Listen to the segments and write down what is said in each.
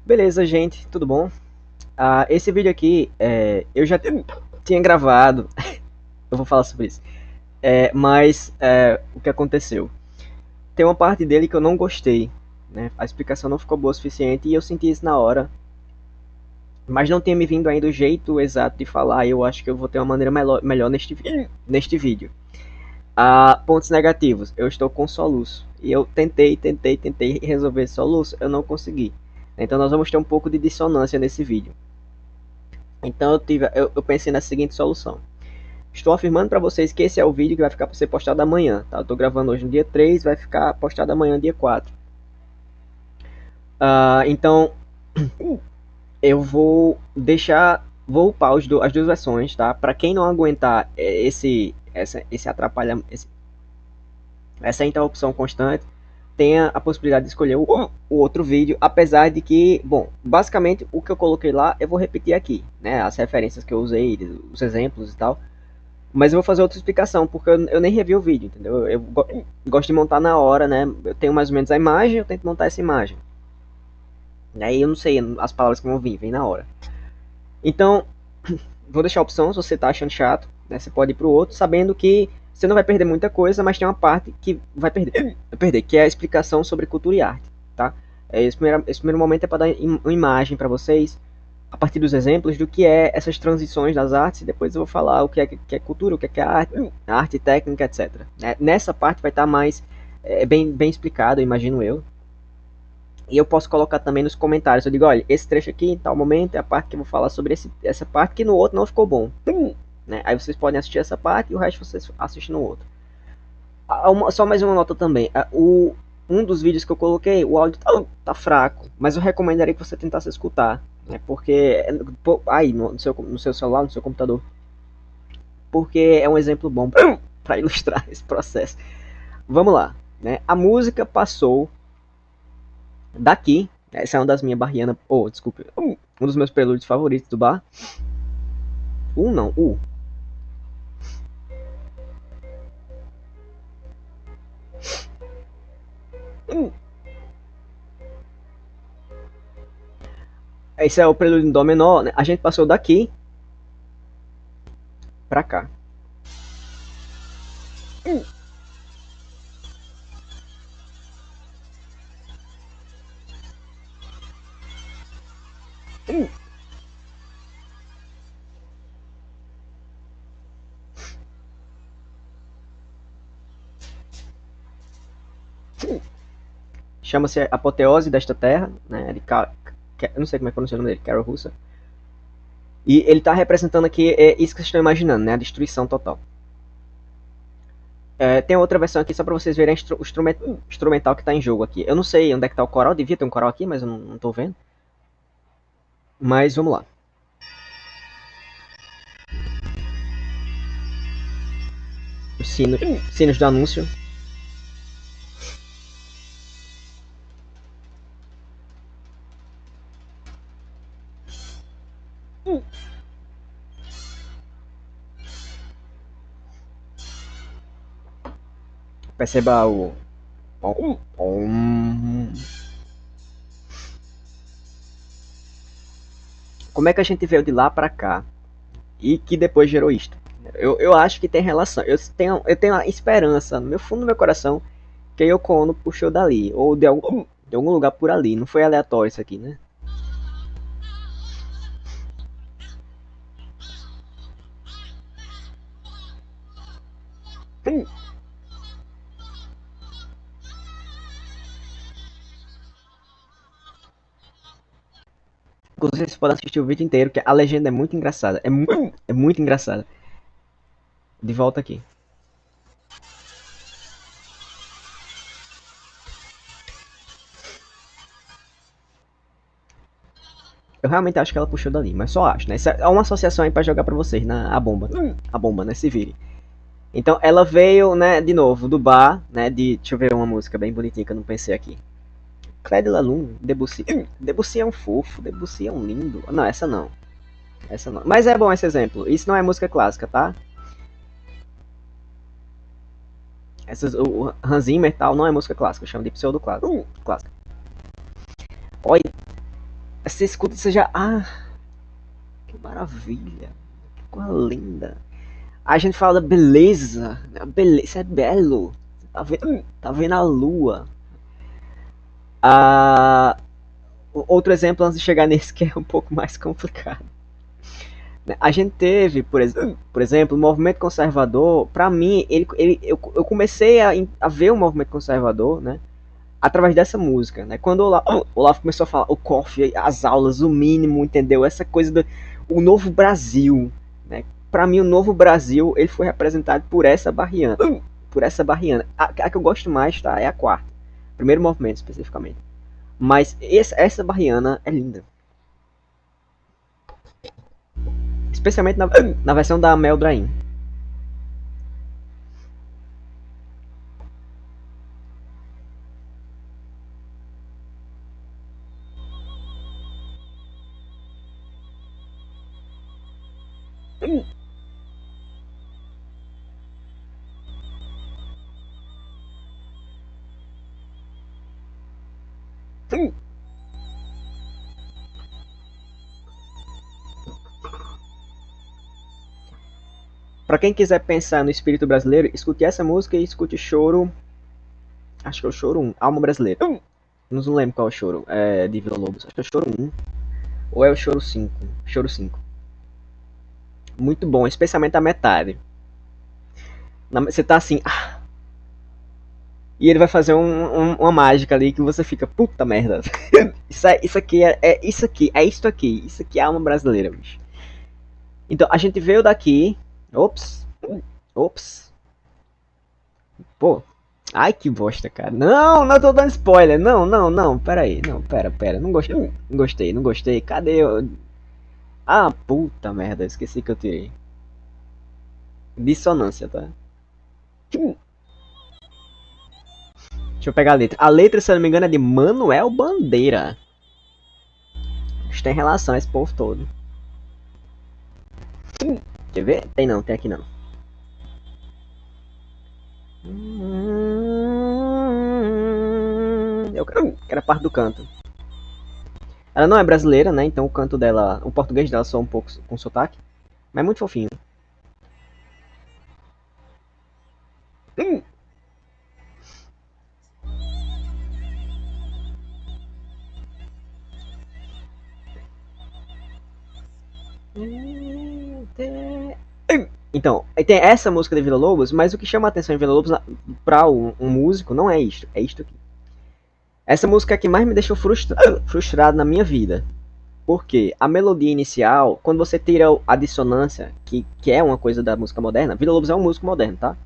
Beleza, gente, tudo bom? Esse vídeo aqui, eu já tinha gravado, eu vou falar sobre isso. Mas o que aconteceu? Tem uma parte dele que eu não gostei, né? A explicação não ficou boa o suficiente e eu senti isso na hora, mas não tinha me vindo ainda o jeito exato de falar. E eu acho que eu vou ter uma maneira melhor neste vídeo. Pontos negativos: eu estou com soluço e eu tentei resolver esse soluço, eu não consegui. Então nós vamos ter um pouco de dissonância nesse vídeo. Então eu pensei na seguinte solução. Estou afirmando para vocês que esse é o vídeo que vai ficar para ser postado amanhã. Tá? Eu estou gravando hoje no dia 3, vai ficar postado amanhã, dia 4. Então eu vou upar as duas versões, tá? Para quem não aguentar esse atrapalha, essa interrupção constante, tenha a possibilidade de escolher o outro vídeo, apesar de que, bom, basicamente o que eu coloquei lá eu vou repetir aqui, né? As referências que eu usei, os exemplos e tal. Mas eu vou fazer outra explicação, porque eu nem revi o vídeo, entendeu? Eu gosto de montar na hora, né? Eu tenho mais ou menos a imagem, eu tento montar essa imagem. Aí eu não sei as palavras que vão vir, vem na hora. Então, vou deixar a opção, se você tá achando chato, né? Você pode ir pro outro, sabendo que você não vai perder muita coisa, mas tem uma parte que vai perder, que é a explicação sobre cultura e arte, tá? Esse primeiro momento é para dar uma imagem para vocês, a partir dos exemplos, do que é essas transições das artes, e depois eu vou falar o que é cultura, o que é arte técnica, etc. Nessa parte vai estar mais bem explicado, imagino eu. E eu posso colocar também nos comentários. Eu digo, olha, esse trecho aqui, em tal momento, é a parte que eu vou falar sobre essa parte, que no outro não ficou bom. Né? Aí vocês podem assistir essa parte e o resto vocês assistem no outro. Só mais uma nota também. Um dos vídeos que eu coloquei, o áudio tá fraco, mas eu recomendaria que você tentasse escutar, né? Porque aí no seu celular, no seu computador, porque é um exemplo bom para ilustrar esse processo. Vamos lá, né? A música passou daqui. Essa é uma das minhas barrianas. Desculpe. Um dos meus prelúdios favoritos do bar. Não, Esse é o prelúdio em dó menor, né? A gente passou daqui pra cá. Chama-se Apoteose desta Terra, né? Eu não sei como é que pronuncia o nome dele, Carol Russa. E ele tá representando aqui isso que vocês estão imaginando, né? A destruição total. Tem outra versão aqui só pra vocês verem o instrumental que tá em jogo aqui. Eu não sei onde é que tá o coral, devia ter um coral aqui, mas eu não tô vendo. Mas vamos lá. Os sinos do anúncio. Perceba o. Como é que a gente veio de lá pra cá e que depois gerou isto? Eu acho que tem relação. Eu tenho a esperança no meu fundo do meu coração que a Yoko Ono puxou dali, ou de algum lugar por ali. Não foi aleatório isso aqui, né? Inclusive, vocês podem assistir o vídeo inteiro, que a legenda é muito engraçada. É muito engraçada. De volta aqui. Eu realmente acho que ela puxou dali, mas só acho, né? Isso é uma associação aí pra jogar pra vocês, a bomba. A bomba, né? Se vire. Então, ela veio, né, de novo, do bar, né, deixa eu ver uma música bem bonitinha que eu não pensei aqui. Clé de Lalum, Debussy. Debussy é um fofo, Debussy é um lindo. Não, essa não. Essa não. Mas é bom esse exemplo. Isso não é música clássica, tá? O Hans Zimmer e tal não é música clássica, chama de pseudo clássica. Olha, Você escuta, você já. Ah, que maravilha. Que coisa linda. A gente fala beleza. Beleza, isso é belo. Você tá vendo a lua. Ah, outro exemplo antes de chegar nesse que é um pouco mais complicado. A gente teve, por exemplo, o movimento conservador. Para mim, eu comecei a ver o movimento conservador, né, através dessa música, né? Quando o Olavo começou a falar o COF, as aulas, o mínimo, entendeu? Essa coisa do o novo Brasil, né? Para mim, o novo Brasil ele foi representado por essa barriana, por essa barriana. A que eu gosto mais, tá? É a quarta, primeiro movimento especificamente. Mas essa barriana é linda. Especialmente na versão da Mel Drain. Pra quem quiser pensar no espírito brasileiro, escute essa música e escute Choro. Acho que é o Choro 1, Alma Brasileira. Não lembro qual é o choro de Vila Lobos. Acho que é o Choro 1 ou é o Choro 5. Choro 5. Muito bom, especialmente a metade. Você tá assim. Ah, e ele vai fazer uma mágica ali que você fica, puta merda. Isso aqui é isso aqui, é isto aqui. Isso aqui é a alma brasileira, bicho. Então, a gente veio daqui. Ops. Ops. Pô. Ai, que bosta, cara. Não, não tô dando spoiler. Não, não, não. Pera aí. Não, pera. Não gostei. Não gostei, não gostei. Cadê? Ah, puta merda. Esqueci que eu tirei. Dissonância, tá? Deixa eu pegar a letra. A letra, se eu não me engano, é de Manuel Bandeira. Acho que tem relação a esse povo todo. Quer ver? Tem não, tem aqui não. Eu quero a parte do canto. Ela não é brasileira, né? Então o canto dela, o português dela soa um pouco com sotaque. Mas é muito fofinho. Então, tem essa música de Vila Lobos, mas o que chama a atenção em Vila Lobos pra um músico não é isto, é isto aqui. Essa música é que mais me deixou frustrado na minha vida. Porque a melodia inicial, quando você tira a dissonância, que é uma coisa da música moderna, Vila Lobos é um músico moderno, tá?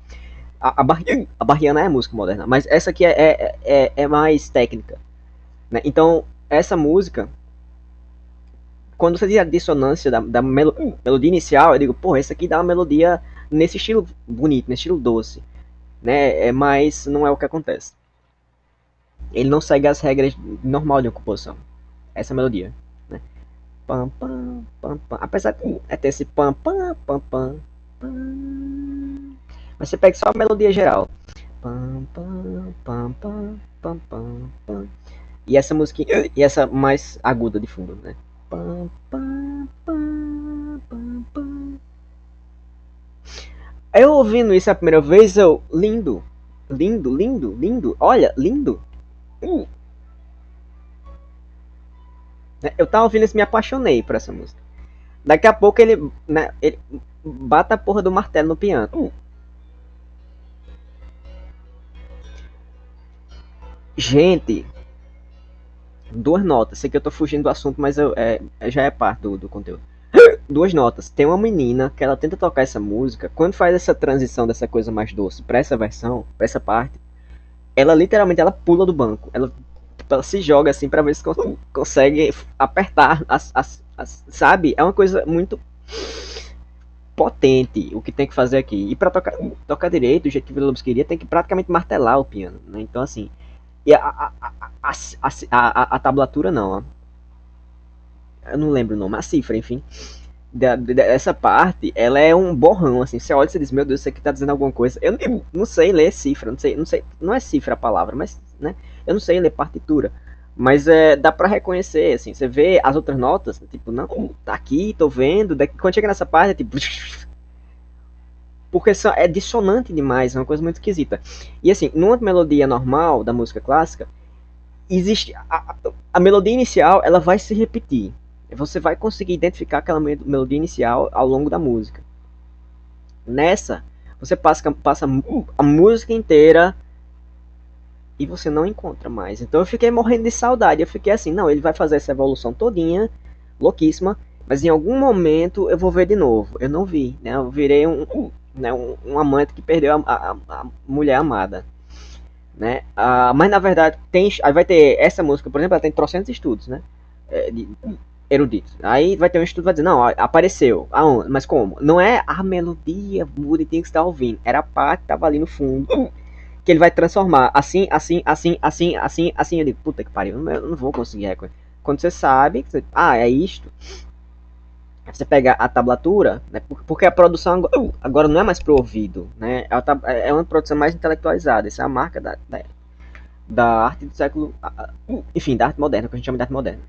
A Barriana é música moderna, mas essa aqui é mais técnica. Né? Então, essa música, quando você diz a dissonância da melodia inicial, eu digo, porra, essa aqui dá uma melodia nesse estilo bonito, nesse estilo doce. Né? Mas não é o que acontece. Ele não segue as regras normal de uma composição. Essa é a melodia. Né? Pam, pam, pam, pam. Apesar de ter esse pam, pam, pam, pam, pam. Mas você pega só a melodia geral. Pam, pam, pam, pam, pam, pam, pam. E essa música. E essa mais aguda de fundo, né? Pam, pam, pam, pam, pam. Eu ouvindo isso a primeira vez, eu. Lindo. Lindo, lindo, lindo. Olha, lindo. Eu tava ouvindo isso e me apaixonei por essa música. Daqui a pouco ele, né, ele bata a porra do martelo no piano. Gente, duas notas. Sei que eu tô fugindo do assunto, mas já é parte do conteúdo. Duas notas. Tem uma menina que ela tenta tocar essa música. Quando faz essa transição dessa coisa mais doce pra essa versão, pra essa parte, ela literalmente ela pula do banco. Ela se joga assim pra ver se consegue apertar sabe? É uma coisa muito potente o que tem que fazer aqui. E pra tocar direito, do jeito que o Vila Lobos queria, tem que praticamente martelar o piano. Né? Então, assim. E a tablatura não, ó. Eu não lembro o nome, a cifra, enfim. Dessa parte, ela é um borrão, assim. Você olha e você diz, meu Deus, isso aqui tá dizendo alguma coisa. Eu não sei ler cifra, não sei, não é cifra a palavra, mas, né? Eu não sei ler partitura. Mas dá pra reconhecer, assim, você vê as outras notas, tipo, não, tá aqui, tô vendo, daqui, quando chega nessa parte, é tipo, porque é dissonante demais, é uma coisa muito esquisita. E assim, numa melodia normal da música clássica, existe a melodia inicial, ela vai se repetir. Você vai conseguir identificar aquela melodia inicial ao longo da música. Nessa, você passa a música inteira e você não encontra mais. Então eu fiquei morrendo de saudade. Eu fiquei assim, não, ele vai fazer essa evolução todinha, louquíssima, mas em algum momento eu vou ver de novo. Eu não vi, né? Eu virei um amante que perdeu a mulher amada, né? Mas na verdade tem, aí vai ter essa música, por exemplo, ela tem trocentos estudos, né? De eruditos. Aí vai ter um estudo que vai dizer, não, ó, apareceu. Aonde? Mas como? Não é a melodia bonitinha que você está ouvindo, era a parte que estava ali no fundo que ele vai transformar assim, assim, assim, assim, assim, assim. Eu digo, puta que pariu, eu não vou conseguir reconhecer. Quando você sabe, é isto. Você pega a tablatura, né, porque a produção agora não é mais pro ouvido, né? É uma produção mais intelectualizada. Essa é a marca da arte do século. Enfim, da arte moderna, que a gente chama de arte moderna.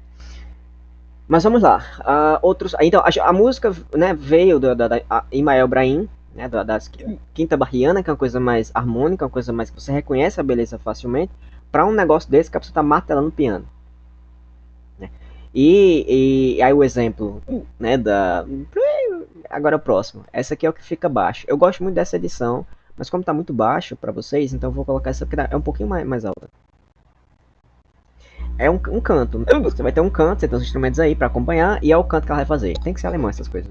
Mas vamos lá. Outros, então, a música, né, veio da Ismael Brahim, né, da Quinta Barriana, que é uma coisa mais harmônica, uma coisa mais que você reconhece a beleza facilmente, para um negócio desse que a pessoa está martelando o piano. Né? E aí o exemplo, né, agora o próximo. Essa aqui é o que fica baixo. Eu gosto muito dessa edição, mas como está muito baixo para vocês, então eu vou colocar essa porque é um pouquinho mais alta. É um canto. Você vai ter um canto, você tem os instrumentos aí para acompanhar, e é o canto que ela vai fazer. Tem que ser alemão essas coisas.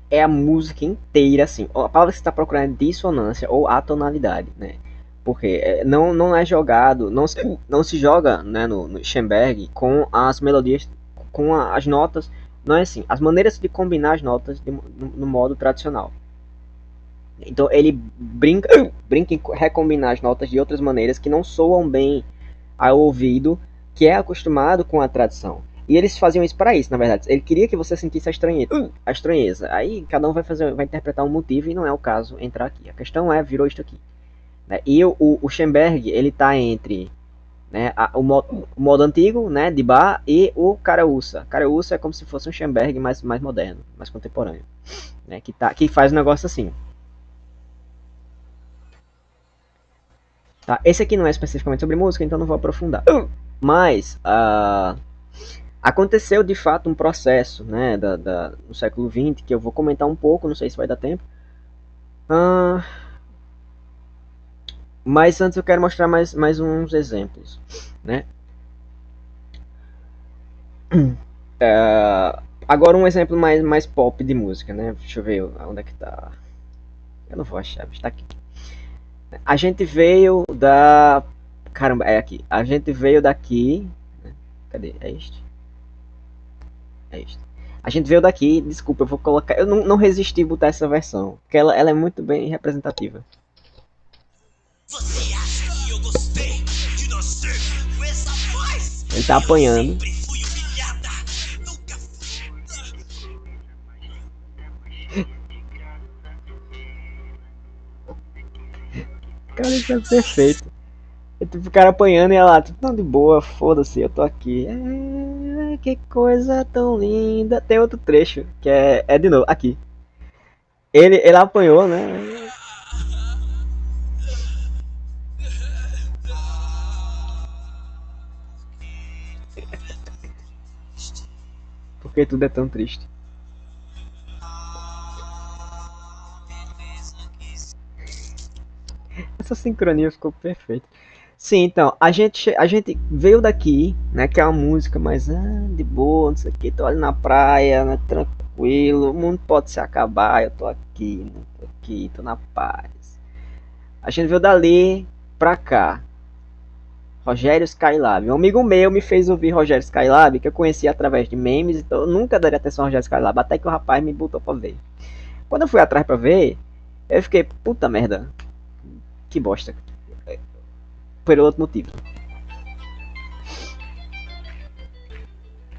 É a música inteira, assim. A palavra que você está procurando é dissonância ou atonalidade, né? Porque não é jogado, não se joga, né, no Schoenberg com as melodias, com as notas. Não é assim, as maneiras de combinar as notas no modo tradicional. Então ele brinca em recombinar as notas de outras maneiras que não soam bem ao ouvido, que é acostumado com a tradição. E eles faziam isso para isso, na verdade. Ele queria que você sentisse a estranheza. Aí cada um vai interpretar um motivo e não é o caso entrar aqui. A questão é, virou isto aqui. Né? E o Schoenberg, ele tá entre, né, o modo antigo, né, de Bach, e o Karaúsa. Karaúsa é como se fosse um Schoenberg mais moderno, mais contemporâneo. Né, que faz um negócio assim. Tá? Esse aqui não é especificamente sobre música, então não vou aprofundar. Mas aconteceu de fato um processo, né, no século XX, que eu vou comentar um pouco, não sei se vai dar tempo. Mas antes eu quero mostrar mais uns exemplos. Né? Agora um exemplo mais pop de música. Né? Deixa eu ver onde é que tá. Eu não vou achar, está aqui. A gente veio da. Caramba, é aqui. A gente veio daqui. Cadê? É este? É este. A gente veio daqui, desculpa, eu vou colocar. Eu não resisti a botar essa versão, porque ela é muito bem representativa. Você acha que eu gostei de nascer com essa voz? Ele tá apanhando. Cara, isso é perfeito. E tipo, o cara apanhando e ela, tipo, não, de boa, foda-se, eu tô aqui. Que coisa tão linda. Tem outro trecho, que é de novo, aqui. Ele apanhou, né? Porque tudo é tão triste. Essa sincronia ficou perfeita. Sim, então, a gente veio daqui, né, que é uma música mais de boa, não sei o que, tô ali na praia, né, tranquilo, o mundo pode se acabar, eu tô aqui, tô na paz. A gente veio dali pra cá, Rogério Skylab. Um amigo meu me fez ouvir Rogério Skylab, que eu conheci através de memes, então eu nunca daria atenção a Rogério Skylab, até que o rapaz me botou pra ver. Quando eu fui atrás pra ver, eu fiquei, puta merda, que bosta. por outro motivo.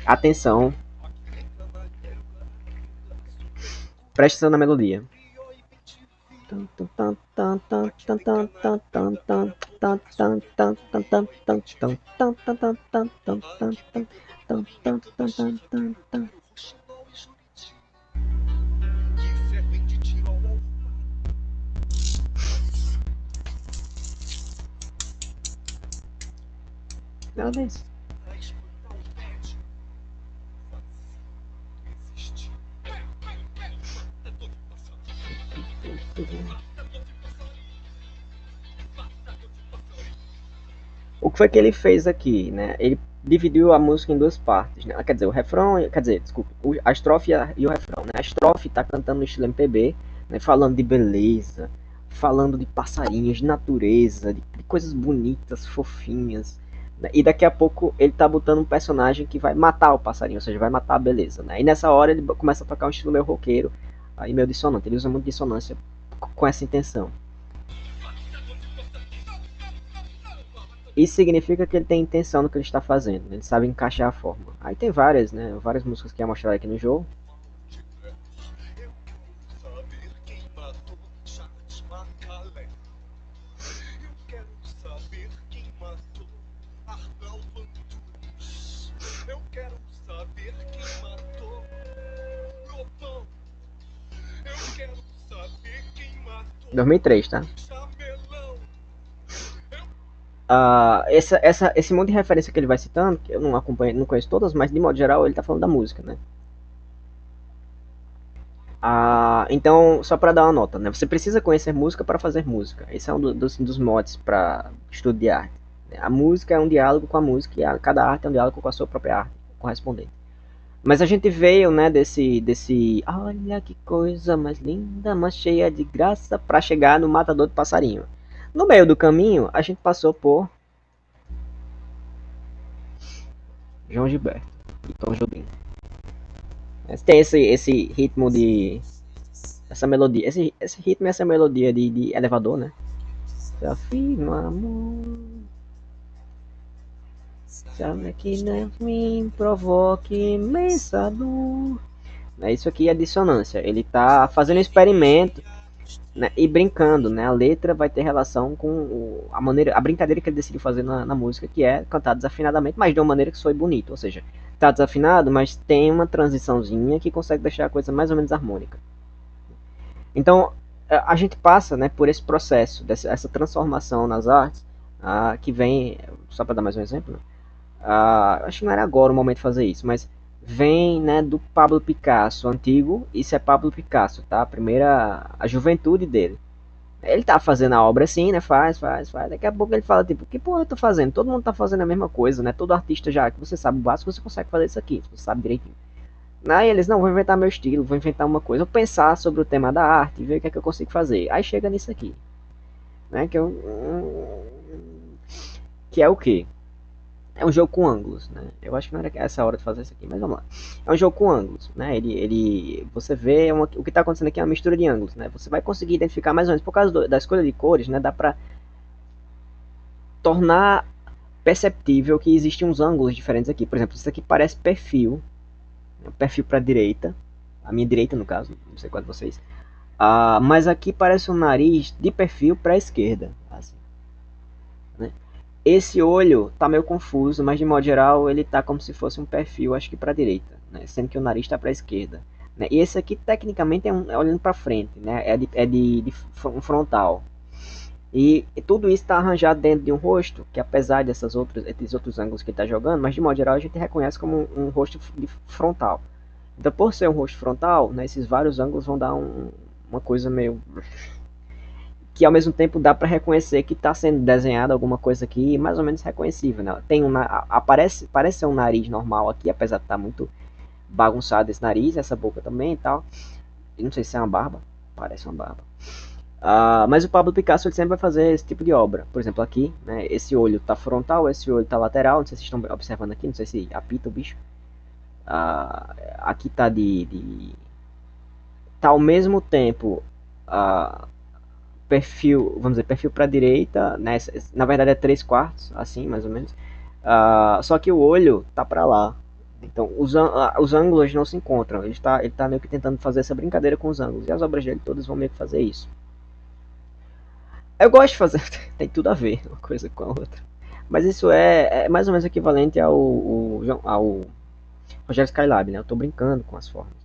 Atenção, preste atenção na melodia. Nada disso. O que foi que ele fez aqui, né? Ele dividiu a música em duas partes, né? Quer dizer, o refrão, quer dizer, desculpa, a estrofe e o refrão, né? A estrofe tá cantando no estilo MPB, né? Falando de beleza, falando de passarinhos, de natureza, de coisas bonitas, fofinhas, né? E daqui a pouco ele tá botando um personagem que vai matar o passarinho, ou seja, vai matar a beleza, né? E nessa hora ele começa a tocar um estilo meio roqueiro, aí meio dissonante. Ele usa muito dissonância com essa intenção. Isso significa que ele tem intenção no que ele está fazendo, né? Ele sabe encaixar a forma. Aí tem várias, né? Várias músicas que é mostrado aqui no jogo. Eu quero saber quem matou Lobão. Eu quero saber quem matou 2003, tá? Esse monte de referência que ele vai citando, que eu não acompanho, não conheço todas, mas de modo geral ele tá falando da música, né? Então, só para dar uma nota, né? Você precisa conhecer música para fazer música. Esse é um dos mods para estudo de arte. A música é um diálogo com a música e cada arte é um diálogo com a sua própria arte correspondente. Mas a gente veio, né, desse, olha que coisa mais linda, mais cheia de graça, para chegar no matador de passarinho. No meio do caminho, a gente passou por João Gilberto e Tom Jobim. Tem esse ritmo de essa melodia, esse ritmo e essa melodia de elevador, né? Desafio, amor. Sabe que não me provoque imensa dor. Isso aqui é dissonância. Ele tá fazendo um experimento, né, e brincando, né? A letra vai ter relação com a maneira, a brincadeira que ele decidiu fazer na música, que é cantar desafinadamente, mas de uma maneira que soe bonito. Ou seja, tá desafinado, mas tem uma transiçãozinha que consegue deixar a coisa mais ou menos harmônica. Então, a gente passa, né, por esse processo, essa transformação nas artes, que vem, só para dar mais um exemplo, né, acho que não era agora o momento de fazer isso, mas vem, né, do Pablo Picasso antigo. Isso é Pablo Picasso, tá? A juventude dele. Ele tá fazendo a obra assim, né? Faz. Daqui a pouco ele fala, tipo, que porra eu tô fazendo? Todo mundo tá fazendo a mesma coisa, né? Todo artista já que você sabe o básico, você consegue fazer isso aqui, você sabe direitinho. Aí eles, não, vou inventar meu estilo, vou inventar uma coisa, vou pensar sobre o tema da arte, ver o que é que eu consigo fazer. Aí chega nisso aqui, né? Que é o quê? É um jogo com ângulos, né? Eu acho que não era essa hora de fazer isso aqui, mas vamos lá. É um jogo com ângulos, né? Você vê o que está acontecendo aqui é uma mistura de ângulos, né? Você vai conseguir identificar mais ou menos por causa da escolha de cores, né? Dá para tornar perceptível que existem uns ângulos diferentes aqui. Por exemplo, isso aqui parece perfil, perfil para a direita, a minha direita no caso, não sei qual de vocês. Mas aqui parece um nariz de perfil para a esquerda, assim, né? Esse olho tá meio confuso, mas de modo geral ele tá como se fosse um perfil, acho que para a direita, né? Sendo que o nariz está para a esquerda, né? E esse aqui tecnicamente é olhando para frente, né? É de um frontal. E tudo isso está arranjado dentro de um rosto, que apesar desses outros ângulos que ele está jogando, mas de modo geral a gente reconhece como um rosto frontal. Então, por ser um rosto frontal, né, esses vários ângulos vão dar uma coisa meio que ao mesmo tempo dá para reconhecer que está sendo desenhada alguma coisa aqui mais ou menos reconhecível, né? Parece ser um nariz normal aqui, apesar de estar muito bagunçado esse nariz, essa boca também e tal. Eu não sei se é uma barba, parece uma barba. Mas o Pablo Picasso ele sempre vai fazer esse tipo de obra. Por exemplo, aqui, né, esse olho está frontal, esse olho está lateral. Não sei se vocês estão observando aqui, não sei se apita o bicho. Aqui está tá ao mesmo tempo perfil, vamos dizer, perfil para a direita, né? Na verdade é 3/4, assim, mais ou menos. Só que o olho tá para lá. Então, os ângulos não se encontram. Ele tá meio que tentando fazer essa brincadeira com os ângulos. E as obras dele todas vão meio que fazer isso. Eu gosto de fazer, tem tudo a ver uma coisa com a outra. Mas isso é mais ou menos equivalente ao Rogério Skylab, né? Eu tô brincando com as formas.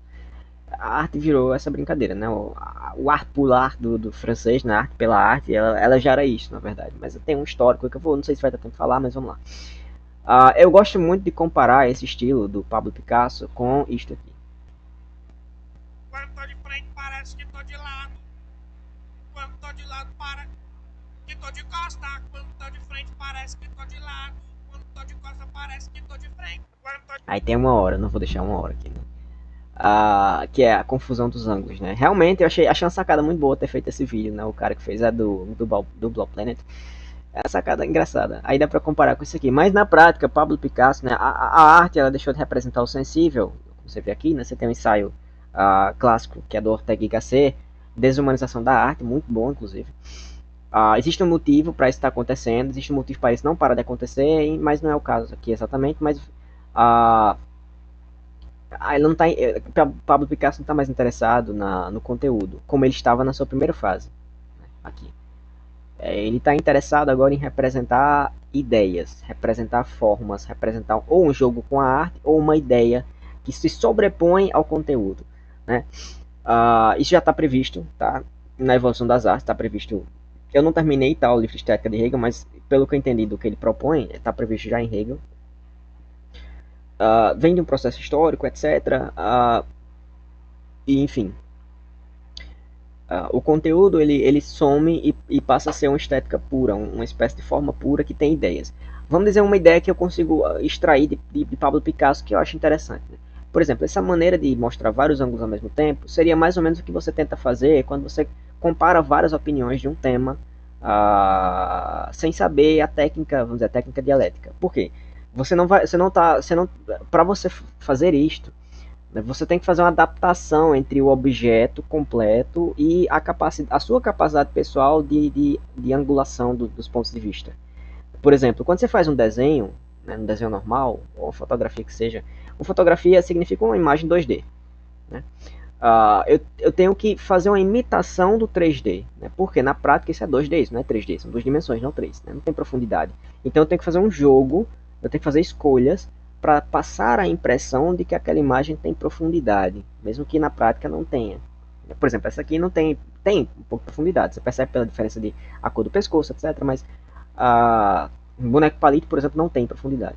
A arte virou essa brincadeira, né? O art pular do francês, na arte pela arte, ela já era isso, na verdade. Mas tem um histórico que eu vou, não sei se vai dar tempo de falar, mas vamos lá. Eu gosto muito de comparar esse estilo do Pablo Picasso com isto aqui. Quando tô de frente parece que tô de lado. Quando tô de lado parece que tô de costa. Quando tô de frente parece que tô de lado. Quando tô de costa parece que tô de frente. Aí tem uma hora, não vou deixar uma hora aqui, né? Que é a confusão dos ângulos, né? Realmente eu achei uma sacada muito boa ter feito esse vídeo, né? O cara que fez do Blob Planet. É uma sacada engraçada. Aí dá pra comparar com isso aqui. Mas na prática, Pablo Picasso, né? A arte ela deixou de representar o sensível. Como você vê aqui, né? Você tem um ensaio clássico que é do Ortega y Gasset, Desumanização da Arte, muito bom, inclusive. Existe um motivo para isso estar acontecendo, existe um motivo para isso não parar de acontecer, mas não é o caso aqui exatamente. Mas ele não tá, Pablo Picasso não está mais interessado no conteúdo, como ele estava na sua primeira fase, né, aqui. Ele está interessado agora em representar ideias, representar formas, representar ou um jogo com a arte ou uma ideia que se sobrepõe ao conteúdo, né? Isso já está previsto, tá? Na evolução das artes está previsto. Eu não terminei tá, o livro de estética de Hegel, mas pelo que eu entendi do que ele propõe, está previsto já em Hegel. Vem de um processo histórico, etc. E enfim, o conteúdo ele some e passa a ser uma estética pura, uma espécie de forma pura que tem ideias. Vamos dizer uma ideia que eu consigo extrair de Pablo Picasso que eu acho interessante. Né? Por exemplo, essa maneira de mostrar vários ângulos ao mesmo tempo seria mais ou menos o que você tenta fazer quando você compara várias opiniões de um tema sem saber a técnica, vamos dizer, a técnica dialética. Por quê? Para você fazer isto, você tem que fazer uma adaptação entre o objeto completo e a sua capacidade pessoal de angulação dos pontos de vista. Por exemplo, quando você faz um desenho, né, um desenho normal, ou uma fotografia que seja, uma fotografia significa uma imagem 2D. Né? Eu tenho que fazer uma imitação do 3D, né? Porque na prática isso é 2D, isso não é 3D, são duas dimensões, não 3, né? Não tem profundidade. Então eu tenho que fazer um jogo, eu tenho que fazer escolhas para passar a impressão de que aquela imagem tem profundidade, mesmo que na prática não tenha. Por exemplo, essa aqui não tem um pouco de profundidade, você percebe pela diferença de a cor do pescoço, etc. Mas um boneco palito, por exemplo, não tem profundidade.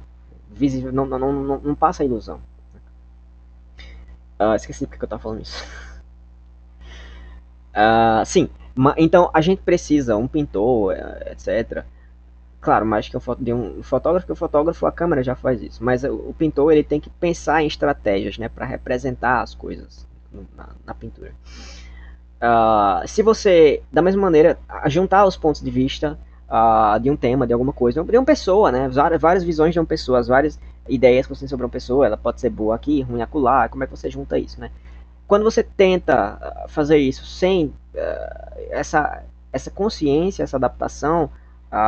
Visível, não passa a ilusão. Esqueci porque eu estava falando isso. Sim, então a gente precisa, um pintor, etc. Claro, mais que um fotógrafo, que o fotógrafo, a câmera já faz isso. Mas o pintor ele tem que pensar em estratégias, né, para representar as coisas na pintura. Se você, da mesma maneira, juntar os pontos de vista de um tema, de alguma coisa, de uma pessoa, né, várias visões de uma pessoa, as várias ideias que você tem sobre uma pessoa, ela pode ser boa aqui, ruim acolá, como é que você junta isso, né? Quando você tenta fazer isso sem essa consciência, essa adaptação,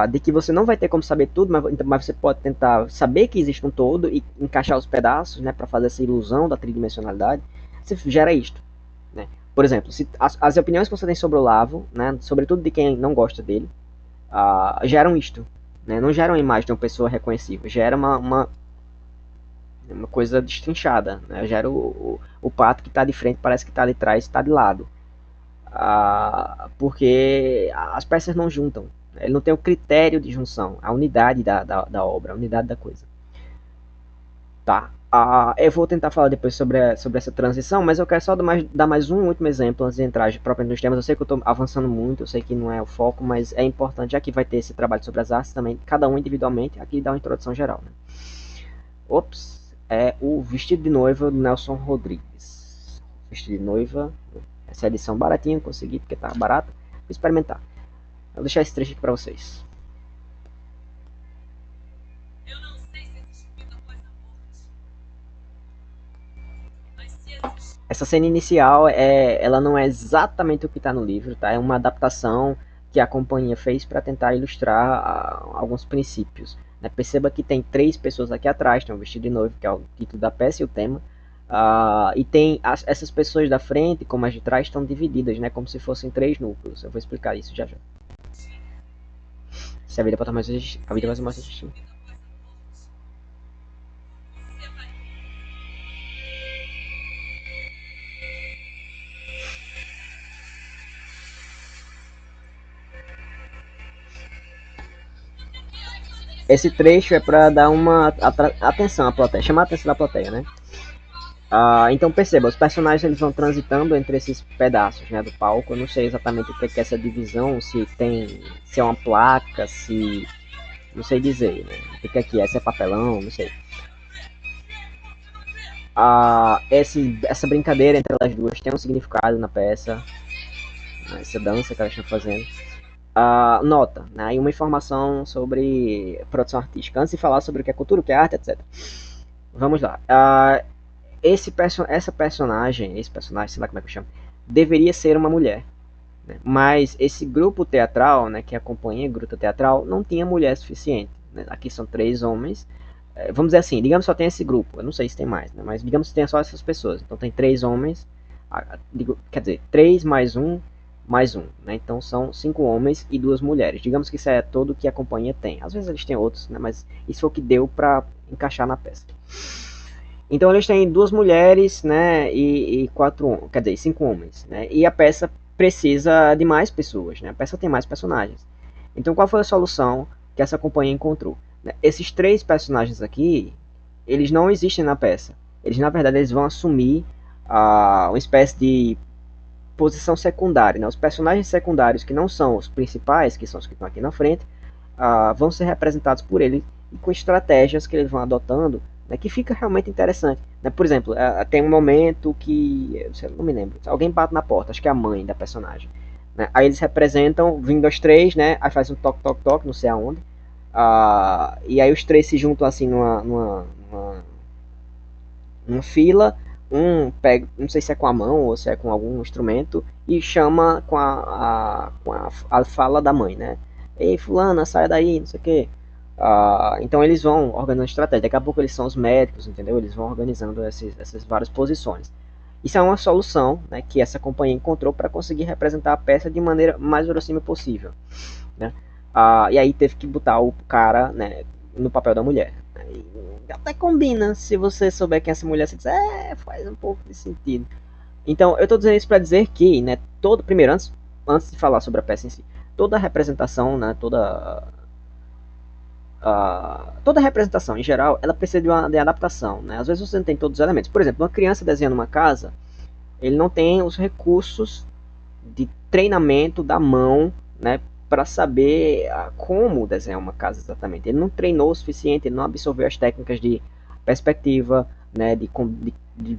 de que você não vai ter como saber tudo, mas você pode tentar saber que existe um todo e encaixar os pedaços, né, para fazer essa ilusão da tridimensionalidade, você gera isto. Né? Por exemplo, se as opiniões que você tem sobre o Olavo, né, sobretudo de quem não gosta dele, geram isto. Né? Não geram a imagem de uma pessoa reconhecível, gera uma coisa destrinchada. Né? Gera o pato que está de frente, parece que está de trás, está de lado. Porque as peças não juntam. Ele não tem o critério de junção, a unidade da obra, a unidade da coisa. Tá. Eu vou tentar falar depois sobre essa transição, mas eu quero só dar mais um último exemplo antes de entrar propriamente nos temas. Eu sei que eu estou avançando muito, eu sei que não é o foco, mas é importante, já que vai ter esse trabalho sobre as artes também, cada um individualmente, aqui dá uma introdução geral. Né? É o Vestido de Noiva do Nelson Rodrigues. Vestido de Noiva, essa edição baratinha, consegui porque tá barata, vou experimentar. Vou deixar esse trecho aqui para vocês. Eu não sei se existe vida após a morte. Mas se existe... Essa cena inicial ela não é exatamente o que está no livro, tá? É uma adaptação que a companhia fez para tentar ilustrar alguns princípios. Né? Perceba que tem 3 pessoas aqui atrás, tem um vestido de noivo, que é o título da peça e o tema. E tem essas pessoas da frente, como as de trás, estão divididas, né? Como se fossem 3 núcleos. Eu vou explicar isso já já. Se a vida pode mais a vida vai ser mais existir. Esse trecho é para dar uma atenção à plateia, chamar a atenção da plateia, né? Então perceba, os personagens eles vão transitando entre esses pedaços, né, do palco. Eu não sei exatamente o que é essa divisão, se é uma placa, se não sei dizer, né? O que é que é? Se é papelão, não sei. Essa brincadeira entre elas duas tem um significado na peça, né? Essa dança que elas estão fazendo. Nota, né? E uma informação sobre produção artística. Antes de falar sobre o que é cultura, o que é arte, etc. Vamos lá. Esse personagem, sei lá como é que eu chamo, deveria ser uma mulher. Né? Mas esse grupo teatral, né, que acompanha o grupo teatral, não tinha mulher suficiente. Né? Aqui são 3 homens. Vamos dizer assim, digamos que só tem esse grupo. Eu não sei se tem mais, né? Mas digamos que tem só essas pessoas. Então tem 3 homens. Quer dizer, 3 mais um, né? Então são 5 homens e 2 mulheres. Digamos que isso é todo que a companhia tem. Às vezes eles têm outros, né? Mas isso foi o que deu para encaixar na peça. Então eles têm 2 mulheres, né? E 4, quer dizer, 5 homens, né? E a peça precisa de mais pessoas, né? A peça tem mais personagens. Então qual foi a solução que essa companhia encontrou? Esses 3 personagens aqui, eles não existem na peça. Eles na verdade eles vão assumir uma espécie de posição secundária, né? Os personagens secundários que não são os principais, que são os que estão aqui na frente, vão ser representados por ele e com estratégias que eles vão adotando, né, que fica realmente interessante. Né? Por exemplo, tem um momento que, eu não me lembro, alguém bate na porta, acho que é a mãe da personagem. Né? Aí eles representam, vindo os 3, né? Aí faz um toque, toque, toque, não sei aonde. E aí os 3 se juntam assim numa fila. Um pega, não sei se é com a mão ou se é com algum instrumento, e chama com a fala da mãe, né? Ei, fulana, sai daí, não sei o que. Então eles vão organizando estratégia. Daqui a pouco eles são os médicos, entendeu? Eles vão organizando essas várias posições. Isso é uma solução, né, que essa companhia encontrou para conseguir representar a peça de maneira mais verossímil possível. Né? E aí teve que botar o cara, né, no papel da mulher. Até combina, se você souber quem é essa mulher, você diz, faz um pouco de sentido. Então, eu estou dizendo isso para dizer que, né, primeiro, antes de falar sobre a peça em si, toda a representação, né, toda representação em geral, ela precisa de adaptação. Né? Às vezes você não tem todos os elementos. Por exemplo, uma criança desenhando uma casa, ele não tem os recursos de treinamento da mão, né, para saber como desenhar uma casa exatamente. Ele não treinou o suficiente, ele não absorveu as técnicas de perspectiva, né, de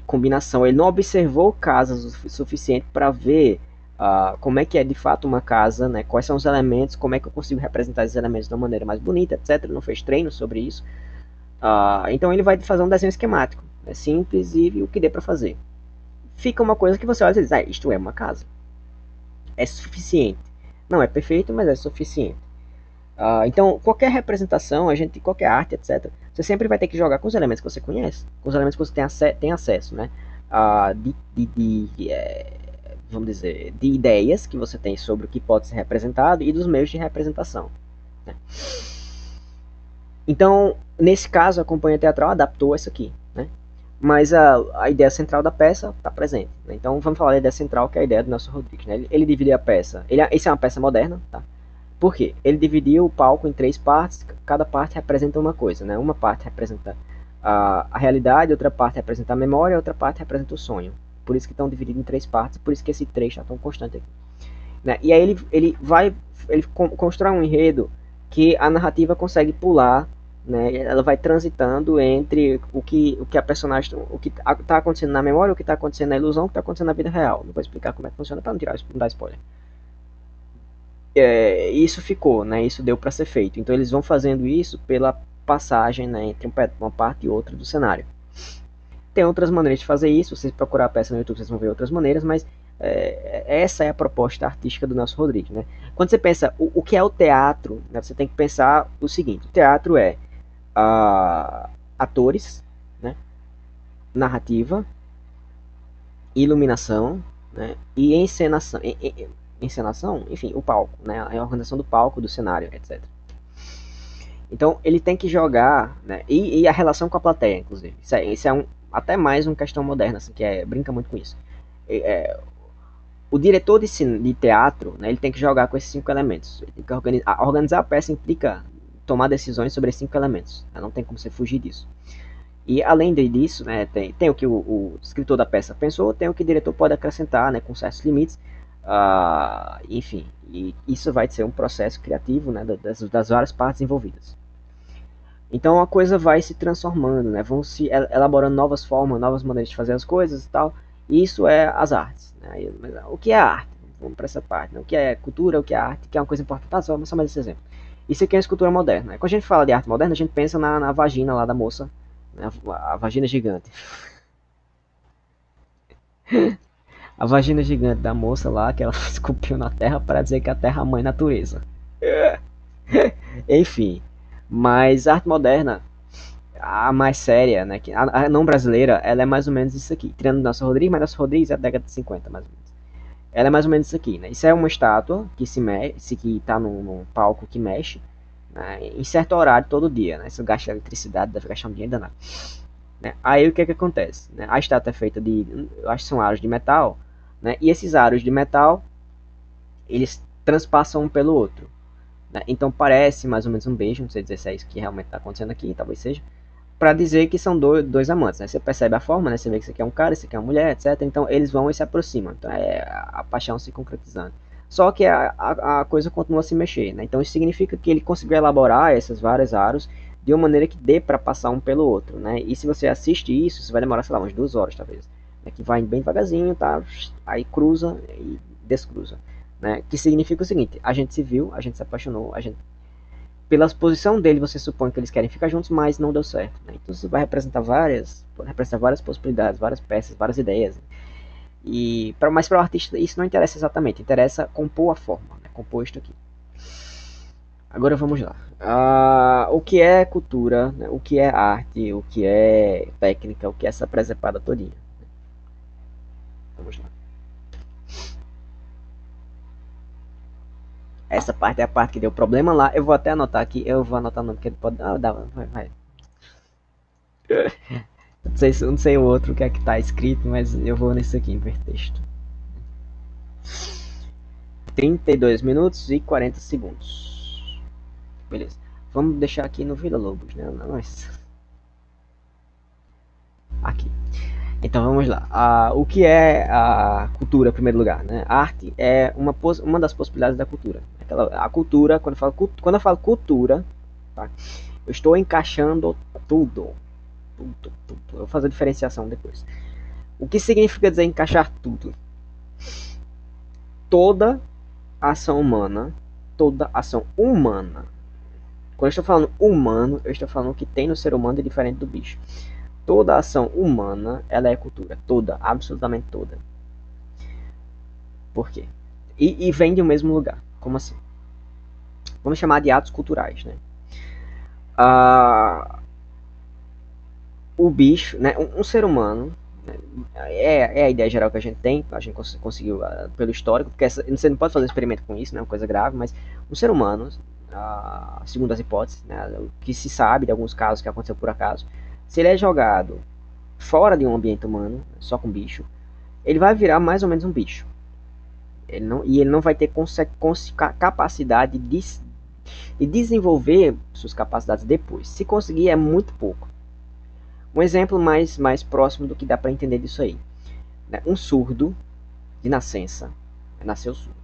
combinação. Ele não observou casas o suficiente para ver como é que é de fato uma casa, né, quais são os elementos, como é que eu consigo representar esses elementos de uma maneira mais bonita, etc. Ele não fez treino sobre isso. Então ele vai fazer um desenho esquemático, né, simples e o que dê para fazer. Fica uma coisa que você olha e diz, isto é uma casa. É suficiente. Não é perfeito, mas é suficiente. Então, qualquer representação, qualquer arte, etc., você sempre vai ter que jogar com os elementos que você conhece, com os elementos que você tem acesso, né? Vamos dizer, de ideias que você tem sobre o que pode ser representado e dos meios de representação. Né? Então, nesse caso, a companhia teatral adaptou isso aqui, né? Mas a ideia central da peça está presente. Né? Então vamos falar da ideia central, que é a ideia do Nelson Rodrigues. Né? Ele dividiu a peça. Isso é uma peça moderna, tá? Por quê? Ele dividiu o palco em 3 partes, cada parte representa uma coisa. Né? Uma parte representa a realidade, outra parte representa a memória, outra parte representa o sonho. Por isso que estão divididos em 3 partes, por isso que esse trecho está tão constante aqui. Né? E aí ele constrói um enredo que a narrativa consegue pular. Né, ela vai transitando entre o que a personagem, o que está acontecendo na memória, o que está acontecendo na ilusão, o que está acontecendo na vida real. Não vou explicar como é que funciona para não dar spoiler. Isso ficou, né, isso deu para ser feito. Então eles vão fazendo isso pela passagem, né, entre uma parte e outra do cenário. Tem outras maneiras de fazer isso. Se vocês procurar a peça no YouTube, vocês vão ver outras maneiras, mas Essa é a proposta artística do Nelson Rodrigues, né? Quando você pensa o que é o teatro, né, você tem que pensar o seguinte: o teatro é atores, né, narrativa, iluminação, né, e encenação, encenação, enfim, o palco, né, a organização do palco, do cenário, etc. Então ele tem que jogar, né, e a relação com a plateia, inclusive. Isso é até mais uma questão moderna, assim, que brinca muito com isso. O diretor de teatro, né, ele tem que jogar com esses 5 elementos. Ele tem que organizar a peça implica tomar decisões sobre esses 5 elementos. Né, não tem como você fugir disso. E além disso, né, tem o que o escritor da peça pensou, tem o que o diretor pode acrescentar, né, com certos limites. Enfim, e isso vai ser um processo criativo, né, das várias partes envolvidas. Então a coisa vai se transformando, né, vão se elaborando novas formas, novas maneiras de fazer as coisas e tal. E isso é as artes. Né? O que é arte? Vamos para essa parte. Né? O que é cultura, o que é arte, que é uma coisa importante. Só mais esse exemplo. Isso aqui é a escultura moderna. Né? Quando a gente fala de arte moderna, a gente pensa na vagina lá da moça, né? A vagina gigante. A vagina gigante da moça lá, que ela esculpiu na terra para dizer que a terra é a mãe natureza. Enfim, mas a arte moderna, a mais séria, né, a não brasileira, ela é mais ou menos isso aqui. Tirando Nelson Rodrigues, mas Nelson Rodrigues é da década de 50, mais ou menos. Ela é mais ou menos isso aqui, né? Isso é uma estátua que se mexe, que está num palco que mexe, né, em certo horário todo dia, né? Isso gasta eletricidade, deve gastar um dinheiro danado. Né? Aí o que acontece? Né? A estátua é feita de, eu acho que são aros de metal, né? E esses aros de metal, eles transpassam um pelo outro. Né? Então parece mais ou menos um beijo, não sei dizer se é isso que realmente está acontecendo aqui, talvez seja, para dizer que são dois amantes. Né? Você percebe a forma, né? Você vê que isso aqui é um cara, isso aqui é uma mulher, etc. Então eles vão e se aproximam. Então é a paixão se concretizando. Só que a coisa continua a se mexer. Né? Então isso significa que ele conseguiu elaborar esses vários aros de uma maneira que dê para passar um pelo outro. Né? E se você assiste isso, você vai demorar, sei lá, umas 2 horas talvez. Né? Que vai bem devagarzinho, tá? Aí cruza e descruza. Né? Que significa o seguinte: a gente se viu, a gente se apaixonou, a gente pela posição dele, você supõe que eles querem ficar juntos, mas não deu certo. Né? Então isso vai representar várias possibilidades, várias peças, várias ideias. Mas para o artista isso não interessa exatamente, interessa compor a forma, né? Compor isto aqui. Agora vamos lá. O que é cultura, né? O que é arte, o que é técnica, o que é essa presepada todinha. Vamos lá. Essa parte é a parte que deu problema lá. Eu vou até anotar aqui. Eu vou anotar o nome que ele pode. Vai. Não sei o outro que é que tá escrito, mas eu vou nesse aqui, hipertexto. 32 minutos e 40 segundos. Beleza. Vamos deixar aqui no Vila Lobos, né? Aqui. Então vamos lá. O que é a cultura, em primeiro lugar? Né? A arte é uma das possibilidades da cultura. A cultura, quando eu falo cultura, tá? Eu estou encaixando tudo. Eu vou fazer a diferenciação depois. O que significa dizer encaixar tudo? Toda ação humana, quando eu estou falando humano, eu estou falando que tem no ser humano é diferente do bicho. Toda ação humana, ela é cultura. Toda, absolutamente toda. Por quê? E vem do mesmo lugar. Como assim? Vamos chamar de atos culturais, né? O bicho, né? Um ser humano, né? É a ideia geral que a gente tem, a gente conseguiu pelo histórico, porque você não pode fazer um experimento com isso, né? É uma coisa grave, mas um ser humano, segundo as hipóteses, né? O que se sabe de alguns casos que aconteceu por acaso, se ele é jogado fora de um ambiente humano, só com bicho, ele vai virar mais ou menos um bicho. Ele não vai ter capacidade de desenvolver suas capacidades depois. Se conseguir, é muito pouco. Um exemplo mais próximo do que dá para entender disso aí. Né? Um surdo, de nascença, nasceu surdo.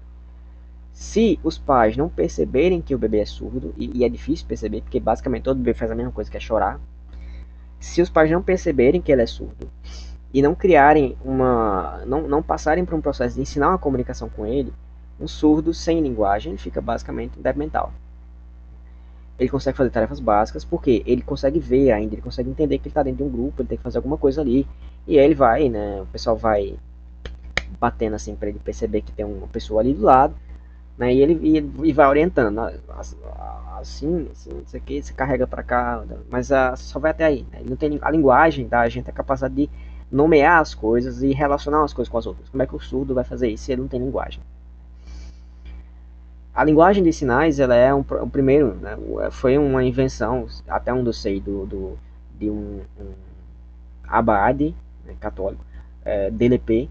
Se os pais não perceberem que o bebê é surdo, e é difícil perceber, porque basicamente todo bebê faz a mesma coisa, que é chorar. Se os pais não perceberem que ele é surdo, e não criarem não passarem por um processo de ensinar uma comunicação com ele, um surdo sem linguagem fica basicamente débil mental. Ele consegue fazer tarefas básicas porque ele consegue ver ainda, ele consegue entender que ele está dentro de um grupo, ele tem que fazer alguma coisa ali, e aí ele vai, né, o pessoal vai batendo assim para ele perceber que tem uma pessoa ali do lado, né? E vai orientando, assim, isso aqui você carrega para cá, mas só vai até aí, né? Ele não tem a linguagem da gente, a capacidade de nomear as coisas e relacionar as coisas com as outras. Como é que o surdo vai fazer isso se ele não tem linguagem? A linguagem de sinais, ela é o primeiro, né? Foi uma invenção, até onde eu sei, de um abade, né, católico, DLP,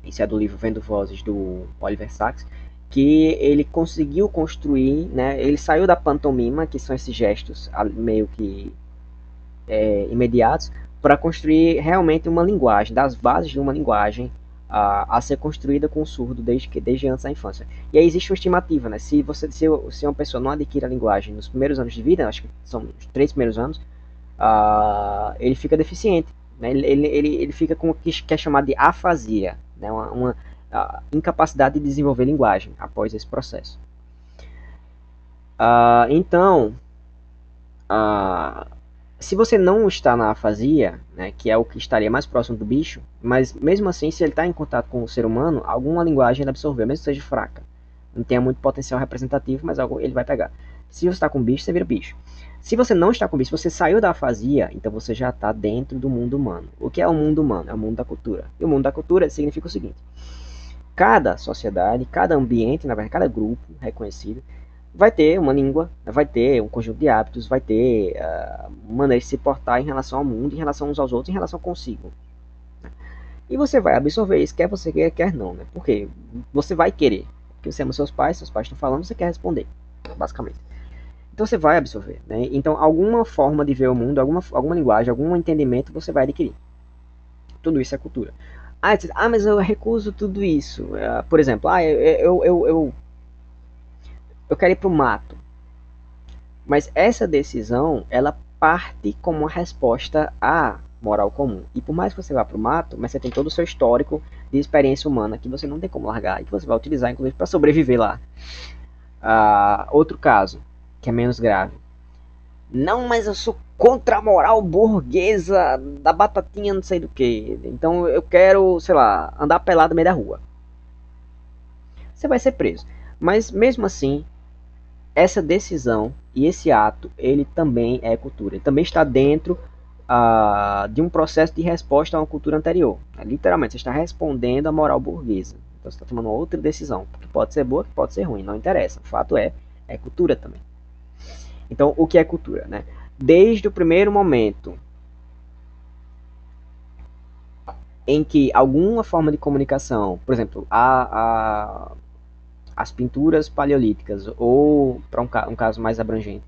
isso é do livro Vendo Vozes, do Oliver Sacks, que ele conseguiu construir, né, ele saiu da pantomima, que são esses gestos meio que imediatos, para construir realmente uma linguagem, das bases de uma linguagem a ser construída com o surdo desde antes da infância. E aí existe uma estimativa, né? Se uma pessoa não adquire a linguagem nos primeiros anos de vida, acho que são os 3 primeiros anos, ele fica deficiente, né? Ele fica com o que é chamado de afasia, né? uma incapacidade de desenvolver linguagem após esse processo. Então, se você não está na afasia, né, que é o que estaria mais próximo do bicho, mas mesmo assim, se ele está em contato com o ser humano, alguma linguagem ele absorveu, mesmo que seja fraca. Não tenha muito potencial representativo, mas algo ele vai pegar. Se você está com bicho, você vira bicho. Se você não está com bicho, você saiu da afasia, então você já está dentro do mundo humano. O que é o mundo humano? É o mundo da cultura. E o mundo da cultura significa o seguinte: cada sociedade, cada ambiente, na verdade, cada grupo reconhecido, vai ter uma língua, vai ter um conjunto de hábitos, vai ter maneiras de se portar em relação ao mundo, em relação uns aos outros, em relação consigo. E você vai absorver isso, quer você queira, quer não, né? Porque você vai querer. Porque você ama seus pais estão falando, você quer responder, basicamente. Então você vai absorver, né? Então alguma forma de ver o mundo, alguma linguagem, algum entendimento você vai adquirir. Tudo isso é cultura. Mas eu recuso tudo isso. Por exemplo, eu quero ir para o mato. Mas essa decisão, ela parte como uma resposta à moral comum. E por mais que você vá para o mato, mas você tem todo o seu histórico de experiência humana que você não tem como largar e que você vai utilizar, inclusive, para sobreviver lá. Outro caso, que é menos grave. Não, mas eu sou contra a moral burguesa da batatinha não sei do que. Então eu quero, sei lá, andar pelado no meio da rua. Você vai ser preso. Mas mesmo assim, essa decisão e esse ato, ele também é cultura. Ele também está dentro de um processo de resposta a uma cultura anterior. Literalmente, você está respondendo à moral burguesa. Então você está tomando outra decisão, que pode ser boa, que pode ser ruim, não interessa. O fato é cultura também. Então, o que é cultura, né? Desde o primeiro momento em que alguma forma de comunicação, por exemplo, as pinturas paleolíticas, ou para um caso mais abrangente,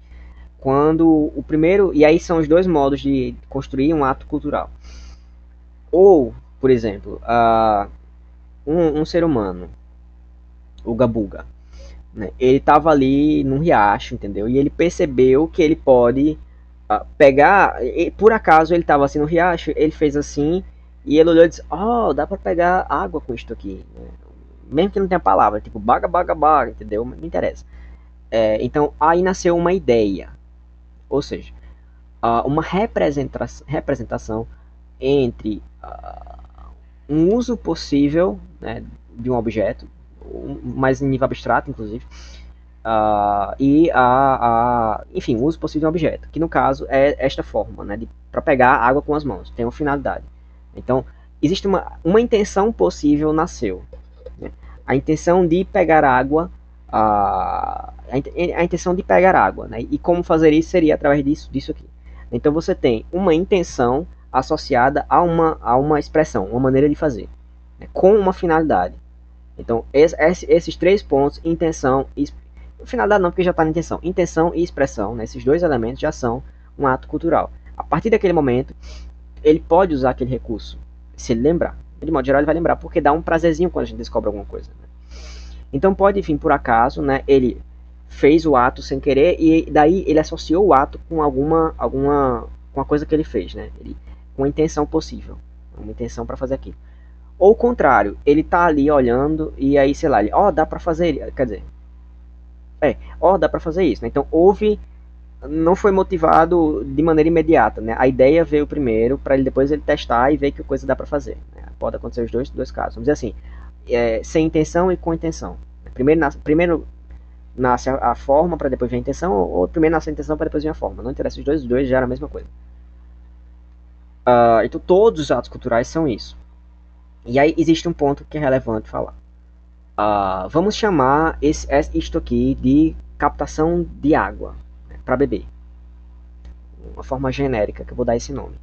quando o primeiro, e aí são os dois modos de construir um ato cultural. Ou, por exemplo, um ser humano, o Gabuga, né, ele estava ali num riacho, entendeu? E ele percebeu que ele pode pegar, e por acaso ele estava assim no riacho, ele fez assim, e ele olhou e disse: oh, dá para pegar água com isto aqui, né? Mesmo que não tenha palavra, tipo baga, baga, baga, entendeu? Não interessa. Então, aí nasceu uma ideia. Ou seja, uma representação entre um uso possível, né, de um objeto, mais em nível abstrato, inclusive, enfim, o uso possível de um objeto, que no caso é esta forma, né, para pegar água com as mãos, tem uma finalidade. Então, existe uma intenção possível nasceu. Né? A intenção de pegar água, a intenção de pegar água, né? E como fazer isso seria através disso aqui. Então você tem uma intenção associada a uma expressão, uma maneira de fazer, né? Com uma finalidade. Então esses 3 pontos, intenção e finalidade não, porque já está na intenção. Intenção e expressão, né? Esses 2 elementos já são um ato cultural. A partir daquele momento, ele pode usar aquele recurso, se ele lembrar. De modo geral, ele vai lembrar, porque dá um prazerzinho quando a gente descobre alguma coisa. Né? Então pode vir por acaso, né? Ele fez o ato sem querer e daí ele associou o ato com com a coisa que ele fez, né? Com a intenção possível, uma intenção para fazer aquilo. Ou o contrário, ele tá ali olhando e aí, sei lá, dá para fazer, quer dizer, dá para fazer isso, né? Então não foi motivado de maneira imediata, né? A ideia veio primeiro para depois ele testar e ver que a coisa dá para fazer. Né? pode acontecer os dois casos. Vamos dizer assim, sem intenção e com intenção. Primeiro nasce a forma para depois vir a intenção, ou primeiro nasce a intenção para depois vir a forma. Não interessa, os dois geram a mesma coisa. Então todos os atos culturais são isso. E aí existe um ponto que é relevante falar. Vamos chamar isto aqui de captação de água, né, para beber. Uma forma genérica que eu vou dar esse nome.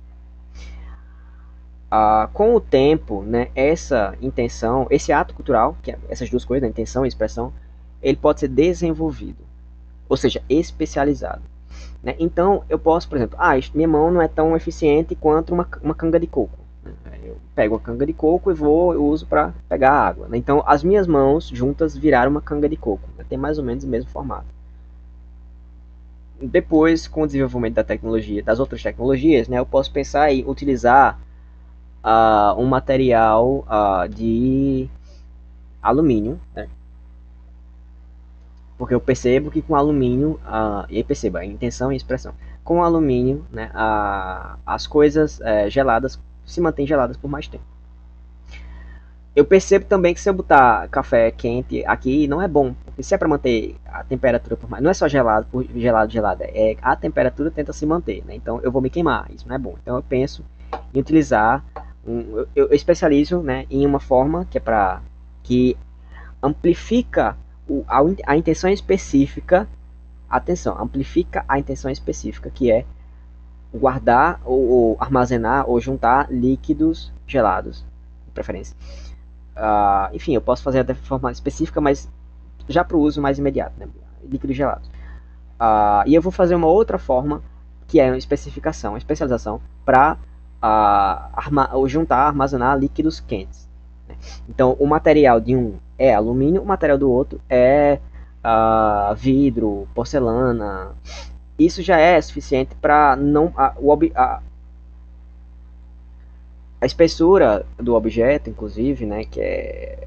Com o tempo, né, essa intenção, esse ato cultural, que é essas duas coisas, né, intenção e expressão, ele pode ser desenvolvido, ou seja, especializado. Né? Então, eu posso, por exemplo, minha mão não é tão eficiente quanto uma canga de coco. Né? Eu pego uma canga de coco e eu uso para pegar água. Né? Então, as minhas mãos juntas viraram uma canga de coco. Né? Tem mais ou menos o mesmo formato. Depois, com o desenvolvimento da tecnologia, das outras tecnologias, né, eu posso pensar em utilizar um material de alumínio, né? Porque eu percebo que com alumínio, e aí perceba a intenção e a expressão, com alumínio, né, as coisas geladas se mantêm geladas por mais tempo. Eu percebo também que se eu botar café quente aqui, não é bom, porque se é para manter a temperatura por mais, não é só gelado, a temperatura tenta se manter, né? Então eu vou me queimar, isso não é bom. Então eu penso em utilizar, eu especializo, né, em uma forma que amplifica a intenção específica, atenção, amplifica a intenção específica, que é guardar ou armazenar ou juntar líquidos gelados, de preferência. Enfim, eu posso fazer de forma específica, mas já para o uso mais imediato, né? Líquidos gelados. E eu vou fazer uma outra forma, que é uma especialização, para juntar, armazenar líquidos quentes. Né? Então, o material de um é alumínio, o material do outro é vidro, porcelana. Isso já é suficiente para não a espessura do objeto, inclusive, né, que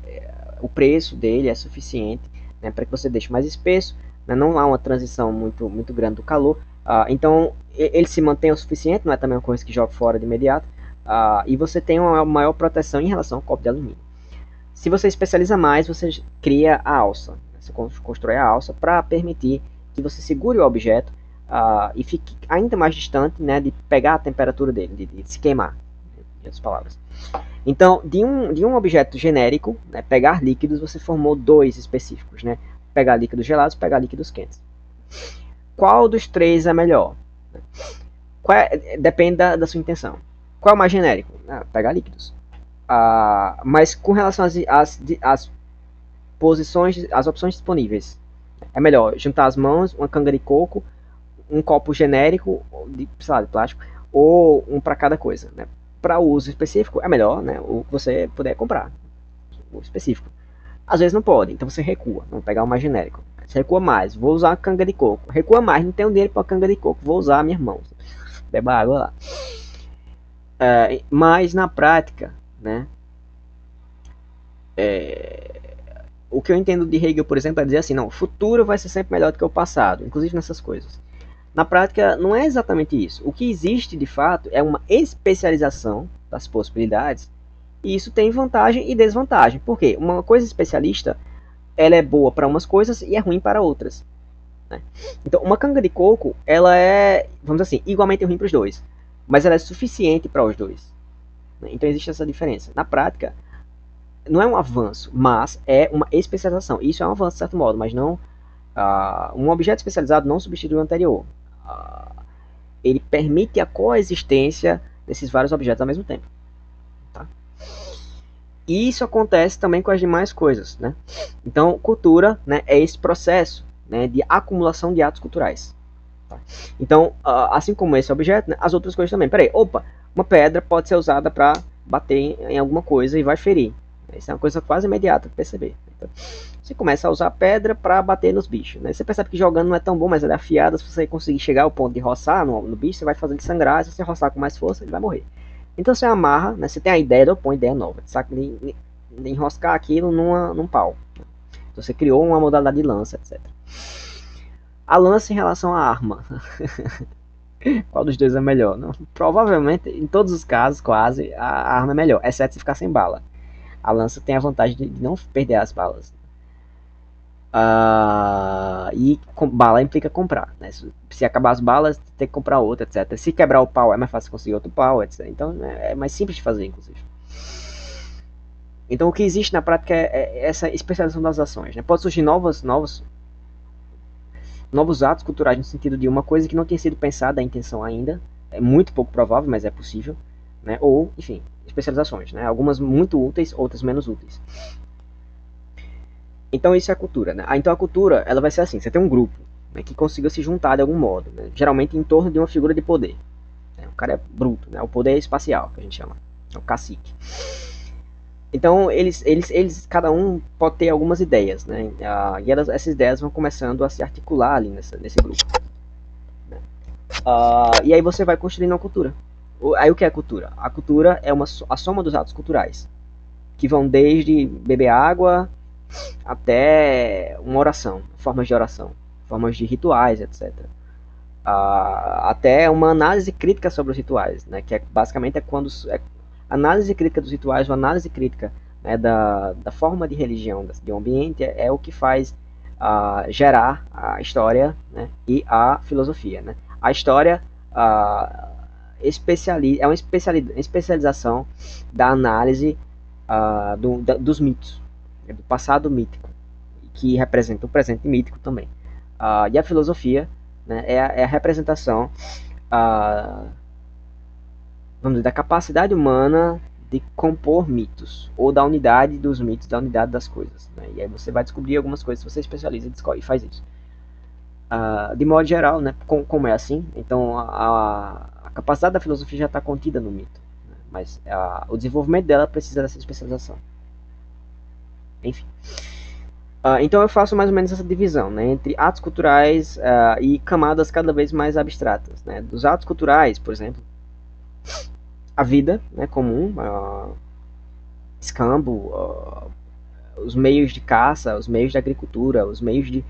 o preço dele é suficiente, né, para que você deixe mais espesso, né, não há uma transição muito grande do calor, então ele se mantém o suficiente, não é também uma coisa que joga fora de imediato, e você tem uma maior proteção em relação ao copo de alumínio. Se você especializa mais, você cria a alça, você constrói a alça para permitir que você segure o objeto e fique ainda mais distante, né, de pegar a temperatura dele, de se queimar. Em outras palavras. Então, de um objeto genérico, né, pegar líquidos, você formou dois específicos, né? Pegar líquidos gelados, pegar líquidos quentes. Qual dos três é melhor? Depende da sua intenção. Qual é o mais genérico? Pegar líquidos. Mas com relação às posições, às opções disponíveis, é melhor juntar as mãos, uma canga de coco, um copo genérico de plástico, ou um para cada coisa, né? Para o uso específico, é melhor, né, o que você puder comprar, o específico. Às vezes não pode, então você recua, vamos pegar o mais genérico. Você recua mais, vou usar a canga de coco. Recua mais, não tenho dinheiro para canga de coco, vou usar a minha mão. Beba água lá. Mas na prática, né, o que eu entendo de Hegel, por exemplo, é dizer assim, não, o futuro vai ser sempre melhor do que o passado, inclusive nessas coisas. Na prática, não é exatamente isso. O que existe, de fato, é uma especialização das possibilidades, e isso tem vantagem e desvantagem. Por quê? Uma coisa especialista, ela é boa para umas coisas e é ruim para outras. Né? Então, uma canga de coco, ela é, vamos dizer assim, igualmente ruim para os dois, mas ela é suficiente para os dois. Né? Então, existe essa diferença. Na prática, não é um avanço, mas é uma especialização. Isso é um avanço, de certo modo, mas não... um objeto especializado não substitui o anterior. Ele permite a coexistência desses vários objetos ao mesmo tempo. Tá? E isso acontece também com as demais coisas. Né? Então, cultura, né, é esse processo, né, de acumulação de atos culturais. Tá? Então, assim como esse objeto, né, as outras coisas também. Peraí, uma pedra pode ser usada para bater em alguma coisa e vai ferir. Isso é uma coisa quase imediata para perceber. Então, você começa a usar pedra para bater nos bichos. Né? Você percebe que jogando não é tão bom, mas ela é afiada. Se você conseguir chegar ao ponto de roçar no bicho, você vai fazer ele sangrar. Se você roçar com mais força, ele vai morrer. Então você amarra, né? Você tem a ideia, eu ponho ideia nova, de enroscar aquilo num pau. Então, você criou uma modalidade de lança, etc. A lança em relação à arma. Qual dos dois é melhor? Não, provavelmente, em todos os casos, quase, a arma é melhor, exceto se ficar sem bala. A lança tem a vantagem de não perder as balas. E bala implica comprar, né? Se acabar as balas, tem que comprar outra, etc. Se quebrar o pau, é mais fácil conseguir outro pau, etc. Então é mais simples de fazer, inclusive. Então o que existe na prática é essa especialização das ações, né? Pode surgir novos atos culturais no sentido de uma coisa que não tenha sido pensada a intenção ainda. É muito pouco provável, mas é possível, né? Ou, enfim, especializações, né? Algumas muito úteis, outras menos úteis. Então isso é a cultura, né? Então a cultura, ela vai ser assim, você tem um grupo, né, que consiga se juntar de algum modo, né? Geralmente em torno de uma figura de poder, né? O cara é bruto, né? O poder espacial, que a gente chama, é o cacique. Então eles cada um pode ter algumas ideias, né? E essas ideias vão começando a se articular ali nesse grupo, né? E aí você vai construindo uma cultura. Aí o que é a cultura? A cultura é a soma dos atos culturais, que vão desde beber água até uma oração, formas de oração, formas de rituais, etc. Até uma análise crítica sobre os rituais, né, que basicamente é quando análise crítica dos rituais, uma análise crítica, né, da forma de religião de um ambiente é o que faz gerar a história, né, e a filosofia, né. A história é uma especialização da análise dos mitos, do passado mítico, que representa o presente mítico também. E a filosofia, né, é a representação vamos dizer, da capacidade humana de compor mitos, ou da unidade dos mitos, da unidade das coisas, né? E aí você vai descobrir algumas coisas, você especializa e faz isso. De modo geral, né, como é assim, então a capacidade da filosofia já está contida no mito, né? Mas o desenvolvimento dela precisa dessa especialização. Enfim. Então eu faço mais ou menos essa divisão, né, entre atos culturais e camadas cada vez mais abstratas, né? Dos atos culturais, por exemplo, a vida, né, comum, escambo, os meios de caça, os meios de agricultura, os meios de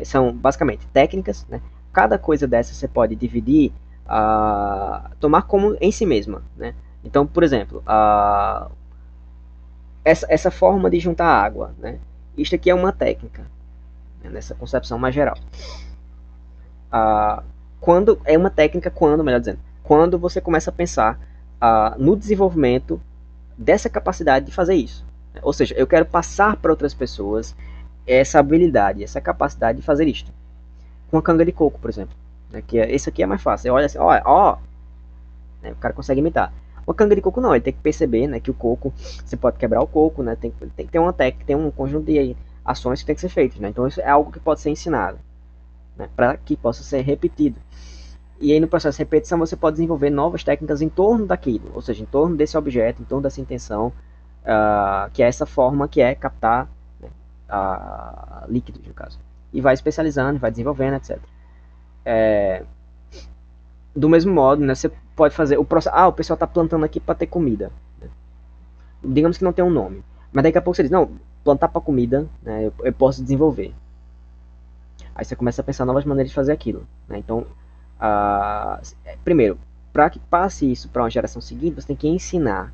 são basicamente técnicas, né? Cada coisa dessa você pode dividir, tomar como em si mesma, né? Então, por exemplo, essa forma de juntar água, né? Isto aqui é uma técnica, né, nessa concepção mais geral. Quando é uma técnica, melhor dizendo, quando você começa a pensar no desenvolvimento dessa capacidade de fazer isso. Ou seja, eu quero passar para outras pessoas essa habilidade, essa capacidade de fazer isto. Com a canga de coco, por exemplo, né, que esse aqui é mais fácil. Você olha assim, né, o cara consegue imitar. Uma canga de coco não, ele tem que perceber, né, que o coco, você pode quebrar o coco, né, tem que ter uma técnica, tem um conjunto de ações que tem que ser feitas, né, então isso é algo que pode ser ensinado, né, para que possa ser repetido. E aí no processo de repetição você pode desenvolver novas técnicas em torno daquilo, ou seja, em torno desse objeto, em torno dessa intenção, que é essa forma que é captar, né, líquidos, no caso. E vai especializando, vai desenvolvendo, etc. Do mesmo modo, né, você pode fazer o processo. O pessoal está plantando aqui para ter comida, né? Digamos que não tem um nome, mas daqui a pouco você diz, não, plantar para comida, né, eu posso desenvolver. Aí você começa a pensar novas maneiras de fazer aquilo, né? Então, primeiro, para que passe isso para uma geração seguinte, você tem que ensinar,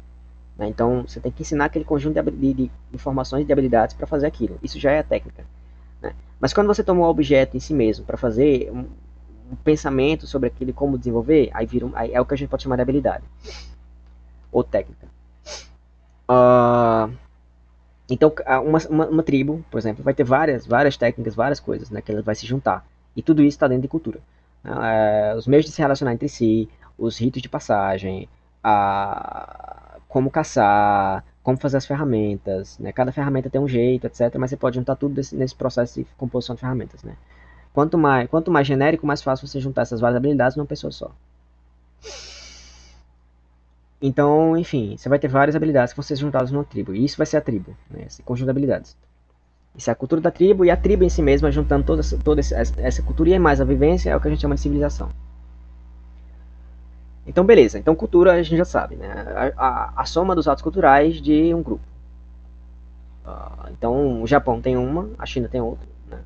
né? Então, você tem que ensinar aquele conjunto de informações e de habilidades para fazer aquilo. Isso já é a técnica, né? Mas quando você toma um objeto em si mesmo para fazer um pensamento sobre aquilo e como desenvolver, aí é o que a gente pode chamar de habilidade ou técnica. Então, uma tribo, por exemplo, vai ter várias técnicas, várias coisas, né, que ela vai se juntar. E tudo isso está dentro de cultura. Os meios de se relacionar entre si, os ritos de passagem, como caçar, como fazer as ferramentas, né? Cada ferramenta tem um jeito, etc. Mas você pode juntar tudo nesse processo de composição de ferramentas, né? Quanto mais genérico, mais fácil você juntar essas várias habilidades numa pessoa só. Então, enfim, você vai ter várias habilidades que vão ser juntadas numa tribo. E isso vai ser a tribo, né? Esse conjunto de habilidades. Isso é a cultura da tribo, e a tribo em si mesma, juntando toda essa cultura e mais a vivência, é o que a gente chama de civilização. Então, beleza. Então, cultura a gente já sabe, né? A soma dos atos culturais de um grupo. Então, o Japão tem uma, a China tem outra, né?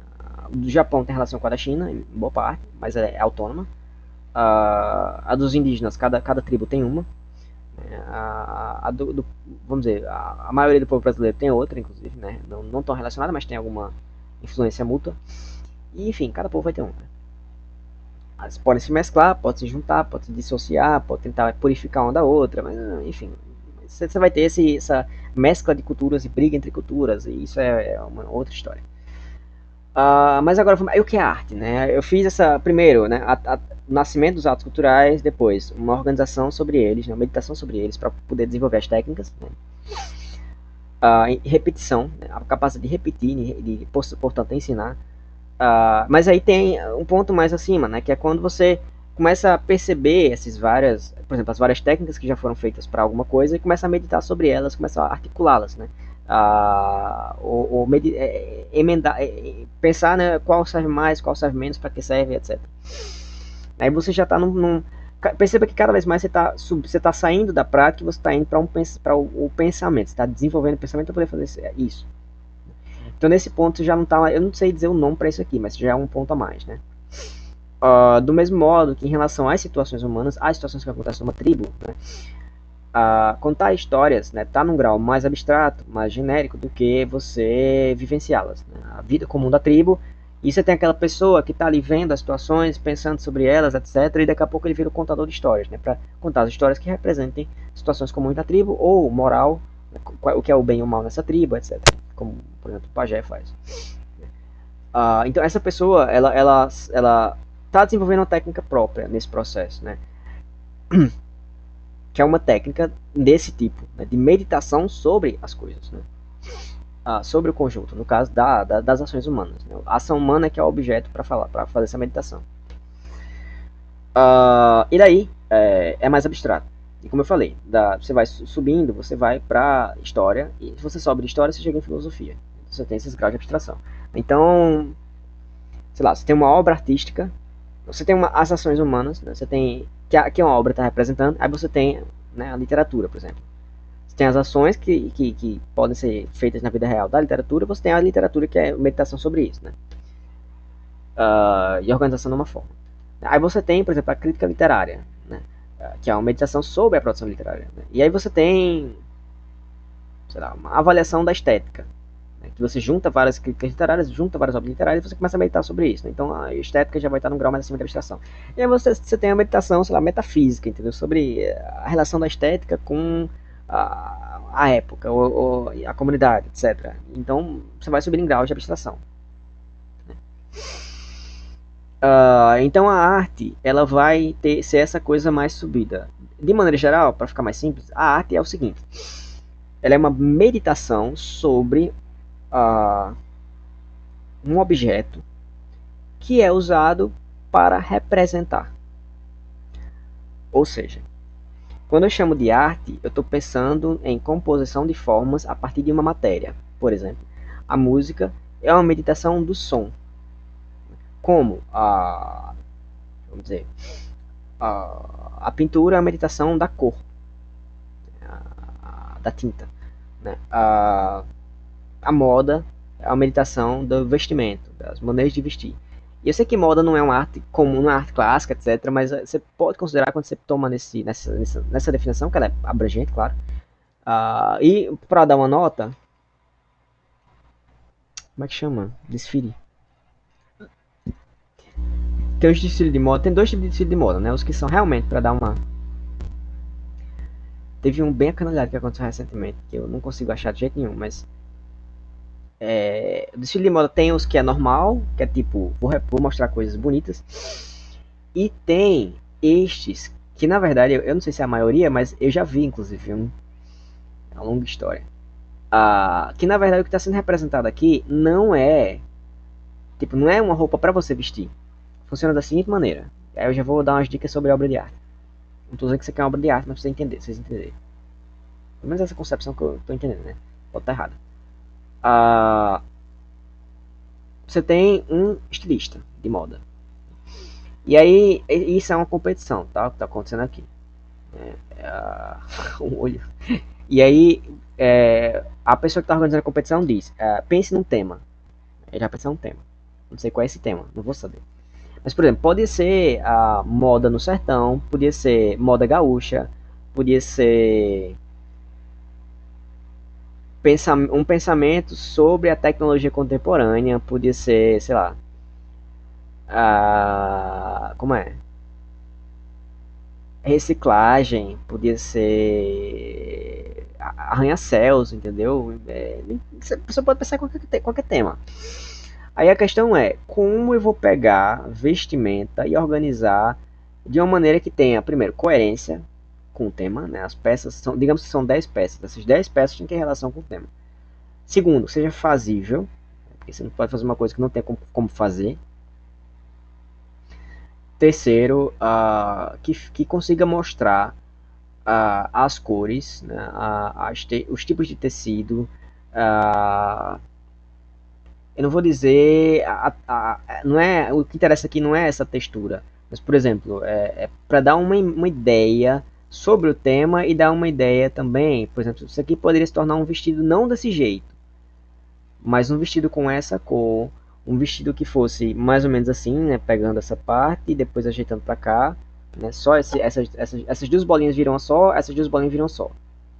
O Japão tem relação com a da China, em boa parte, mas é autônoma. A dos indígenas, cada tribo tem uma. Vamos dizer, a maioria do povo brasileiro tem outra, inclusive, né? Não tão relacionada, mas tem alguma influência mútua. E, enfim, cada povo vai ter uma. Né? Elas podem se mesclar, podem se juntar, podem se dissociar, podem tentar purificar uma da outra, mas, enfim, você vai ter essa mescla de culturas e briga entre culturas, e isso é uma outra história. Mas agora, o que é arte? Né? Eu fiz essa, primeiro, né, o nascimento dos atos culturais, depois uma organização sobre eles, né, uma meditação sobre eles, para poder desenvolver as técnicas, né? Repetição, né, a capacidade de repetir, portanto, ensinar. Mas aí tem um ponto mais acima, né, que é quando você começa a perceber por exemplo, as várias técnicas que já foram feitas para alguma coisa e começa a meditar sobre elas, começa a articulá-las, né? Emendar, pensar, né, qual serve mais, qual serve menos, para que serve, etc. Aí você já está perceba que cada vez mais você tá saindo da prática e você está indo para o pensamento, você está desenvolvendo o pensamento para poder fazer isso. Então nesse ponto você já não está, eu não sei dizer o nome para isso aqui, mas já é um ponto a mais, né? Do mesmo modo que em relação às situações humanas, às situações que acontecem numa tribo, né? Contar histórias está num grau mais abstrato, mais genérico do que você vivenciá-las. Né? A vida comum da tribo, e você tem aquela pessoa que está ali vendo as situações, pensando sobre elas, etc. E daqui a pouco ele vira o contador de histórias, né? Para contar as histórias que representem situações comuns da tribo, ou moral, né? O que é o bem ou o mal nessa tribo, etc. Como, por exemplo, o pajé faz. Então essa pessoa, ela está desenvolvendo uma técnica própria nesse processo, né? Que é uma técnica desse tipo, né, de meditação sobre as coisas, né? Sobre o conjunto, no caso das ações humanas. Né? A ação humana é que é o objeto para fazer essa meditação. E daí é mais abstrato. E como eu falei, você vai subindo, você vai para história, e se você sobe de história, você chega em filosofia. Você tem esses graus de abstração. Então, sei lá, você tem uma obra artística, você tem as ações humanas, né? Você tem que uma obra está representando, aí você tem, né, a literatura, por exemplo. Você tem as ações que podem ser feitas na vida real da literatura, você tem a literatura que é meditação sobre isso, né? E organização de uma forma. Aí você tem, por exemplo, a crítica literária, né? Que é uma meditação sobre a produção literária. Né? E aí você tem, sei lá, uma avaliação da estética, né? Que você junta várias críticas literárias, junta várias obras literárias e você começa a meditar sobre isso. Né? Então a estética já vai estar num grau mais acima da abstração. E aí você tem a meditação, sei lá, metafísica, entendeu? Sobre a relação da estética com a época, ou a comunidade, etc. Então você vai subir em grau de abstração. Então a arte ela vai ser essa coisa mais subida. De maneira geral, para ficar mais simples, a arte é o seguinte: ela é uma meditação sobre um objeto que é usado para representar. Ou seja, quando eu chamo de arte, eu estou pensando em composição de formas a partir de uma matéria. Por exemplo, a música é uma meditação do som. Como vamos dizer, a pintura é a meditação da cor, da tinta. Né? A moda é a meditação do vestimento, das maneiras de vestir. E eu sei que moda não é uma arte comum, não é uma arte clássica, etc. Mas você pode considerar quando você toma nessa definição, que ela é abrangente, claro. E para dar uma nota, como é que chama? Desfile. Tem os desfiles de moda, tem dois tipos de desfile de moda, né? Os que são realmente para dar uma. Teve um bem acanalhado que aconteceu recentemente, que eu não consigo achar de jeito nenhum, mas. O desfile de moda tem os que é normal, que é tipo, vou mostrar coisas bonitas. E tem estes, que na verdade, eu não sei se é a maioria, mas eu já vi inclusive, é uma longa história. Que na verdade o que está sendo representado aqui não é. Tipo, não é uma roupa para você vestir. Funciona da seguinte maneira. Aí eu já vou dar umas dicas sobre a obra de arte. Não estou dizendo que isso aqui é uma obra de arte, mas pra vocês entenderem. Pelo menos essa concepção que eu estou entendendo, né? Pode estar errada. Você tem um estilista de moda. E aí, isso é uma competição, tá? O que está acontecendo aqui. Um olho. E aí, a pessoa que está organizando a competição diz: pense num tema. Ele já pensou num tema. Não sei qual é esse tema, não vou saber. Mas, por exemplo, pode ser a moda no sertão, podia ser moda gaúcha, podia ser um pensamento sobre a tecnologia contemporânea, podia ser, sei lá, como é? Reciclagem, podia ser arranha-céus, entendeu? A pessoa pode pensar em qualquer tema. Aí a questão é, como eu vou pegar vestimenta e organizar de uma maneira que tenha, primeiro, coerência com o tema, né? As peças são, digamos que são 10 peças. Essas 10 peças têm que ter relação com o tema. Segundo, seja fazível, porque você não pode fazer uma coisa que não tem como fazer. Terceiro, que consiga mostrar as cores, né? Os tipos de tecido. Eu não vou dizer, não é, o que interessa aqui não é essa textura, mas por exemplo, para dar uma ideia sobre o tema e dar uma ideia também, por exemplo, isso aqui poderia se tornar um vestido não desse jeito, mas um vestido com essa cor, um vestido que fosse mais ou menos assim, né, pegando essa parte e depois ajeitando para cá, né, só essas duas bolinhas viram só, essas duas bolinhas viram só,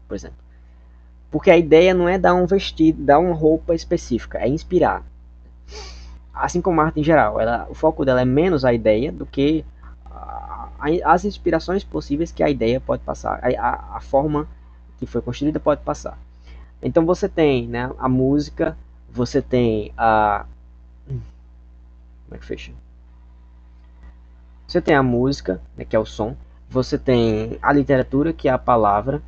por exemplo. Porque a ideia não é dar um vestido, dar uma roupa específica, é inspirar. Assim como a arte em geral, o foco dela é menos a ideia do que as inspirações possíveis que a ideia pode passar, a forma que foi construída pode passar. Então você tem, né, a música, você tem a... Como é que fecha? Você tem a música, né, que é o som, você tem a literatura, que é a palavra.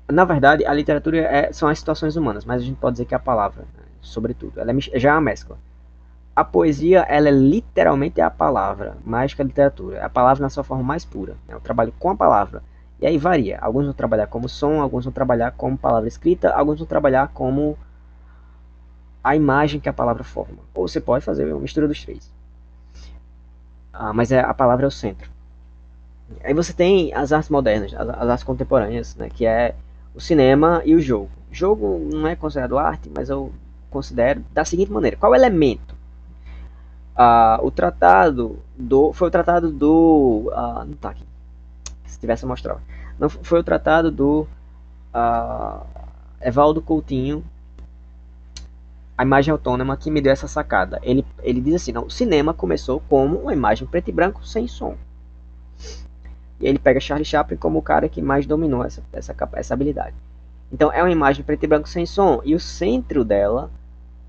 Na verdade, a literatura são as situações humanas, mas a gente pode dizer que é a palavra, né, sobretudo. Ela já é uma mescla. A poesia, ela é literalmente a palavra, mais que a literatura. É a palavra na sua forma mais pura. Né? Eu trabalho com a palavra. E aí varia. Alguns vão trabalhar como som, alguns vão trabalhar como palavra escrita, alguns vão trabalhar como a imagem que a palavra forma. Ou você pode fazer uma mistura dos três. Mas a palavra é o centro. Aí você tem as artes modernas, as artes contemporâneas, né, que é o cinema e o jogo. O jogo não é considerado arte, mas eu considero da seguinte maneira: qual elemento? O tratado foi o tratado do não tá aqui, se tivesse mostrado, não foi o tratado do Evaldo Coutinho, a imagem autônoma, que me deu essa sacada. Ele diz assim: não, o cinema começou como uma imagem preto e branco sem som. E ele pega Charlie Chaplin como o cara que mais dominou essa habilidade. Então é uma imagem preto e branco sem som, e o centro dela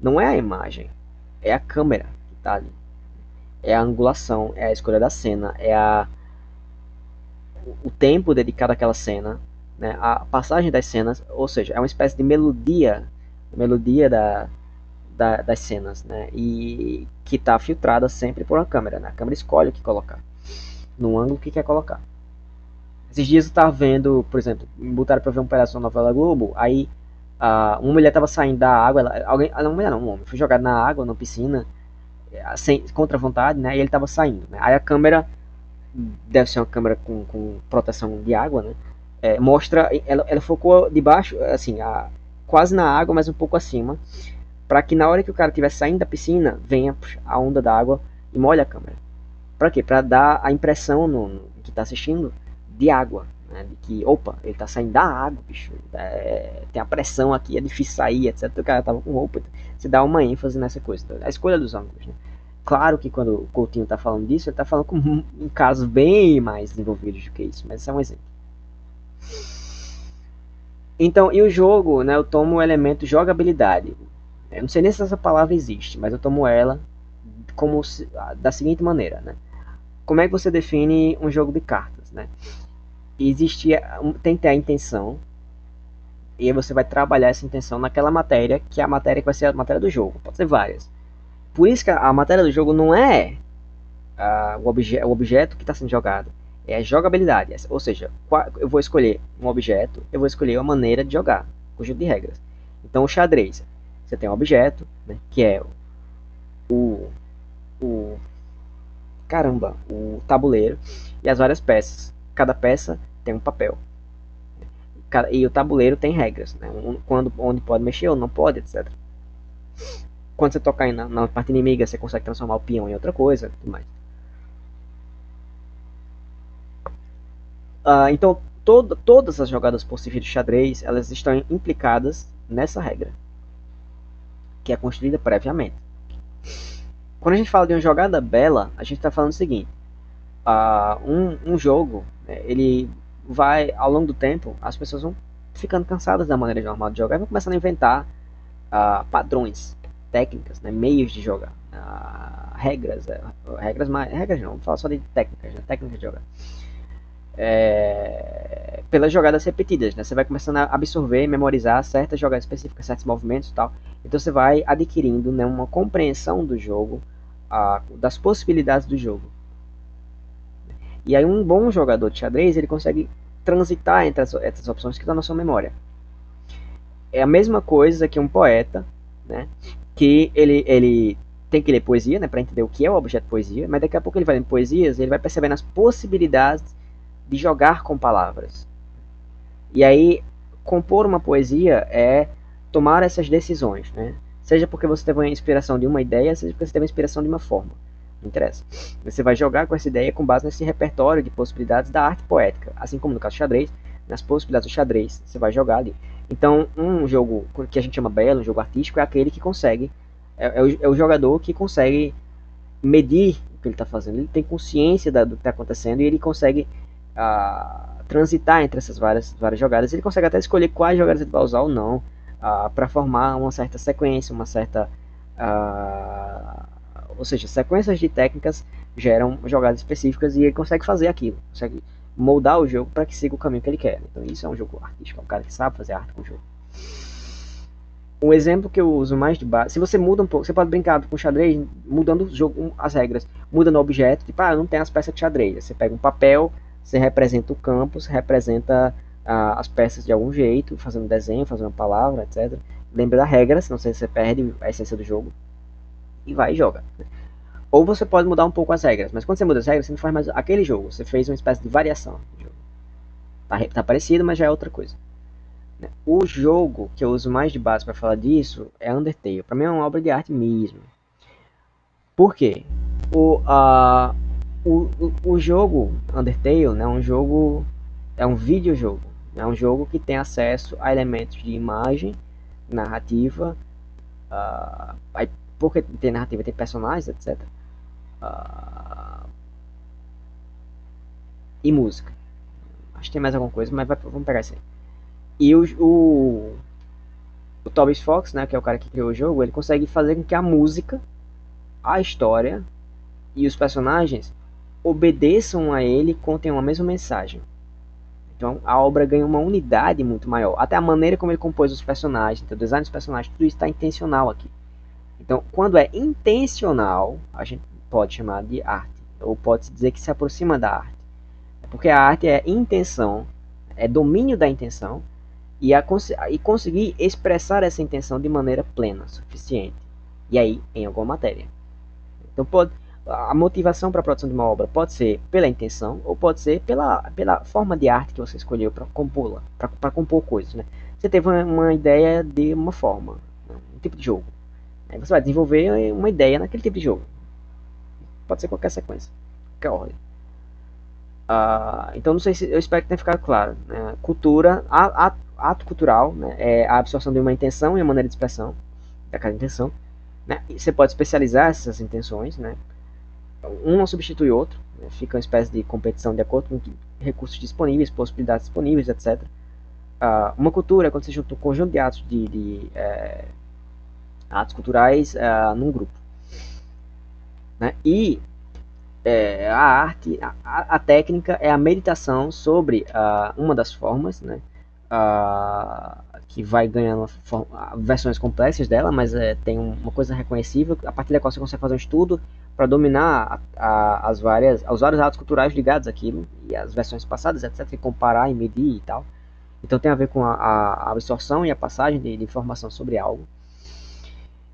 não é a imagem, é a câmera que está ali. É a angulação, é a escolha da cena, o tempo dedicado àquela cena, né, a passagem das cenas, ou seja, é uma espécie de melodia das cenas, né, e que está filtrada sempre por uma câmera. Né, a câmera escolhe o que colocar, no ângulo que quer colocar. Esses dias eu estava vendo, por exemplo, me botaram para ver um pedaço da novela Globo, aí uma mulher estava saindo da água, uma mulher não, um homem, foi jogado na água, na piscina, contra a vontade, né? E ele estava saindo. Né? Aí a câmera, deve ser uma câmera com proteção de água, né? Mostra, ela focou debaixo, assim, quase na água, mas um pouco acima, para que na hora que o cara estiver saindo da piscina, venha a onda da água e molhe a câmera. Para quê? Para dar a impressão no que está assistindo de água. Né? De que, opa, ele está saindo da água, bicho. Tem a pressão aqui, é difícil sair, etc. O cara tava com roupa. Você dá uma ênfase nessa coisa. A escolha dos ângulos. Né? Claro que quando o Coutinho está falando disso, ele está falando com um casos bem mais desenvolvidos do que isso. Mas isso é um exemplo. Então, e o jogo, né? Eu tomo o elemento jogabilidade. Eu não sei nem se essa palavra existe, mas eu tomo ela como da seguinte maneira, né? Como é que você define um jogo de cartas, né? Tem que ter a intenção, e aí você vai trabalhar essa intenção naquela matéria, que é a matéria que vai ser a matéria do jogo. Pode ser várias. Por isso que a matéria do jogo não é o objeto que está sendo jogado, é a jogabilidade. Ou seja, eu vou escolher um objeto, eu vou escolher uma maneira de jogar, conjunto de regras. Então o xadrez, você tem um objeto, né, que é o tabuleiro e as várias peças. Cada peça tem um papel. E o tabuleiro tem regras, né? Onde pode mexer ou não pode, etc. Quando você tocar na parte inimiga, você consegue transformar o peão em outra coisa, tudo mais. Então, todas as jogadas possíveis de xadrez, elas estão implicadas nessa regra, que é construída previamente. Quando a gente fala de uma jogada bela, a gente está falando o seguinte: um jogo, né, ele vai, ao longo do tempo, as pessoas vão ficando cansadas da maneira normal de jogar e vão começando a inventar padrões, técnicas, né, meios de jogar, regras, regras não, vou falar só de técnicas, né, técnicas de jogar. Pelas jogadas repetidas, né? Você vai começando a absorver, memorizar certas jogadas específicas, certos movimentos e tal. Então você vai adquirindo, né, uma compreensão do jogo, das possibilidades do jogo. E aí um bom jogador de xadrez, ele consegue transitar entre essas opções que estão na sua memória. É a mesma coisa que um poeta, né, que ele tem que ler poesia, né, para entender o que é o objeto poesia, mas daqui a pouco ele vai lendo poesias, ele vai percebendo as possibilidades de jogar com palavras. E aí, compor uma poesia é tomar essas decisões, né? Seja porque você teve uma inspiração de uma ideia, seja porque você teve uma inspiração de uma forma. Não interessa. Você vai jogar com essa ideia com base nesse repertório de possibilidades da arte poética. Assim como no caso do xadrez, nas possibilidades do xadrez, você vai jogar ali. Então, um jogo que a gente chama belo, um jogo artístico, é aquele que consegue, é o jogador que consegue medir o que ele está fazendo. Ele tem consciência do que está acontecendo e ele consegue transitar entre essas várias jogadas. Ele consegue até escolher quais jogadas ele vai usar ou não, para formar uma certa sequência, uma certa... ou seja, sequências de técnicas geram jogadas específicas e ele consegue fazer aquilo, consegue moldar o jogo para que siga o caminho que ele quer. Então isso é um jogo artístico, é um cara que sabe fazer arte com o jogo. Um exemplo que eu uso mais de base, se você muda um pouco, você pode brincar com xadrez mudando o jogo, as regras, mudando o objeto, tipo, não tem as peças de xadrez. Você pega um papel, você representa o campo, você representa as peças de algum jeito, fazendo desenho, fazendo uma palavra, etc. Lembra da regra, senão você perde a essência do jogo. E vai e joga. Ou você pode mudar um pouco as regras, mas quando você muda as regras, você não faz mais aquele jogo, você fez uma espécie de variação do jogo. Tá parecido, mas já é outra coisa. O jogo que eu uso mais de base para falar disso é Undertale. Para mim é uma obra de arte mesmo. Por quê? O jogo Undertale, né, é um videojogo. É um jogo que tem acesso a elementos de imagem, narrativa, porque tem narrativa, tem personagens, etc. E música. Acho que tem mais alguma coisa, mas vamos pegar isso aí. E o Toby Fox, né, que é o cara que criou o jogo, ele consegue fazer com que a música, a história e os personagens obedeçam a ele e contenham a mesma mensagem. Então a obra ganha uma unidade muito maior. Até a maneira como ele compôs os personagens, o design dos personagens, tudo isso está intencional aqui. Então, quando é intencional, a gente pode chamar de arte, ou pode dizer que se aproxima da arte. Porque a arte é intenção, é domínio da intenção, e conseguir expressar essa intenção de maneira plena, suficiente. E aí, em alguma matéria. Então, a motivação para a produção de uma obra pode ser pela intenção, ou pode ser pela forma de arte que você escolheu para compô-la, para compor coisas. Né? Você teve uma ideia de uma forma, um tipo de jogo. Aí você vai desenvolver uma ideia naquele tipo de jogo. Pode ser qualquer sequência, qualquer ordem. Então, não sei se eu espero que tenha ficado claro. Né? Cultura, ato cultural, né? É a absorção de uma intenção e a maneira de expressão daquela intenção. Né? E você pode especializar essas intenções, né? Um não substitui o outro, né? Fica uma espécie de competição de acordo com recursos disponíveis, possibilidades disponíveis, etc. Uma cultura é quando você junta um conjunto de atos atos culturais num grupo. Né? E a arte, a técnica é a meditação sobre uma das formas, né? Que vai ganhando versões complexas dela, mas tem uma coisa reconhecível, a partir da qual você consegue fazer um estudo para dominar os vários atos culturais ligados àquilo, e as versões passadas, etc., e comparar e medir e tal. Então tem a ver com a absorção e a passagem de informação sobre algo.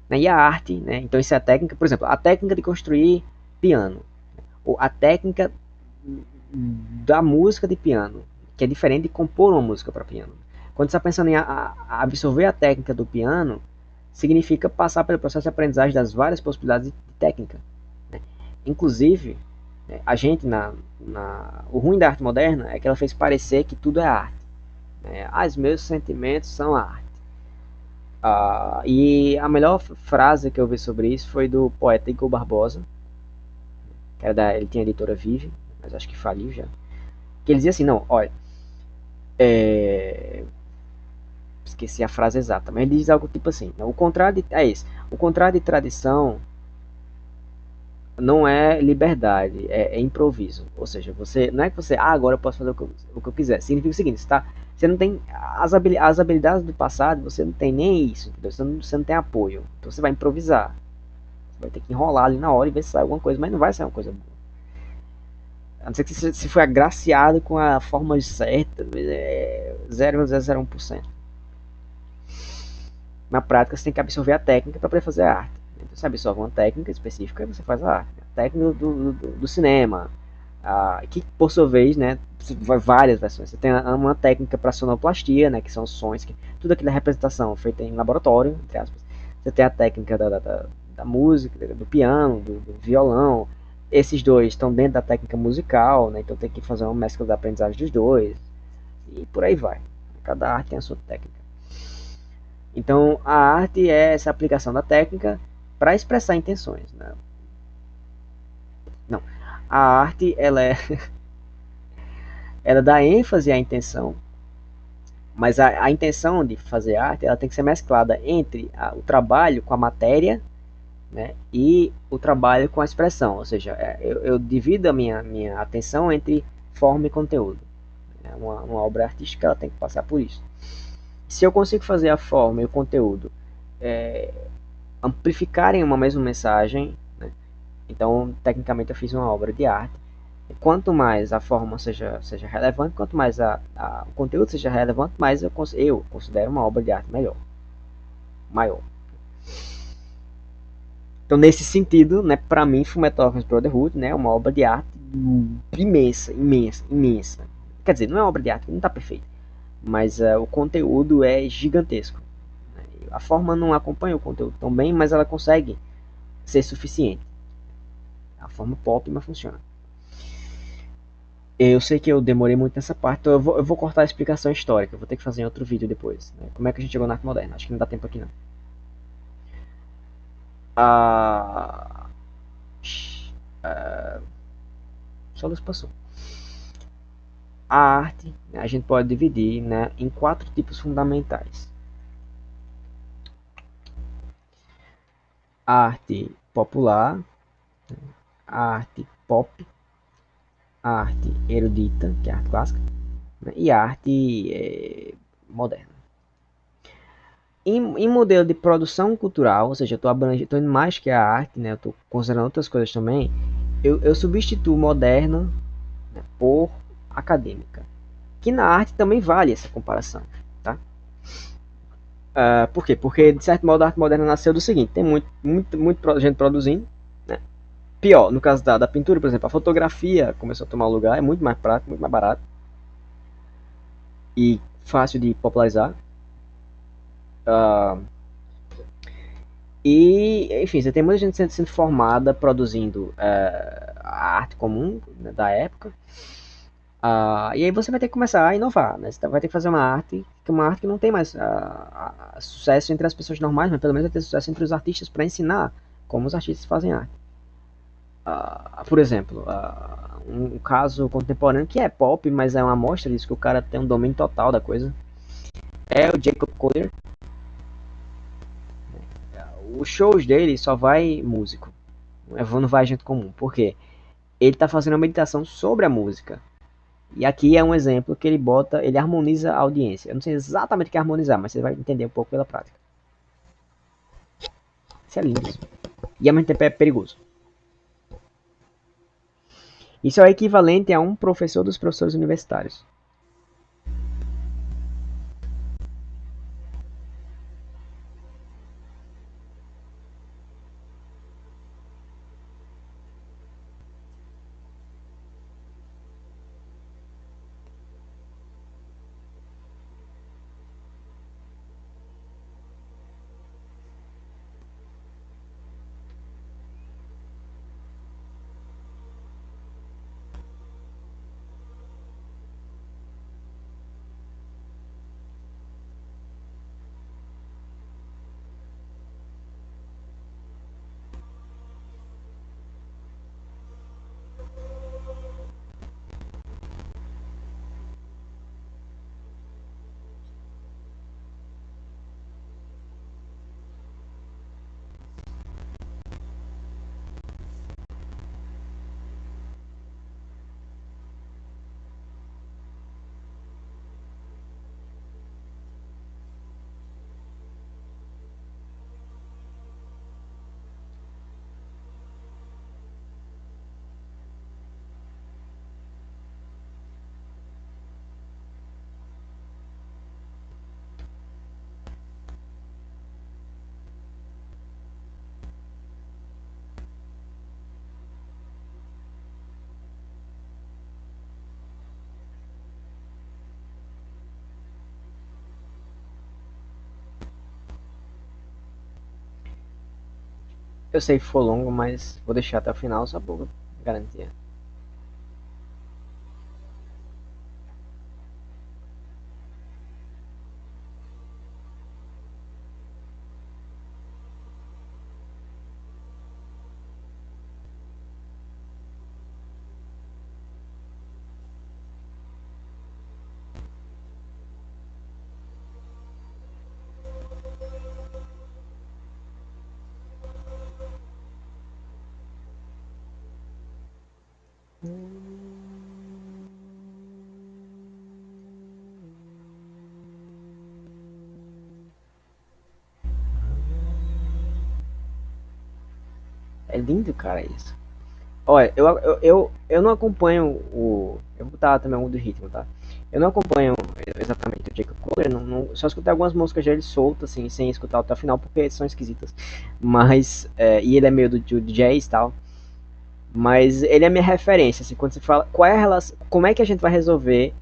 Né? E a arte, né? Então isso é a técnica, por exemplo, a técnica de construir piano, ou a técnica da música de piano, que é diferente de compor uma música para piano. Quando você está pensando em absorver a técnica do piano, significa passar pelo processo de aprendizagem das várias possibilidades de técnica. Né? Inclusive, A gente, o ruim da arte moderna é que ela fez parecer que tudo é arte. Os meus sentimentos são arte. E a melhor frase que eu vi sobre isso foi do poeta Igor Barbosa, ele tinha a editora Vive, mas acho que faliu já. Que ele dizia assim, não, olha, esqueci a frase exata, mas ele diz algo tipo assim, o contrário é esse, o contrário de tradição não é liberdade, é improviso. Ou seja, você não é que você, agora eu posso fazer o que eu quiser. Significa o seguinte, você não tem as habilidades do passado, você não tem nem isso, entendeu? Você não tem apoio. Então você vai improvisar. Você vai ter que enrolar ali na hora e ver se sai alguma coisa, mas não vai sair uma coisa boa. A não ser que se for agraciado com a forma certa, 0,001%. Na prática, você tem que absorver a técnica para poder fazer a arte. Então, você absorve uma técnica específica e você faz a arte. A técnica do cinema, que por sua vez, né, várias versões. Você tem uma técnica para sonoplastia, né, que são sons, tudo aquilo é representação feita em laboratório, entre aspas. Você tem a técnica da música, do piano, do violão. Esses dois estão dentro da técnica musical, né, então tem que fazer uma mescla da aprendizagem dos dois. E por aí vai. Cada arte tem a sua técnica. Então, a arte é essa aplicação da técnica para expressar intenções. Né? Não, a arte ela dá ênfase à intenção, mas a intenção de fazer arte ela tem que ser mesclada entre o trabalho com a matéria, né, e o trabalho com a expressão. Ou seja, eu divido a minha atenção entre forma e conteúdo. Uma obra artística ela tem que passar por isso. Se eu consigo fazer a forma e o conteúdo é, amplificarem uma mesma mensagem, né? Então, tecnicamente, eu fiz uma obra de arte. Quanto mais a forma seja relevante, quanto mais o conteúdo seja relevante, mais eu considero uma obra de arte maior. Então, nesse sentido, né, para mim, Fullmetal Alchemist Brotherhood, né, é uma obra de arte imensa, imensa, imensa. Quer dizer, não é uma obra de arte, não está perfeita, mas o conteúdo é gigantesco. A forma não acompanha o conteúdo tão bem, mas ela consegue ser suficiente. A forma pop, mas funciona. Eu sei que eu demorei muito nessa parte, então eu vou cortar a explicação histórica. Eu vou ter que fazer em outro vídeo depois. Né? Como é que a gente chegou na arte moderna? Acho que não dá tempo aqui não. Ah, só luz passou. A arte a gente pode dividir, né, em 4 tipos fundamentais. A arte popular, a arte pop, a arte erudita, que é a arte clássica, né, e a arte moderna. Em modelo de produção cultural, ou seja, eu estou indo mais que a arte, né, eu estou considerando outras coisas também, eu substituo moderno, né, por acadêmica. Que na arte também vale essa comparação. Tá? Por quê? Porque, de certo modo, a arte moderna nasceu do seguinte: tem muito gente produzindo. Né? Pior, no caso da pintura, por exemplo, a fotografia começou a tomar lugar, é muito mais prático, muito mais barato e fácil de popularizar. Uh, E, enfim, você tem muita gente sendo formada produzindo a arte comum, né, da época. E aí você vai ter que começar a inovar, né? Você vai ter que fazer uma arte que não tem mais sucesso entre as pessoas normais, mas pelo menos vai ter sucesso entre os artistas para ensinar como os artistas fazem arte. Por exemplo, um caso contemporâneo que é pop, mas é uma amostra disso, que o cara tem um domínio total da coisa, é o Jacob Collier. Os shows dele só vai músico, não vai gente comum. Por quê? Ele está fazendo uma meditação sobre a música. E aqui é um exemplo que ele harmoniza a audiência. Eu não sei exatamente o que é harmonizar, mas você vai entender um pouco pela prática. Isso é lindo. Isso. E ao mesmo tempo é perigoso. Isso é o equivalente a um professor dos professores universitários. Eu sei que for longo, mas vou deixar até o final só por garantia. É lindo, cara, isso. Olha, eu não acompanho o. Eu vou botar também um do ritmo, tá? Eu não acompanho exatamente o Jacob Collier, só escutei algumas músicas dele soltas, assim, sem escutar até o final, porque são esquisitas. Mas, e ele é meio do jazz e tal. Mas ele é minha referência, assim, quando você fala, qual é a relação, como é que a gente vai resolver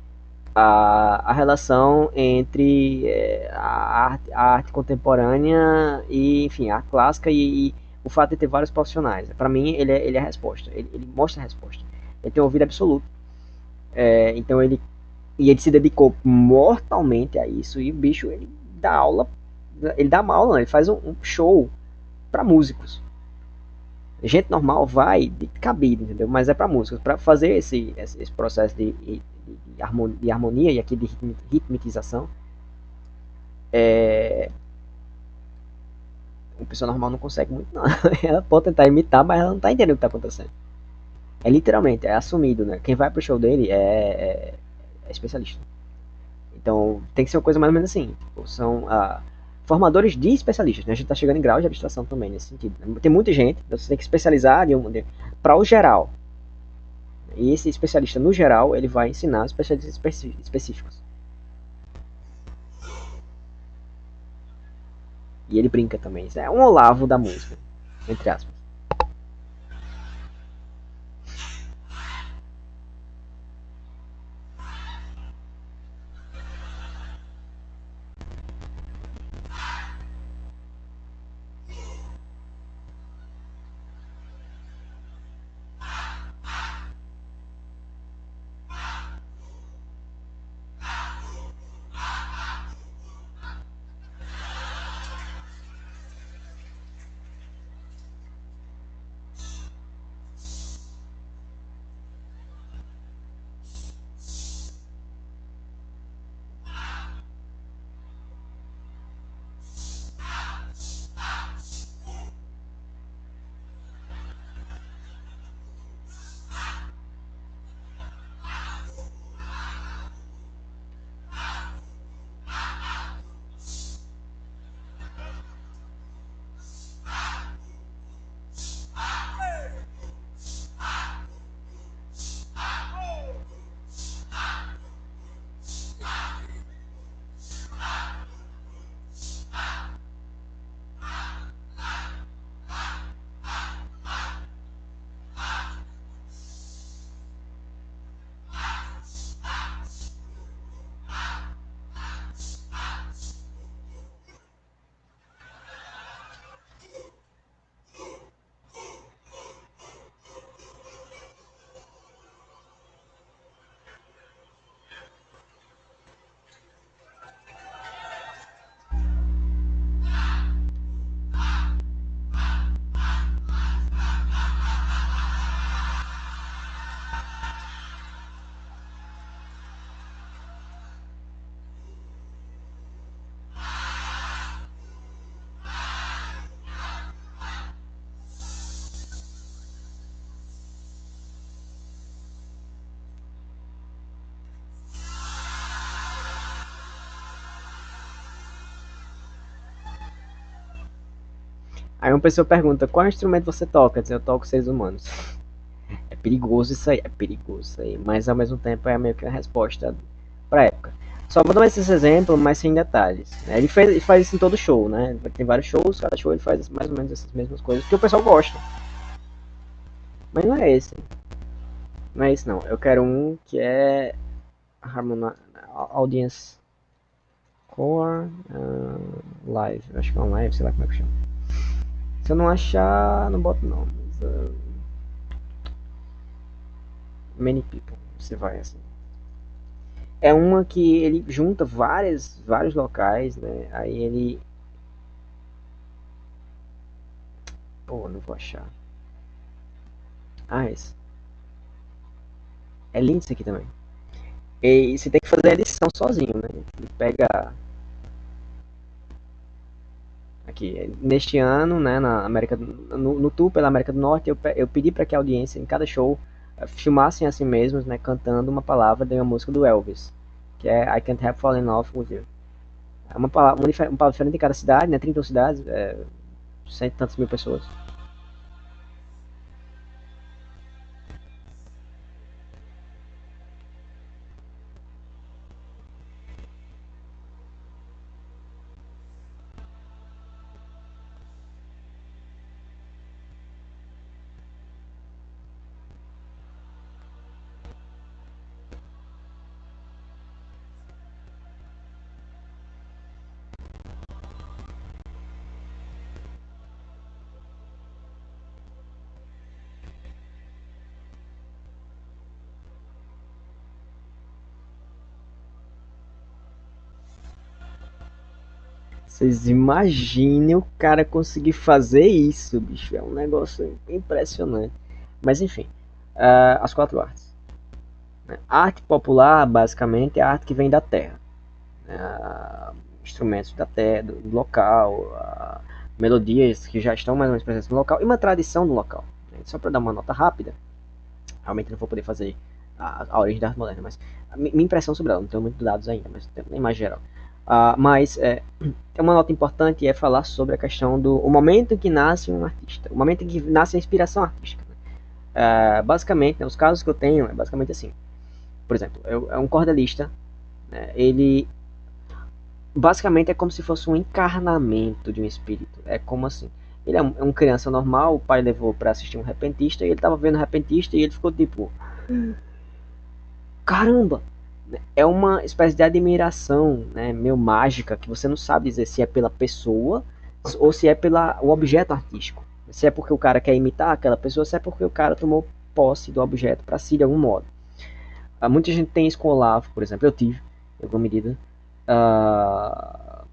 a relação entre a arte contemporânea e, enfim, a clássica e o fato de ter vários profissionais. Para mim, ele é a resposta. Ele mostra a resposta. Ele tem um ouvido absoluto. Então ele se dedicou mortalmente a isso e o bicho ele dá aula, ele dá uma aula, não, ele faz um show para músicos. Gente normal vai de cabide, entendeu? Mas é para músicos, para fazer esse processo de harmonia e aqui de ritmização. É, uma pessoa normal não consegue muito, não. Ela pode tentar imitar, mas ela não tá entendendo o que tá acontecendo. É literalmente, é assumido, né? Quem vai pro show dele é especialista. Então, tem que ser uma coisa mais ou menos assim. Tipo, são formadores de especialistas, né? A gente tá chegando em grau de abstração também, nesse sentido. Tem muita gente, então você tem que especializar para o geral. E esse especialista, no geral, ele vai ensinar especialistas específicos. E ele brinca também. Isso é um Olavo da música, entre aspas. Aí uma pessoa pergunta, qual instrumento você toca? Eu toco seres humanos. É perigoso isso aí, é perigoso isso aí. Mas ao mesmo tempo é meio que uma resposta pra época. Só vou dar esse exemplo, mas sem detalhes. Ele faz isso em todo show, né? Tem vários shows, cada show ele faz mais ou menos essas mesmas coisas, que o pessoal gosta. Mas não é esse. Não é esse não. Eu quero um que é Harmon Audience Core Live. Eu acho que é um live, sei lá como é que chama. Se eu não achar, não boto não. Mas, many people, você vai assim. É uma que ele junta vários locais, né? Aí ele. Pô, não vou achar. Ah, esse. É lindo isso aqui também. E você tem que fazer a edição sozinho, né? Ele pega. Aqui, neste ano, né, na América, no tour pela América do Norte, eu pedi para que a audiência, em cada show, filmassem a si mesmos, né, cantando uma palavra de uma música do Elvis, que é I Can't Help Falling in Love with You. É uma palavra diferente em cada cidade, né, 31 cidades, cento e tantas mil pessoas. Vocês imaginem o cara conseguir fazer isso, bicho, é um negócio impressionante. Mas enfim, as quatro artes. Né? A arte popular, basicamente, é a arte que vem da terra. Instrumentos da terra, do local, melodias que já estão mais ou menos presentes no local e uma tradição no local. Né? Só para dar uma nota rápida, realmente não vou poder fazer a origem da arte moderna, mas a minha impressão sobre ela, não tenho muitos dados ainda, mas tem uma imagem geral. Mas uma nota importante é falar sobre a questão do o momento em que nasce um artista, o momento em que nasce a inspiração artística. Basicamente, né, os casos que eu tenho é basicamente assim. Por exemplo, é um cordelista, né, ele basicamente é como se fosse um encarnamento de um espírito. É como assim? Ele é um criança normal, o pai levou para assistir um repentista e ele tava vendo o repentista e ele ficou tipo, caramba! É uma espécie de admiração, né, meio mágica, que você não sabe dizer se é pela pessoa ou se é pelo objeto artístico. Se é porque o cara quer imitar aquela pessoa, se é porque o cara tomou posse do objeto para si de algum modo. Muita gente tem isso com o Olavo, por exemplo, eu tive, em alguma medida. Ah,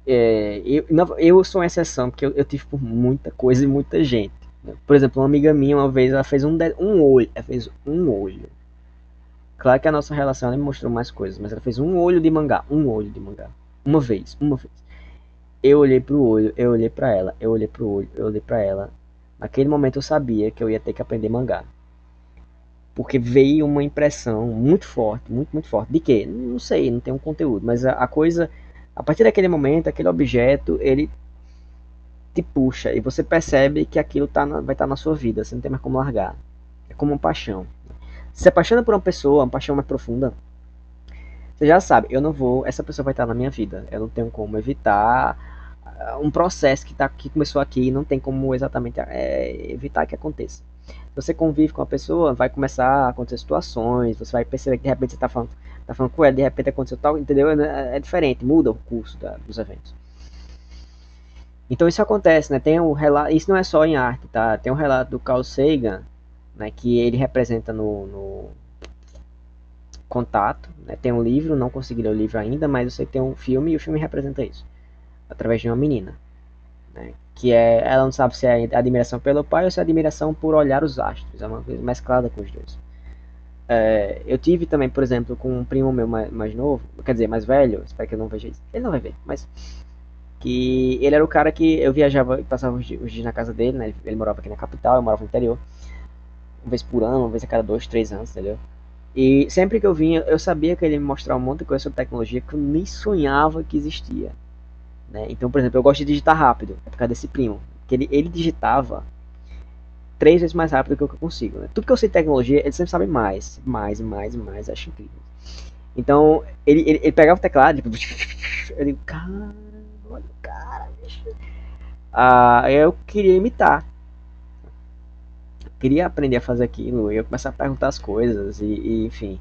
eu sou uma exceção, porque eu tive por muita coisa e muita gente. Né? Por exemplo, uma amiga minha, uma vez, ela fez um olho. Ela fez um olho. Claro que a nossa relação ela me mostrou mais coisas, mas ela fez um olho de mangá. Um olho de mangá. Uma vez. Eu olhei pro olho, eu olhei pra ela, eu olhei pro olho, eu olhei pra ela. Naquele momento eu sabia que eu ia ter que aprender mangá. Porque veio uma impressão muito forte, muito forte. De que? Não sei, não tem um conteúdo, mas a coisa, a partir daquele momento, aquele objeto, ele te puxa e você percebe que aquilo vai estar na sua vida, você não tem mais como largar. É como uma paixão. Se apaixona por uma pessoa, uma paixão mais profunda, você já sabe, eu não vou, essa pessoa vai estar na minha vida. Eu não tenho como evitar um processo que começou aqui e não tem como exatamente evitar que aconteça. Você convive com a pessoa, vai começar a acontecer situações, você vai perceber que de repente você tá falando com ela, de repente aconteceu tal, entendeu? É diferente, muda o curso dos eventos. Então isso acontece, né? Tem um relato, isso não é só em arte, tá? Tem um relato do Carl Sagan, né, que ele representa no Contato, né? Tem um livro, não consegui ler o livro ainda, mas eu sei que tem um filme e o filme representa isso, através de uma menina, né? Que ela não sabe se é admiração pelo pai ou se é admiração por olhar os astros, é uma coisa mesclada com os dois. Eu tive também, por exemplo, com um primo meu mais novo, quer dizer, mais velho, espero que ele não veja isso, ele não vai ver, mas que ele era o cara que eu viajava e passava os dias na casa dele, né? Ele morava aqui na capital, eu morava no interior, uma vez por ano, uma vez a cada 2, 3 anos, entendeu? E sempre que eu vinha, eu sabia que ele ia me mostrar um monte de coisa sobre tecnologia que eu nem sonhava que existia. Né? Então, por exemplo, eu gosto de digitar rápido, é por causa desse primo. Que ele digitava 3 vezes mais rápido que o que eu consigo. Né? Tudo que eu sei de tecnologia, ele sempre sabe mais, acho incrível. Então, ele pegava o teclado, tipo, eu digo, cara, olha o cara, bicho. Eu queria imitar. Queria aprender a fazer aquilo, eu ia começar a perguntar as coisas, enfim.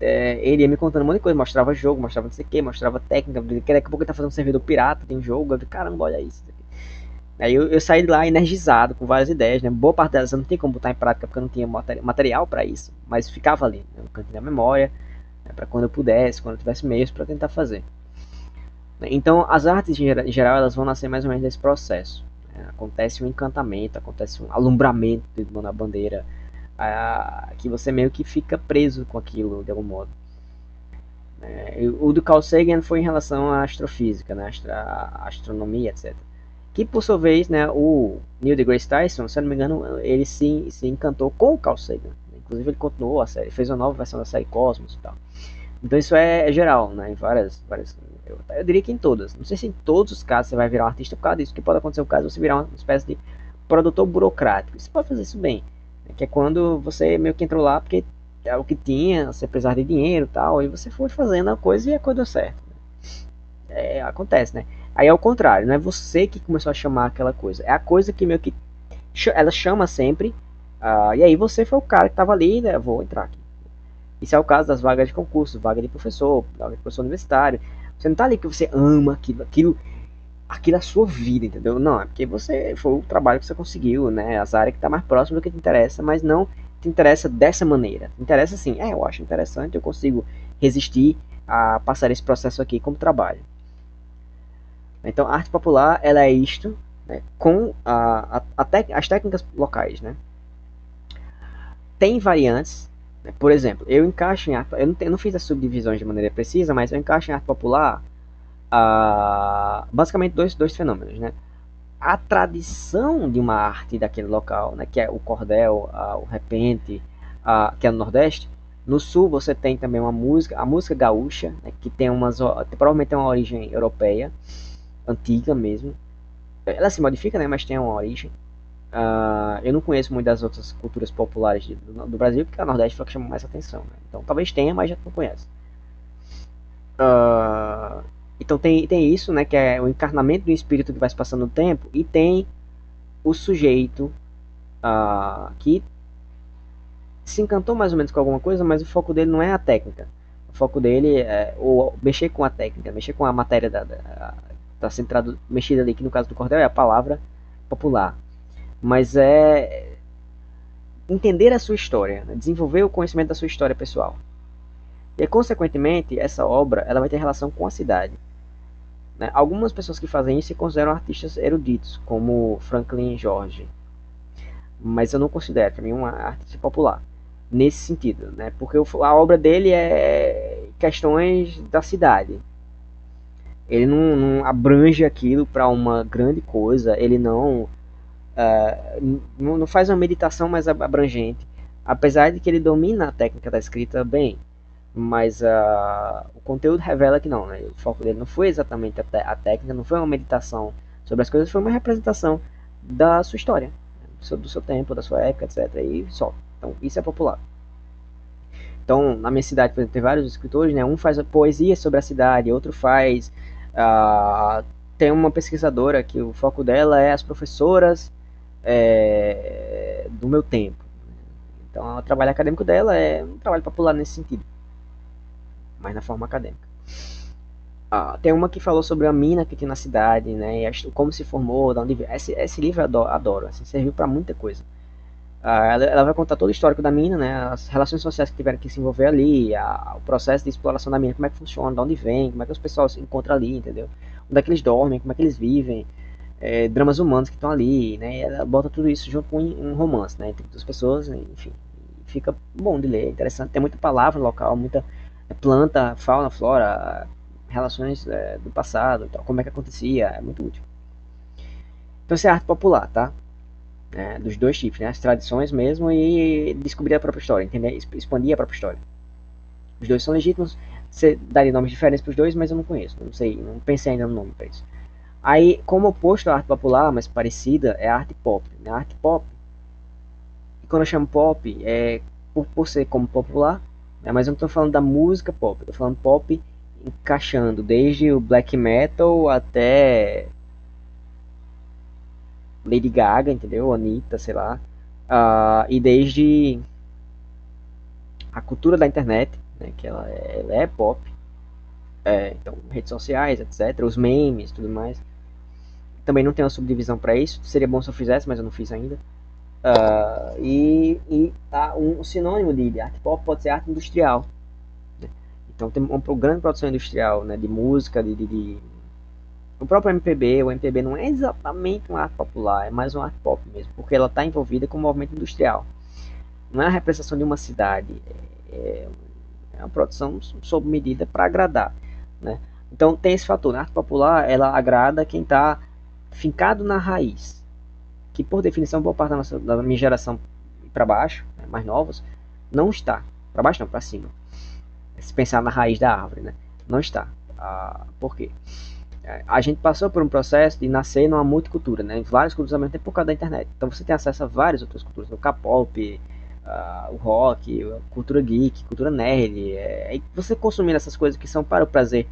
Ele ia me contando um monte de coisa, mostrava jogo, mostrava não sei o que, mostrava técnica, daqui a pouco ele tá fazendo um servidor pirata, tem um jogo, eu digo, caramba, olha isso. Aí eu saí de lá energizado, com várias ideias, né? Boa parte delas eu não tinha como botar em prática porque eu não tinha material para isso, mas ficava ali, né, no canto da memória, né, para quando eu pudesse, quando eu tivesse meios para tentar fazer. Então, as artes em geral elas vão nascer mais ou menos desse processo. Né? Acontece um encantamento, acontece um alumbramento na bandeira, que você meio que fica preso com aquilo de algum modo. O do Carl Sagan foi em relação à astrofísica, né? À astronomia, etc. Que por sua vez, né, o Neil deGrasse Tyson, se eu não me engano, ele se encantou com o Carl Sagan. Inclusive ele continuou a série, fez uma nova versão da série Cosmos e tal. Então isso é geral, né? Em várias eu diria que em todas. Não sei se em todos os casos você vai virar um artista por causa disso, que pode acontecer o caso de você virar uma espécie de produtor burocrático. Você pode fazer isso bem, né? Que é quando você meio que entrou lá porque é o que tinha, você precisava de dinheiro e tal, e você foi fazendo a coisa e a coisa deu certo. Acontece, né? Aí é o contrário, não é você que começou a chamar aquela coisa, é a coisa que meio que ela chama sempre, e aí você foi o cara que estava ali, né? Vou entrar aqui. Isso é o caso das vagas de concurso, vaga de professor, vaga de professor universitário. Você não está ali porque você ama aquilo é a sua vida, entendeu? Não, é porque você foi o trabalho que você conseguiu, né? As áreas que está mais próximo do que te interessa, mas não te interessa dessa maneira. Te interessa assim, eu acho interessante, eu consigo resistir a passar esse processo aqui como trabalho. Então, a arte popular, ela é isto, né, com as técnicas locais, né? Tem variantes, né? Por exemplo, eu encaixo em arte, eu não fiz as subdivisões de maneira precisa, mas eu encaixo em arte popular basicamente dois fenômenos, né? A tradição de uma arte daquele local, né, que é o cordel, o repente, que é no Nordeste. No Sul você tem também a música gaúcha, né, que tem provavelmente tem uma origem europeia, antiga mesmo. Ela se modifica, né, mas tem uma origem. Eu não conheço muito das outras culturas populares do Brasil, porque a Nordeste foi a que chama mais atenção. Né? Então talvez tenha, mas já não conhece. Então tem isso, né, que é o encarnamento do espírito que vai se passando no tempo, e tem o sujeito que se encantou mais ou menos com alguma coisa, mas o foco dele não é a técnica. O foco dele é mexer com a técnica, mexer com a matéria tá sendo mexida ali, que no caso do cordel é a palavra popular. Mas é entender a sua história, né? Desenvolver o conhecimento da sua história pessoal. E, consequentemente, essa obra ela vai ter relação com a cidade. Né? Algumas pessoas que fazem isso se consideram artistas eruditos, como Franklin George. Mas eu não considero, para mim, uma artista popular. Nesse sentido, né? Porque a obra dele é questões da cidade. Ele não abrange aquilo para uma grande coisa, ele não faz uma meditação mais abrangente, apesar de que ele domina a técnica da escrita bem, mas o conteúdo revela que não, né? O foco dele não foi exatamente a técnica, não foi uma meditação sobre as coisas, foi uma representação da sua história, né? Do seu tempo, da sua época, etc. E só. Então, isso é popular. Então, na minha cidade, por exemplo, tem vários escritores, né? Um faz poesia sobre a cidade, outro faz. Tem uma pesquisadora que o foco dela é as professoras do meu tempo. Então, o trabalho acadêmico dela é um trabalho popular nesse sentido, mas na forma acadêmica. Tem uma que falou sobre a mina que tinha na cidade, né? E como se formou, de onde veio. Esse livro eu adoro, assim, serviu para muita coisa. Ela vai contar todo o histórico da mina, né? As relações sociais que tiveram que se envolver ali, o processo de exploração da mina, como é que funciona, de onde vem, como é que os pessoal se encontram ali, entendeu? Onde é que eles dormem, como é que eles vivem, dramas humanos que estão ali, né? E ela bota tudo isso junto com um romance, né? Entre duas pessoas, né? Enfim, fica bom de ler, é interessante. Tem muita palavra local, muita planta, fauna, flora, relações do passado, então, como é que acontecia, é muito útil. Então isso é arte popular, tá? Dos dois tipos, né? As tradições mesmo e descobrir a própria história, entender? Expandir a própria história. Os dois são legítimos, você daria nomes diferentes para os dois, mas eu não conheço, não sei, não pensei ainda no nome para isso. Aí, como oposto à arte popular, mas parecida, é a arte pop. Né? A arte pop, e quando eu chamo pop, é por ser como popular, né? Mas eu não estou falando da música pop, estou falando pop encaixando desde o black metal até Lady Gaga, entendeu? Anitta, sei lá. E desde a cultura da internet, né? Que ela é pop. Então, redes sociais, etc. Os memes, tudo mais. também não tem uma subdivisão para isso. Seria bom se eu fizesse, mas eu não fiz ainda. Um sinônimo de arte pop pode ser arte industrial. Né? Então tem uma grande produção industrial, né, de música, o próprio MPB. O MPB não é exatamente uma arte popular, é mais uma arte pop mesmo, porque ela está envolvida com o movimento industrial. Não é a representação de uma cidade, é uma produção sob medida para agradar, né? Então tem esse fator. Na arte popular, ela agrada quem está fincado na raiz, que por definição boa parte da minha geração para baixo, né, mais novos, não está. Para baixo não, para cima. Se pensar na raiz da árvore, né? Não está. Por quê? A gente passou por um processo de nascer numa multicultura, né? Várias culturas ao mesmo tempo por causa da internet. Então você tem acesso a várias outras culturas, no K-pop, o rock, a cultura geek, cultura nerd. E você consumindo essas coisas que são para o prazer,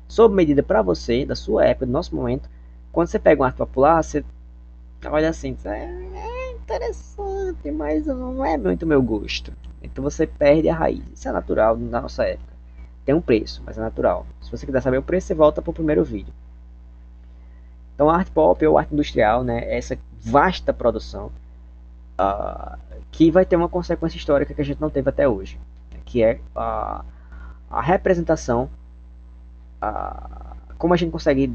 sob medida para você, da sua época, do nosso momento. Quando você pega uma arte popular, você olha assim, é interessante, mas não é muito meu gosto. Então você perde a raiz. Isso é natural na nossa época. Tem um preço, mas é natural. Se você quiser saber o preço, você volta para o primeiro vídeo. Então a arte pop ou arte industrial, né, é essa vasta produção que vai ter uma consequência histórica que a gente não teve até hoje, que é a representação, como a gente consegue,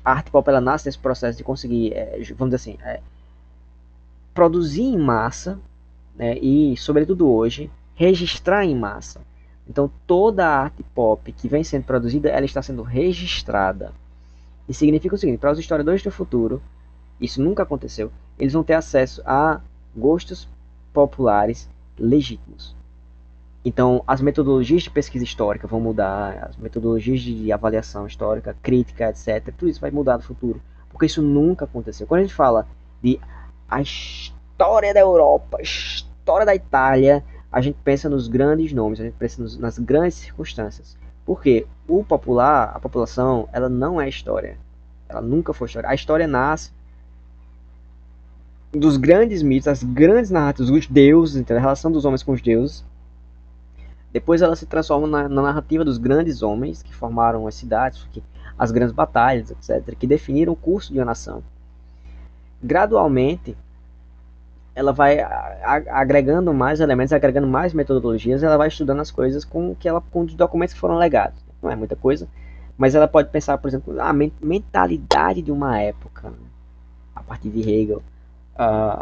a arte pop ela nasce nesse processo de conseguir, vamos dizer assim, produzir em massa, né, e sobretudo hoje, registrar em massa. Então toda a arte pop que vem sendo produzida, ela está sendo registrada. E significa o seguinte, para os historiadores do futuro, isso nunca aconteceu, eles vão ter acesso a gostos populares legítimos. Então, as metodologias de pesquisa histórica vão mudar, as metodologias de avaliação histórica, crítica, etc. Tudo isso vai mudar no futuro, porque isso nunca aconteceu. Quando a gente fala de a história da Europa, a história da Itália, a gente pensa nos grandes nomes, a gente pensa nas grandes circunstâncias. Porque o popular, a população, ela não é história. Ela nunca foi história. A história nasce dos grandes mitos, das grandes narrativas, os deuses, entendeu? A relação dos homens com os deuses. Depois ela se transforma na narrativa dos grandes homens que formaram as cidades, as grandes batalhas, etc., que definiram o curso de uma nação. Gradualmente, ela vai agregando mais elementos, agregando mais metodologias, ela vai estudando as coisas com os documentos que foram legados. Não é muita coisa, mas ela pode pensar, por exemplo, a mentalidade de uma época, né? A partir de Hegel.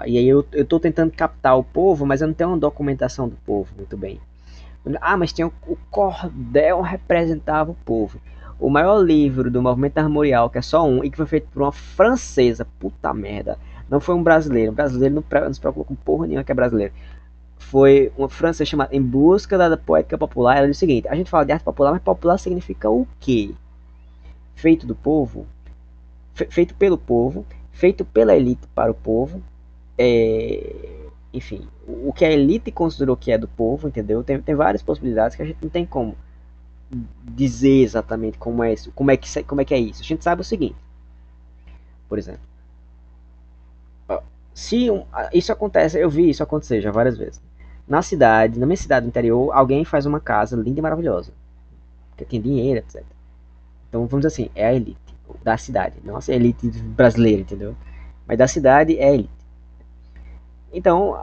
E aí eu estou tentando captar o povo, mas eu não tenho uma documentação do povo muito bem. Mas tem o cordel representava o povo. O maior livro do movimento armorial, que é só um, e que foi feito por uma francesa, puta merda. Não foi um brasileiro. O brasileiro não se preocupa com porra nenhuma que é brasileiro. Foi uma francesa chamada Em Busca da Poética Popular. Ela diz o seguinte: a gente fala de arte popular, mas popular significa o quê? Feito do povo, feito pelo povo, feito pela elite para o povo, enfim, o que a elite considerou que é do povo, entendeu? Tem várias possibilidades que a gente não tem como dizer exatamente como é isso, como é que é isso. A gente sabe o seguinte, por exemplo, se isso acontece, eu vi isso acontecer já várias vezes. Na minha cidade interior, alguém faz uma casa linda e maravilhosa, porque tem dinheiro, etc. Então vamos dizer assim, é a elite da cidade, não a elite brasileira, entendeu? Mas da cidade é a elite. Então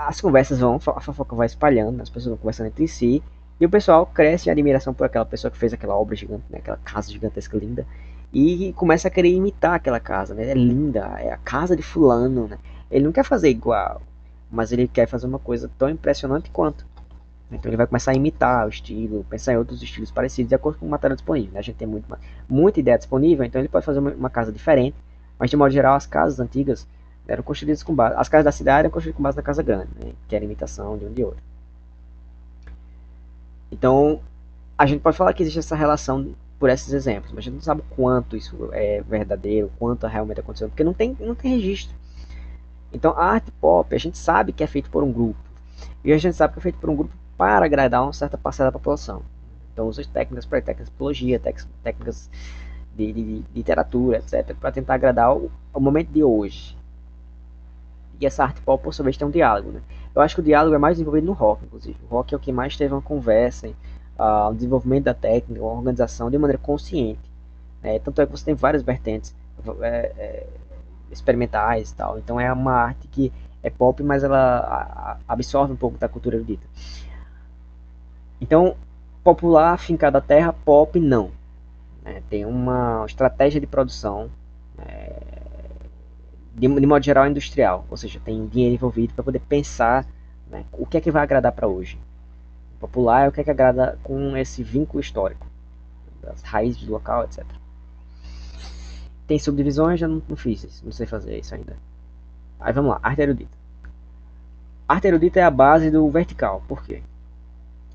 as conversas a fofoca vai espalhando, as pessoas vão conversando entre si, e o pessoal cresce em admiração por aquela pessoa que fez aquela obra gigante, né, aquela casa gigantesca linda, e começa a querer imitar aquela casa, né? É linda, é a casa de fulano, né? Ele não quer fazer igual, mas ele quer fazer uma coisa tão impressionante quanto. Então ele vai começar a imitar o estilo, pensar em outros estilos parecidos de acordo com o material disponível, né? A gente tem muita ideia disponível, então ele pode fazer uma casa diferente, mas de modo geral as casas antigas eram construídas com base, as casas da cidade eram construídas com base na casa grande, né? Que era imitação de um de outro. Então a gente pode falar que existe essa relação por esses exemplos, mas a gente não sabe o quanto isso é verdadeiro, quanto realmente aconteceu, porque não tem registro. Então a arte pop, a gente sabe que é feito por um grupo, e a gente sabe que é feito por um grupo para agradar uma certa parcela da população. Então usa técnicas para técnicas de psicologia, técnicas de literatura, etc., para tentar agradar o momento de hoje. E essa arte pop, por sua vez, tem um diálogo, né? Eu acho que o diálogo é mais desenvolvido no rock, inclusive. O rock é o que mais teve uma conversa, um desenvolvimento da técnica, uma organização de maneira consciente. Tanto é que você tem várias vertentes experimentais e tal. Então é uma arte que é pop, mas ela absorve um pouco da cultura erudita. Então, popular, fincada à terra, pop, não. Tem uma estratégia de produção, de modo geral, industrial. Ou seja, tem dinheiro envolvido para poder pensar, né, o que é que vai agradar para hoje. Popular é o que é que agrada com esse vínculo histórico, das raízes do local, etc. Tem subdivisões, já não fiz isso, não sei fazer isso ainda. Aí vamos lá, arte erudita. A arte erudita é a base do vertical. Por quê?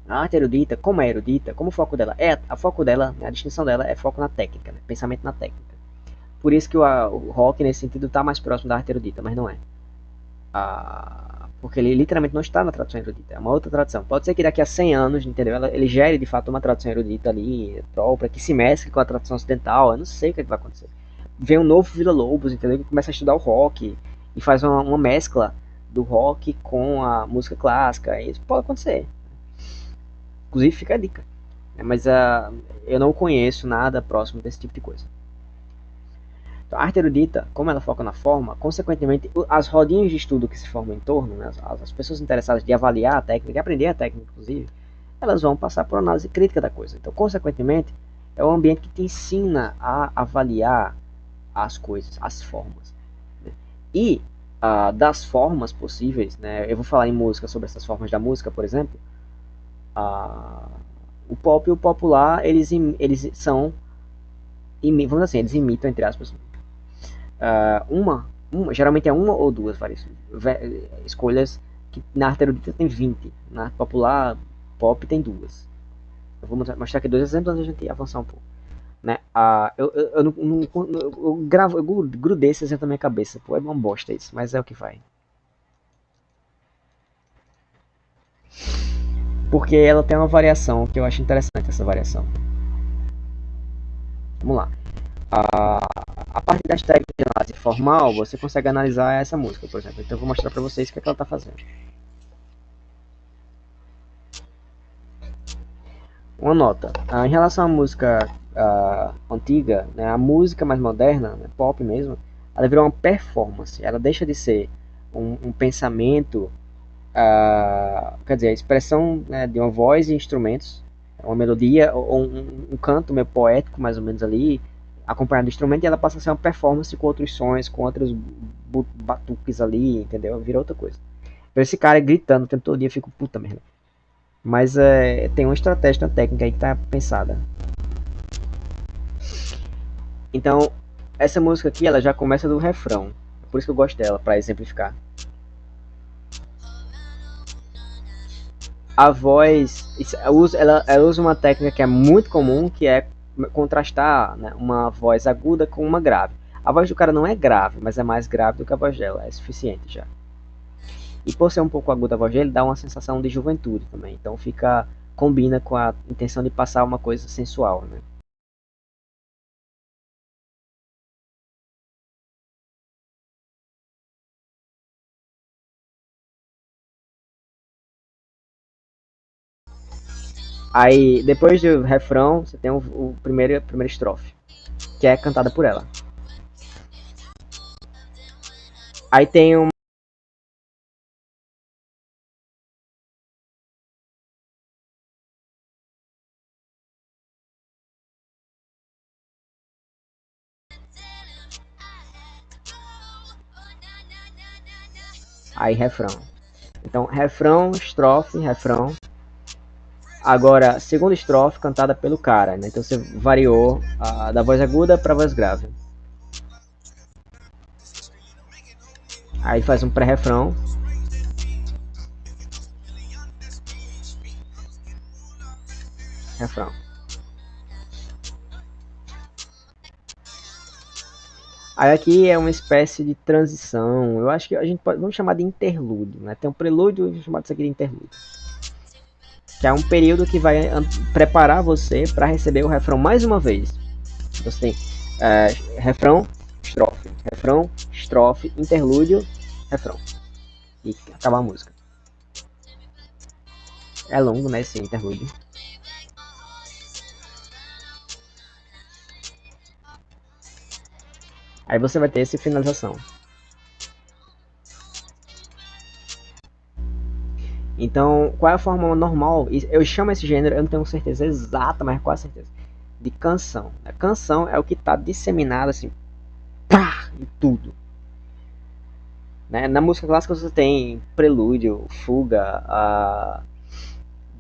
A arte erudita, como é erudita, como o foco dela a foco dela, a distinção dela é foco na técnica, né? Pensamento na técnica. Por isso que o rock nesse sentido está mais próximo da arte erudita, mas não é. Porque ele literalmente não está na tradução erudita, é uma outra tradução. Pode ser que daqui a 100 anos, entendeu? Ele gere de fato uma tradução erudita ali, própria, que se mescle com a tradução ocidental. Eu não sei o que vai acontecer. Vem um novo Vila Lobos, entendeu? Que começa a estudar o rock e faz uma mescla do rock com a música clássica. Isso pode acontecer. Inclusive fica a dica. Mas eu não conheço nada próximo desse tipo de coisa. Então, a arte erudita, como ela foca na forma, consequentemente, as rodinhas de estudo que se formam em torno, né, as pessoas interessadas de avaliar a técnica, de aprender a técnica, inclusive, elas vão passar por análise crítica da coisa. Então, consequentemente, é um ambiente que te ensina a avaliar as coisas, as formas. Né? E das formas possíveis, né, eu vou falar em música sobre essas formas da música, por exemplo, o pop e o popular, eles são, vamos dizer assim, eles imitam, entre aspas, geralmente é uma ou duas várias escolhas, que na arte erudita tem 20, na arte popular, pop tem duas. Eu vou mostrar aqui dois exemplos antes de a gente avançar um pouco. Né? Eu grudei esse exemplo na minha cabeça, pô, é uma bosta isso, mas é o que vai. Porque ela tem uma variação que eu acho interessante, essa variação. Vamos lá. A parte das técnicas de análise formal, você consegue analisar essa música, por exemplo. Então eu vou mostrar para vocês o que, é que ela está fazendo. Uma nota. Em relação à música antiga, né, a música mais moderna, né, pop mesmo, ela virou uma performance. Ela deixa de ser um pensamento, quer dizer, a expressão, né, de uma voz e instrumentos, uma melodia ou um canto meio poético, mais ou menos ali, acompanhado do instrumento, e ela passa a ser uma performance com outros sons, com outros batuques ali, entendeu? Vira outra coisa. Então esse cara gritando o tempo todo dia, eu fico, puta merda. Mas tem uma estratégia, uma técnica aí que tá pensada. Então, essa música aqui, ela já começa do refrão. Por isso que eu gosto dela, para exemplificar. A voz, ela usa uma técnica que é muito comum, que é contrastar, né, uma voz aguda com uma grave. A voz do cara não é grave, mas é mais grave do que a voz dela, é suficiente já. E por ser um pouco aguda a voz dele, dá uma sensação de juventude também. Então combina com a intenção de passar uma coisa sensual, né? Aí, depois do refrão, você tem a primeira estrofe, que é cantada por ela. Aí tem um. Aí, refrão. Então, refrão, estrofe, refrão. Agora, segunda estrofe cantada pelo cara, né? Então você variou da voz aguda para voz grave. Aí faz um pré-refrão. Refrão. Aí aqui é uma espécie de transição. Eu acho que a gente vamos chamar de interlúdio, né? Tem um prelúdio e vamos chamar disso aqui de interlúdio. Que é um período que vai preparar você para receber o refrão mais uma vez. Então você tem refrão, estrofe, interlúdio, refrão. E acabar a música. É longo, né, esse interlúdio. Aí você vai ter essa finalização. Então, qual é a forma normal? Eu chamo esse gênero, eu não tenho certeza exata, mas quase certeza, de canção. A canção é o que está disseminado assim, pá, em tudo. Né? Na música clássica você tem prelúdio, fuga,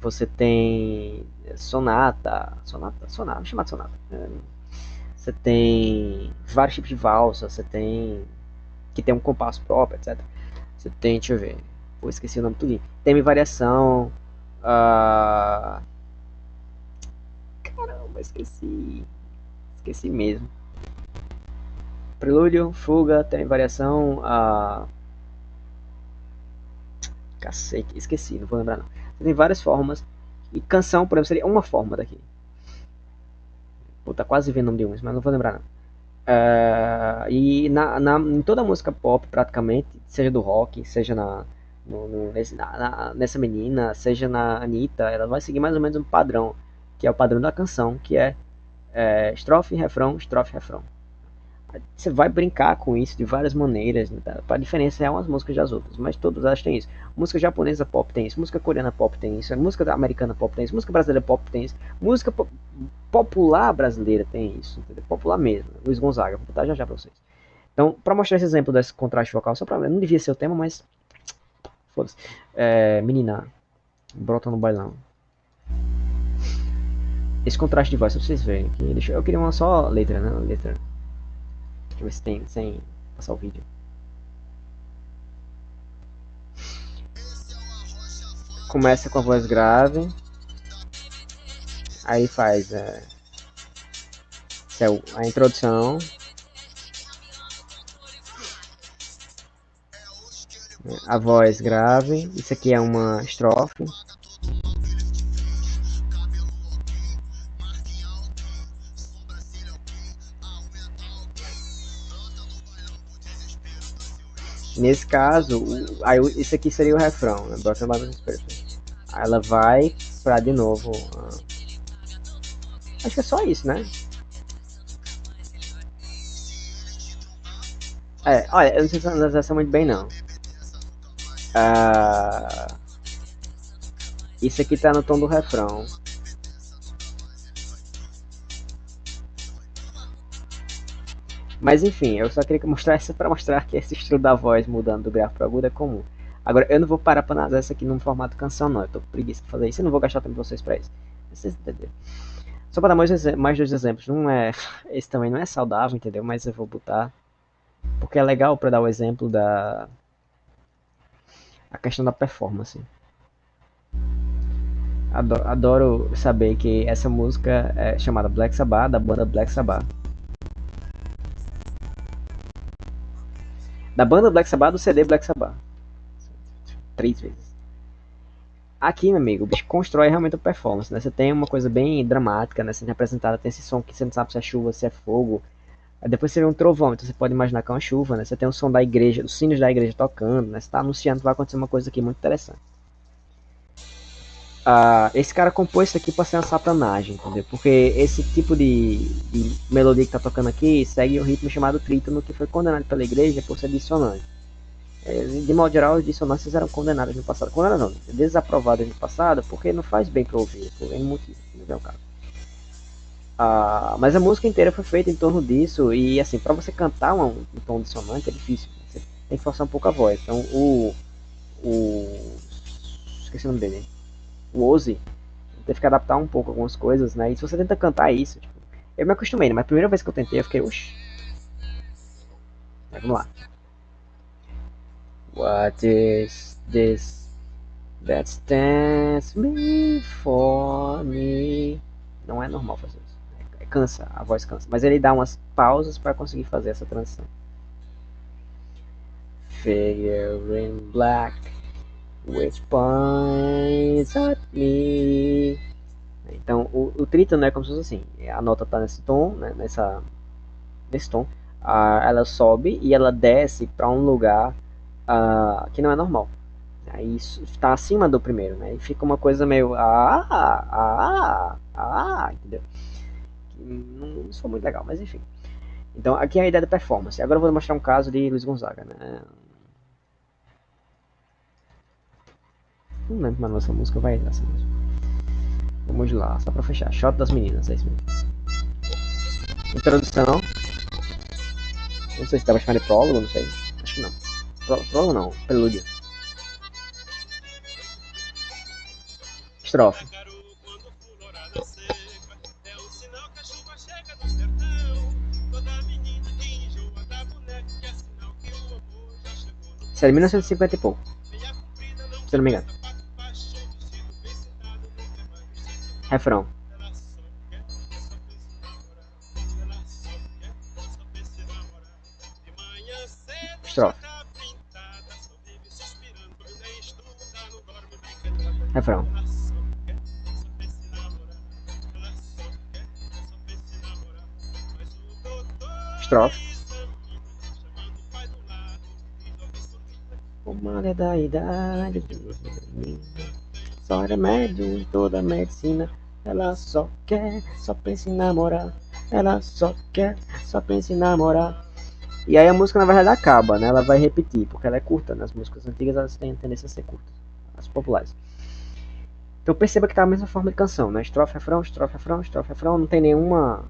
você tem sonata, vamos chamar de sonata. Você tem vários tipos de valsa, você tem que tem um compasso próprio, etc. Você tem, deixa eu ver, pô, esqueci o nome tudo. Tem variação, ah, caramba, esqueci mesmo. Prelúdio, fuga, tem variação, cacete, esqueci, não vou lembrar não. Você tem várias formas, e canção, por exemplo, seria uma forma daqui. Pô, tá quase vendo o nome de uns, mas não vou lembrar não. E em toda a música pop, praticamente, seja do rock, seja nessa menina, seja na Anitta, ela vai seguir mais ou menos um padrão, que é o padrão da canção, que é estrofe, refrão, estrofe, refrão. Você vai brincar com isso de várias maneiras, né? Para diferenciar umas músicas das outras, mas todas elas têm isso. Música japonesa pop tem isso, música coreana pop tem isso, música americana pop tem isso, música brasileira pop tem isso, música popular brasileira tem isso, entendeu? Popular mesmo. Luiz Gonzaga, vou botar já já pra vocês. Então, para mostrar esse exemplo desse contraste vocal, só pra não devia ser o tema, mas foda-se. Menina, brota no bailão. Esse contraste de voz, pra vocês verem aqui. Eu queria uma só letra, né? Letra. Deixa eu ver se tem, sem passar o vídeo. Começa com a voz grave. Aí faz a introdução. A voz grave. Isso aqui é uma estrofe. Nesse caso, isso aqui seria o refrão, né? Aí ela vai pra de novo. Acho que é só isso, né? Olha, eu não sei se essa muito bem não. Isso aqui tá no tom do refrão. Mas enfim, eu só queria mostrar isso para mostrar que esse estilo da voz mudando do grave para agudo é comum. Agora, eu não vou parar para analisar isso aqui num formato canção, não. Eu tô com preguiça de fazer isso e não vou gastar tempo de vocês para isso. Vocês entenderam? Só para dar mais dois exemplos. Esse também não é saudável, entendeu? Mas eu vou botar. Porque é legal para dar o exemplo a questão da performance. Adoro saber que essa música é chamada Black Sabbath, da banda Black Sabbath. Da banda Black Sabbath, do CD Black Sabbath. 3 vezes. Aqui, meu amigo, o bicho constrói realmente a performance, né? Você tem uma coisa bem dramática, né? Sendo apresentada, tem esse som que você não sabe se é chuva, se é fogo. Aí depois você vê um trovão, então você pode imaginar que é uma chuva, né? Você tem o som da igreja, os sinos da igreja tocando, né? Você está anunciando que vai acontecer uma coisa aqui muito interessante. Esse cara compôs isso aqui para ser uma satanagem, entendeu? Porque esse tipo de melodia que tá tocando aqui segue um ritmo chamado trítono, que foi condenado pela igreja por ser dissonante. De modo geral, as dissonâncias eram condenadas no passado. Condenadas não, desaprovadas no passado, porque não faz bem para ouvir, por N motivo, não é o caso. Mas a música inteira foi feita em torno disso, e assim, para você cantar um tom dissonante é difícil, você tem que forçar um pouco a voz. Então, esqueci o nome dele, o Ozzy, teve que adaptar um pouco algumas coisas, né? E se você tenta cantar isso, tipo, eu me acostumei, né? Mas a primeira vez que eu tentei, eu fiquei, oxi. Mas vamos lá. What is this that stands before me? Não é normal fazer isso. Cansa, a voz cansa. Mas ele dá umas pausas para conseguir fazer essa transição. Figure in black with points at me. Então o trítono é como se fosse assim. A nota está nesse tom, né, nesse tom. Ela sobe e ela desce para um lugar que não é normal. Aí está acima do primeiro, né? E fica uma coisa meio entendeu? Não foi muito legal, mas enfim. Então aqui é a ideia da performance. Agora eu vou mostrar um caso de Luiz Gonzaga, né? Não lembro mais nossa música, vai assim mesmo. Vamos lá, só pra fechar. Shot das meninas, é isso mesmo. Introdução. Não sei se estava chamando de prólogo, não sei. Acho que não. Prólogo não, prelúdio. Estrofe. Isso é de 1950 e pouco. Se eu não me engano. Refrão. Estrofe. Refrão. Estrofe. O mal é da idade, só remédio em toda a medicina. Ela só quer, só pensa em namorar. Ela só quer, só pensa em namorar. E aí a música na verdade acaba, né? Ela vai repetir, porque ela é curta, né? As músicas antigas elas têm tendência a ser curtas, as populares. Então perceba que tá a mesma forma de canção, né? Estrofe, refrão, estrofe, refrão, estrofe, refrão. Não tem nenhuma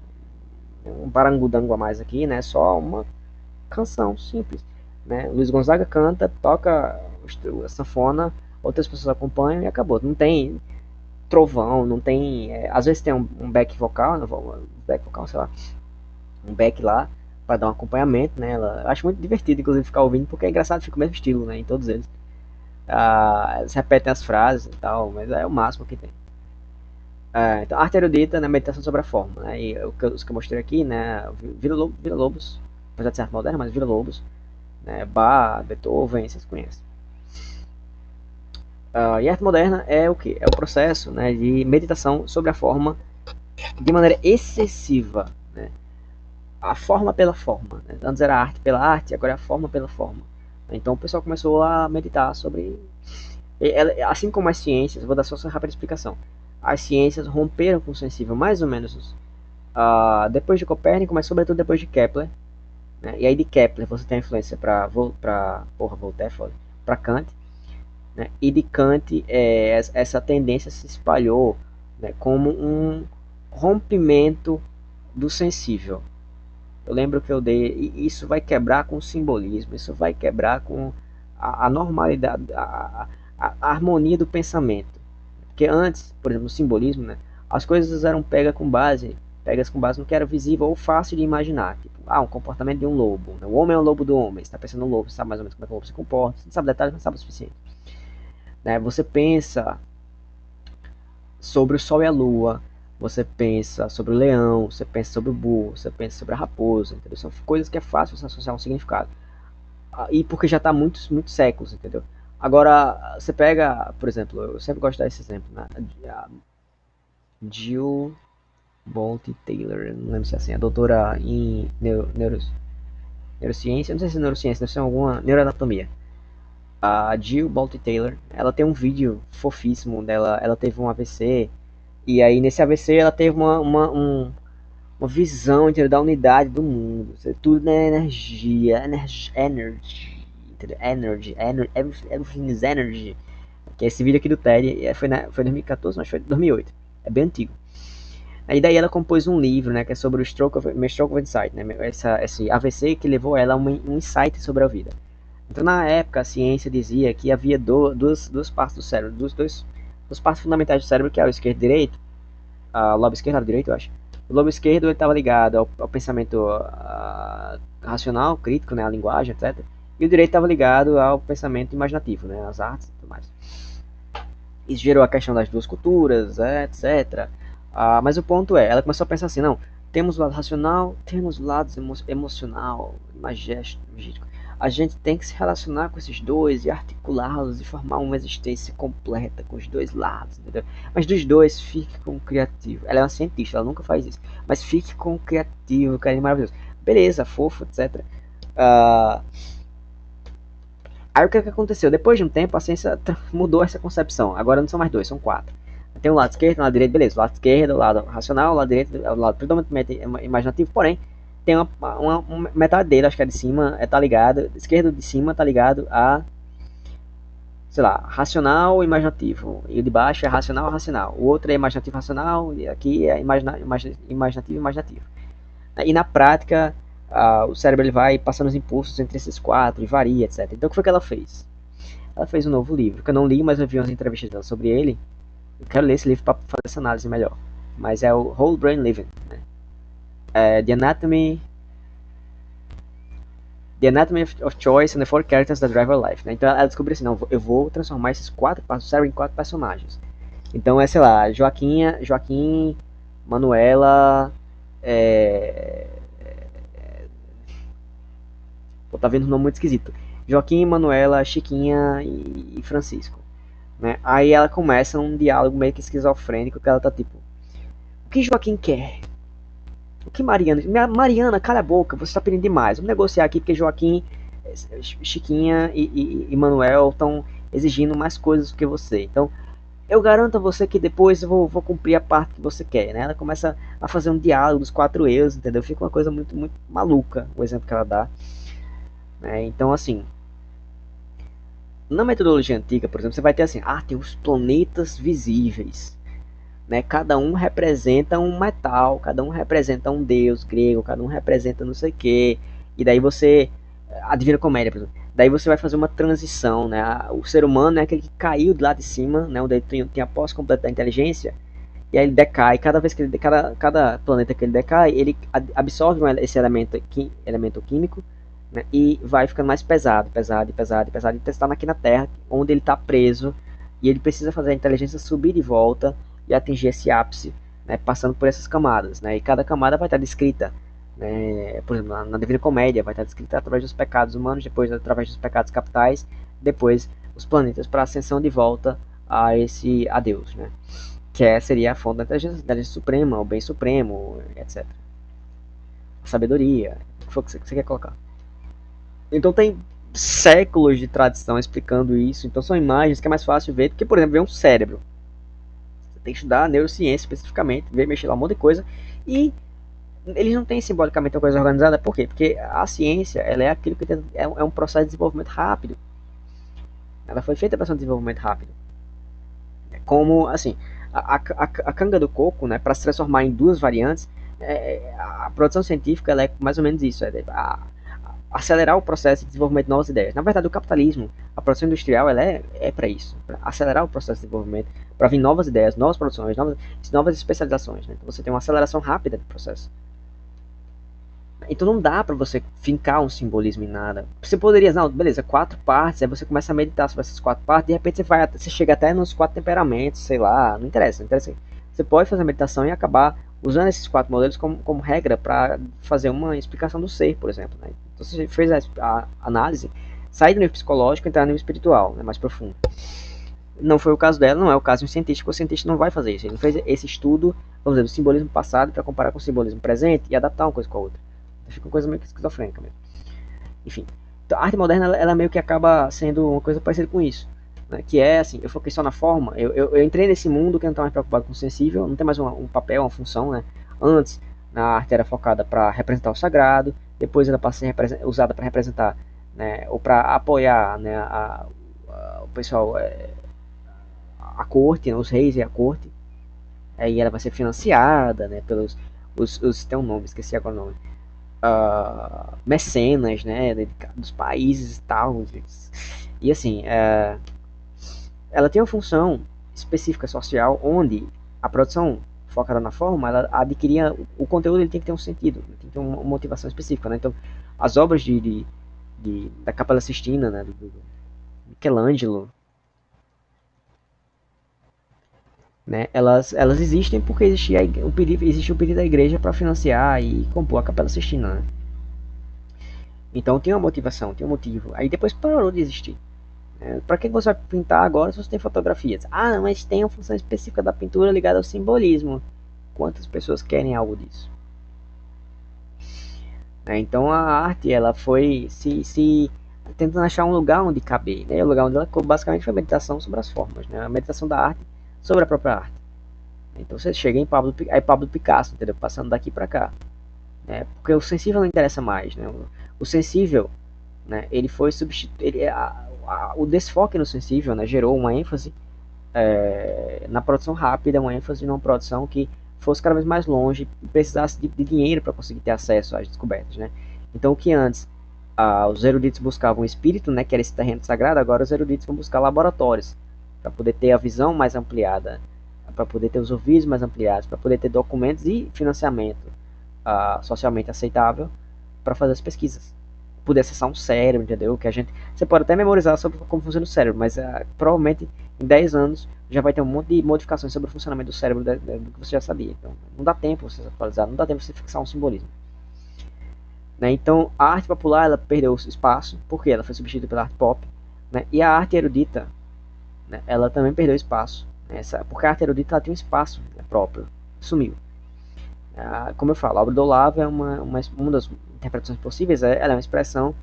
um barangudango a mais aqui, né? Só uma canção simples, né? Luiz Gonzaga canta, toca a sanfona, outras pessoas acompanham e acabou. Não tem trovão, não tem. Às vezes tem um back vocal, sei lá, um back lá para dar um acompanhamento, né? Eu acho muito divertido, inclusive, ficar ouvindo, porque é engraçado, fica o mesmo estilo, né? Em todos eles. Eles repetem as frases e tal, mas é o máximo que tem. Então, arte erudita, né, meditação sobre a forma, né, e os que eu mostrei aqui, né, Vila Lobos, apesar de ser arte moderna, mas Vila Lobos, né, Bach, Beethoven, vocês conhecem. E arte moderna é o que? É o processo, né, de meditação sobre a forma de maneira excessiva, né, a forma pela forma, né? Antes era a arte pela arte, agora é a forma pela forma. Então o pessoal começou a meditar sobre, assim como as ciências, vou dar só essa rápida explicação. As ciências romperam com o sensível mais ou menos depois de Copérnico, mas sobretudo depois de Kepler, né? E aí de Kepler você tem a influência para Voltaire, para Kant, né? E de Kant essa tendência se espalhou, né, como um rompimento do sensível. Eu lembro que eu dei, e isso vai quebrar com o simbolismo, isso vai quebrar com a normalidade, a harmonia do pensamento. Porque antes, por exemplo, no simbolismo, né, as coisas eram pegas com base no que era visível ou fácil de imaginar. Tipo, um comportamento de um lobo. Né? O homem é o lobo do homem. Você está pensando no lobo, você sabe mais ou menos como é que o lobo se comporta. Você não sabe detalhes, mas sabe o suficiente. Né? Você pensa sobre o sol e a lua. Você pensa sobre o leão, você pensa sobre o burro, você pensa sobre a raposa, entendeu? São coisas que é fácil você associar um significado. E porque já está muitos séculos, entendeu? Agora, você pega, por exemplo, eu sempre gosto de dar esse exemplo, né? Jill Bolt Taylor, não lembro se é assim, a doutora em neurociência, não sei se é neurociência, deve ser alguma neuroanatomia. A Jill Bolt Taylor, ela tem um vídeo fofíssimo dela, ela teve um AVC, e aí nesse AVC ela teve uma visão, entendeu, da unidade do mundo. Tudo é energia, energy, entendeu? Everything is energy. Que é esse vídeo aqui do TED foi em 2014, mas foi 2008. É bem antigo. E daí ela compôs um livro, né, que é sobre o Stroke of Insight, né, esse AVC que levou ela a um insight sobre a vida. Então na época a ciência dizia que havia duas partes do cérebro, duas partes fundamentais do cérebro, que é o esquerdo e o direito, o lobo esquerdo e o lobo direito, eu acho. O lobo esquerdo estava ligado ao pensamento racional, crítico, né, a linguagem, etc. E o direito estava ligado ao pensamento imaginativo, né, às artes e tudo mais. Isso gerou a questão das duas culturas, etc. Mas o ponto ela começou a pensar assim, não, temos o lado racional, temos o lado emocional, magético. A gente tem que se relacionar com esses dois e articulá-los e formar uma existência completa com os dois lados, entendeu? Mas dos dois, fique com o criativo. Ela é uma cientista, ela nunca faz isso. Mas fique com o criativo, que é maravilhoso. Beleza, fofo, etc. Aí o que aconteceu? Depois de um tempo, a ciência mudou essa concepção. Agora não são mais dois, são quatro. Tem o lado esquerdo, o lado direito, beleza. O lado esquerdo, o lado racional, o lado direito, o lado predominantemente imaginativo, porém, tem uma metade dele, acho que é de cima, tá ligado, esquerdo de cima tá ligado a, sei lá, racional e imaginativo, e o de baixo é racional e racional, o outro é imaginativo racional, e aqui é imaginativo e imaginativo. E na prática, o cérebro ele vai passando os impulsos entre esses quatro e varia, etc. Então o que foi que ela fez? Ela fez um novo livro, que eu não li, mas eu vi umas entrevistas dela sobre ele. Eu quero ler esse livro para fazer essa análise melhor. Mas é o Whole Brain Living, né? The Anatomy of Choice and the Four Characters that Drive Our Life, né? Então ela descobriu assim, não, eu vou transformar esses quatro partes do cérebro em quatro personagens. Então é, sei lá, Joaquim, Manuela, pô, tá vendo um nome muito esquisito. Joaquim, Manuela, Chiquinha e Francisco, né? Aí ela começa um diálogo meio que esquizofrênico, que ela tá tipo, o que Joaquim quer? O que Mariana? Mariana, cala a boca, você está pedindo demais. Vamos negociar aqui porque Joaquim, Chiquinha e Manuel estão exigindo mais coisas do que você. Então, eu garanto a você que depois eu vou cumprir a parte que você quer, né? Ela começa a fazer um diálogo dos quatro eus, entendeu? Fica uma coisa muito, muito maluca o exemplo que ela dá. Né? Então, assim, na metodologia antiga, por exemplo, você vai ter assim, tem os planetas visíveis. Né? Cada um representa um metal, cada um representa um deus grego, cada um representa não sei o que. E daí você. A Divina Comédia, por exemplo. Daí você vai fazer uma transição. Né? O ser humano é aquele que caiu de lá de cima, né? Onde ele tem a posse completa da inteligência. E aí ele decai. Cada vez que ele cada planeta que ele decai, ele absorve esse elemento químico. Né? E vai ficando mais pesado. E está aqui na Terra, onde ele está preso. E ele precisa fazer a inteligência subir de volta e atingir esse ápice, né, passando por essas camadas, né, e cada camada vai estar descrita, né, por exemplo, na Divina Comédia vai estar descrita através dos pecados humanos, depois através dos pecados capitais, depois os planetas para a ascensão de volta a Deus, né, que seria a fonte da inteligência suprema, o bem supremo, etc. A sabedoria, o que for que você quer colocar. Então tem séculos de tradição explicando isso, então são imagens que é mais fácil ver do que, por exemplo, ver um cérebro. Tem que estudar neurociência especificamente, ver, mexer lá um monte de coisa. E eles não têm simbolicamente uma coisa organizada. Por quê? Porque a ciência ela é aquilo que é um processo de desenvolvimento rápido. Ela foi feita para ser um desenvolvimento rápido. Como, assim, a canga do coco, né, para se transformar em duas variantes, a produção científica ela é mais ou menos isso. Acelerar o processo de desenvolvimento de novas ideias. Na verdade, o capitalismo, a produção industrial, ela é para isso, para acelerar o processo de desenvolvimento, para vir novas ideias, novas produções, novas especializações. Né? Então você tem uma aceleração rápida do processo. Então não dá para você fincar um simbolismo em nada. Você poderia, não, beleza, 4 partes, aí você começa a meditar sobre essas 4 partes, de repente você chega até nos 4 temperamentos, sei lá, não interessa. Você pode fazer a meditação e acabar usando esses 4 modelos como regra para fazer uma explicação do ser, por exemplo. Né? Então você fez a análise, sair do nível psicológico e entrar no nível espiritual, né, mais profundo. Não foi o caso dela, não é o caso de um cientista, porque o cientista não vai fazer isso. Ele não fez esse estudo, vamos dizer, do simbolismo passado para comparar com o simbolismo presente e adaptar uma coisa com a outra. Então fica uma coisa meio que esquizofrênica mesmo. Enfim, então, a arte moderna ela meio que acaba sendo uma coisa parecida com isso. Né, que é assim, eu foquei só na forma, eu entrei nesse mundo que eu não estava mais preocupado com o sensível, não tem mais um papel, uma função, né? Antes, na arte era focada para representar o sagrado, depois ela passa a ser usada para representar, né, ou para apoiar, né, o pessoal, a corte, né, os reis e a corte, aí ela vai ser financiada, né, pelos, tem um nome, esqueci agora o nome, mecenas, né, dos países e tal, e assim, ela tem uma função específica social onde a produção focada na forma, ela adquiria o conteúdo, ele tem que ter um sentido, tem que ter uma motivação específica, né? Então, as obras da Capela Sistina, né, do Michelangelo, né, elas existem porque existia o pedido da igreja para financiar e compor a Capela Sistina, né? Então tem uma motivação, tem um motivo. Aí depois parou de existir. Para que você vai pintar agora se você tem fotografias? Mas tem uma função específica da pintura ligada ao simbolismo. Quantas pessoas querem algo disso? Então a arte ela foi se tentando achar um lugar onde caber. Né? O lugar onde ela basicamente foi a meditação sobre as formas. Né? A meditação da arte sobre a própria arte. Então você chega em Pablo Picasso, entendeu? Passando daqui para cá. né? Porque o sensível não interessa mais, né? O sensível, né, ele foi substituído, o desfoque no sensível, né, gerou uma ênfase na produção rápida, uma ênfase numa produção que fosse cada vez mais longe e precisasse de dinheiro para conseguir ter acesso às descobertas, né? Então, o que antes os eruditos buscavam o espírito, né, que era esse terreno sagrado, agora os eruditos vão buscar laboratórios para poder ter a visão mais ampliada, para poder ter os ouvidos mais ampliados, para poder ter documentos e financiamento socialmente aceitável para fazer as pesquisas. Poder acessar um cérebro, entendeu? Que a gente, você pode até memorizar sobre como funciona o cérebro, mas provavelmente em 10 anos já vai ter um monte de modificações sobre o funcionamento do cérebro do que você já sabia. Então, não dá tempo você atualizar, não dá tempo você fixar um simbolismo. Né? Então, a arte popular ela perdeu espaço, porque ela foi substituída pela arte pop, né? E a arte erudita, né, ela também perdeu espaço, né? Porque a arte erudita ela tem um espaço, né, próprio, sumiu. Como eu falo, a obra do Olavo é uma das interpretações possíveis, ela é uma expressão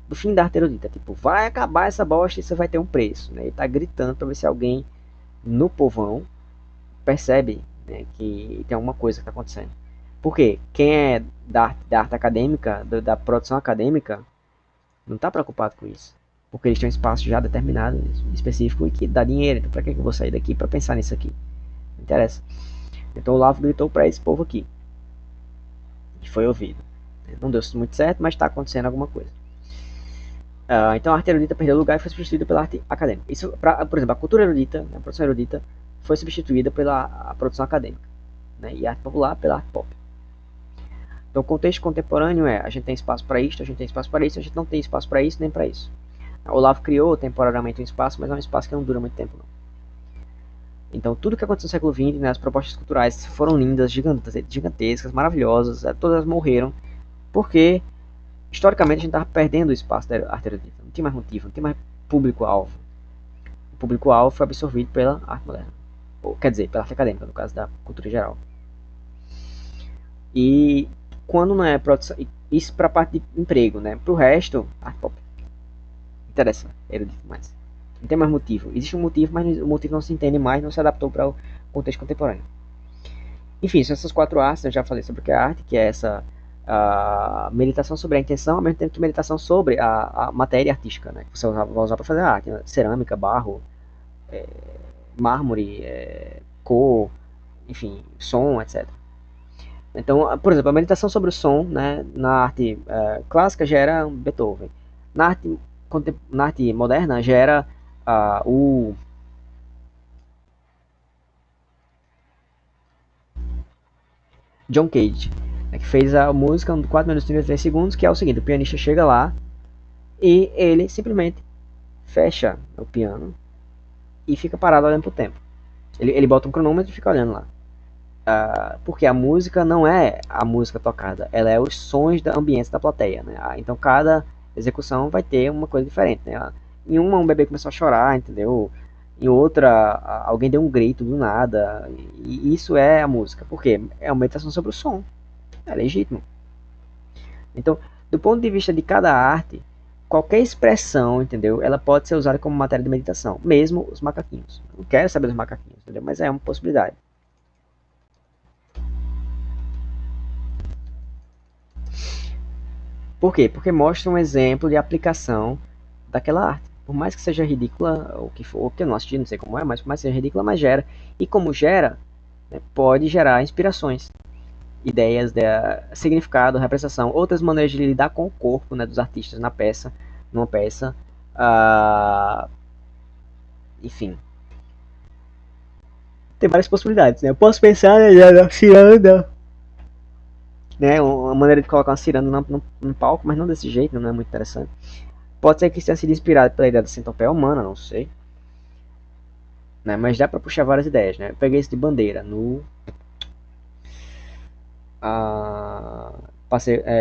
do fim da arte erudita, tipo, vai acabar essa bosta e você vai ter um preço, né? Ele tá gritando para ver se alguém no povão percebe, né, que tem alguma coisa que está acontecendo. Por quê? Quem é da arte acadêmica, da produção acadêmica, não está preocupado com isso. Porque eles têm um espaço já determinado, específico, e que dá dinheiro. Então, para que eu vou sair daqui para pensar nisso aqui? Não interessa. Então, o Olavo gritou para esse povo aqui. E foi ouvido. Não deu muito certo, mas está acontecendo alguma coisa. Então, a arte erudita perdeu lugar e foi substituída pela arte acadêmica. Isso, por exemplo, a cultura erudita, a produção erudita, foi substituída pela produção acadêmica. Né? E a arte popular pela arte pop. Então, o contexto contemporâneo a gente tem espaço para isso, a gente tem espaço para isso, a gente não tem espaço para isso nem para isso. O Olavo criou temporariamente um espaço, mas é um espaço que não dura muito tempo, não. Então, tudo que aconteceu no século XX, né, as propostas culturais foram lindas, gigantescas, maravilhosas, todas morreram, porque, historicamente, a gente estava perdendo o espaço da arte erudita. Não tinha mais motivo, não tinha mais público-alvo. O público-alvo foi absorvido pela arte moderna. Ou, quer dizer, pela arte acadêmica, no caso da cultura geral. E quando não é produção, isso para a parte de emprego, né? Para o resto, arte pop. Interessa, erudito mais. Não tem mais motivo. Existe um motivo, mas o motivo não se entende mais, não se adaptou para o contexto contemporâneo. Enfim, são essas 4 artes, eu já falei sobre o que é arte, que é essa meditação sobre a intenção, ao mesmo tempo que meditação sobre a matéria artística, né? Que você vai usar para fazer arte, né? Cerâmica, barro, mármore, cor, enfim, som, etc. Então, por exemplo, a meditação sobre o som, né, na arte clássica já era Beethoven. Na arte moderna já era o John Cage, né, que fez a música de 4 minutos e 33 segundos, que é o seguinte, o pianista chega lá e ele simplesmente fecha o piano e fica parado olhando pro tempo. Ele bota um cronômetro e fica olhando lá. Porque a música não é a música tocada, ela é os sons da ambiente da plateia, né? Então cada execução vai ter uma coisa diferente, né? Em uma um bebê começou a chorar, entendeu? Em outra alguém deu um grito do nada, e isso é a música. Por quê? É uma meditação sobre o som, é legítimo. Então, do ponto de vista de cada arte, qualquer expressão, entendeu? Ela pode ser usada como matéria de meditação, mesmo os macaquinhos. Não quero saber dos macaquinhos, entendeu? Mas é uma possibilidade. Por quê? Porque mostra um exemplo de aplicação daquela arte. Por mais que seja ridícula, ou que for, que eu não assisti, não sei como é, mas por mais que seja ridícula, mas gera. E como gera, né, pode gerar inspirações, ideias, de significado, representação, outras maneiras de lidar com o corpo, né, dos artistas na peça, numa peça. Enfim. Tem várias possibilidades, né? Eu posso pensar na ciranda, né? Uma maneira de colocar uma ciranda no palco, mas não desse jeito, não é muito interessante. Pode ser que tenha sido inspirado pela ideia da centopeia humana, não sei. Né? Mas dá pra puxar várias ideias, né? Eu peguei esse de bandeira no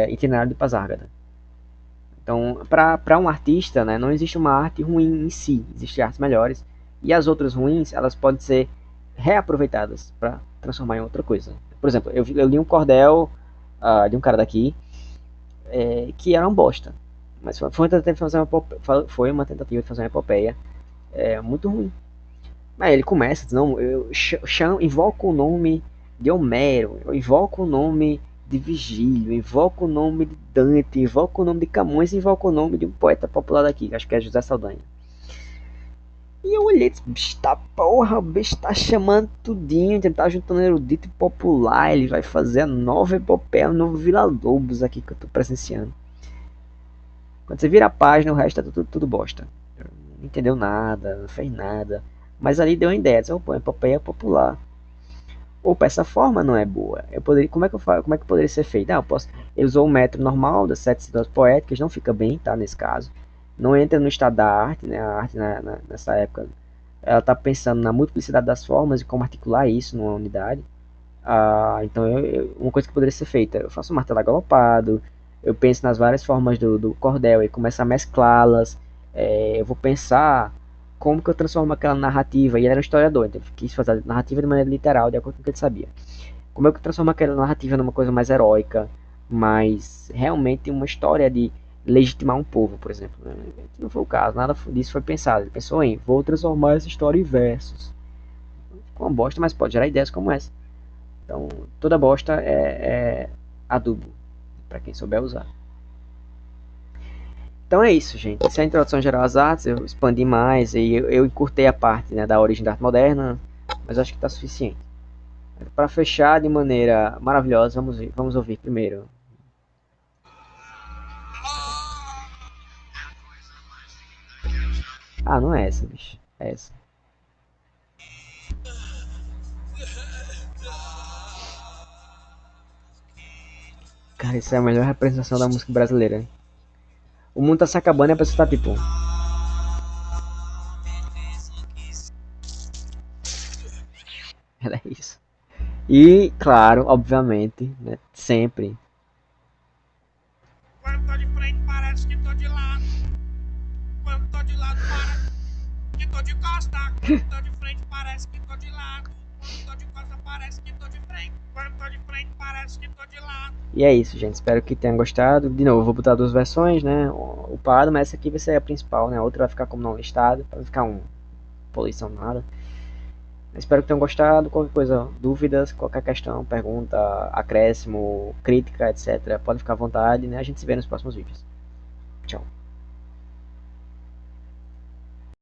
itinerário de Pasárgada. Então, para um artista, né, não existe uma arte ruim em si, existem artes melhores. E as outras ruins, elas podem ser reaproveitadas para transformar em outra coisa. Por exemplo, eu li um cordel de um cara daqui que era um bosta. Mas foi uma tentativa de fazer uma epopeia muito ruim. Aí ele começa, não, eu invoco o nome de Homero, eu invoco o nome de Vigílio, invoca o nome de Dante, invoca o nome de Camões e invoca o nome de um poeta popular daqui, que acho que é José Saldanha. E eu olhei e disse, bicho, tá porra, o bicho tá chamando tudinho, ele tá juntando erudito e popular, ele vai fazer a nova epopeia, o novo Vila Lobos aqui que eu tô presenciando. Quando você vira a página, o resto é tudo bosta. Não entendeu nada, não fez nada. Mas ali deu uma ideia, disse, opa, epopeia popular. Opa, essa forma não é boa. Eu poderia, como é que poderia ser feito? Ele usou o método normal das 7 cidades poéticas, não fica bem, tá, nesse caso. Não entra no estado da arte, né? A arte nessa época, ela está pensando na multiplicidade das formas e como articular isso numa unidade. Então, uma coisa que poderia ser feita, eu faço um martelo agalopado, eu penso nas várias formas do cordel e começo a mesclá-las. Eu vou pensar como que eu transformo aquela narrativa, e ele era um historiador, então ele quis fazer a narrativa de maneira literal, de acordo com o que ele sabia. Como é que eu transformo aquela narrativa numa coisa mais heróica, mais realmente uma história de legitimar um povo, por exemplo, né? Não foi o caso, nada disso foi pensado. Ele pensou em, vou transformar essa história em versos. Ficou uma bosta, mas pode gerar ideias como essa. Então, toda bosta é adubo, para quem souber usar. Então é isso, gente. Essa é a introdução geral às artes. Eu expandi mais e eu encurtei a parte, né, da origem da arte moderna, mas acho que está suficiente. Para fechar de maneira maravilhosa, vamos ouvir primeiro. Ah, não é essa, bicho. É essa. Cara, isso é a melhor representação da música brasileira. O mundo tá se acabando e a pessoa tá tipo. Era isso. E, claro, obviamente, né, sempre. Quando tô de frente parece que tô de lado. Quando tô de lado parece que tô de costa. Quando tô de frente parece que tô de lado. Quando tô de costa parece que tô de frente. Quando tô de frente parece que tô de lado. E é isso, gente. Espero que tenham gostado. De novo, eu vou botar duas versões, né? O parado, mas essa aqui vai ser a principal, né? A outra vai ficar como não listado, para não ficar poluição nada. Espero que tenham gostado. Qualquer coisa, dúvidas, qualquer questão, pergunta, acréscimo, crítica, etc. Pode ficar à vontade, né? A gente se vê nos próximos vídeos. Tchau.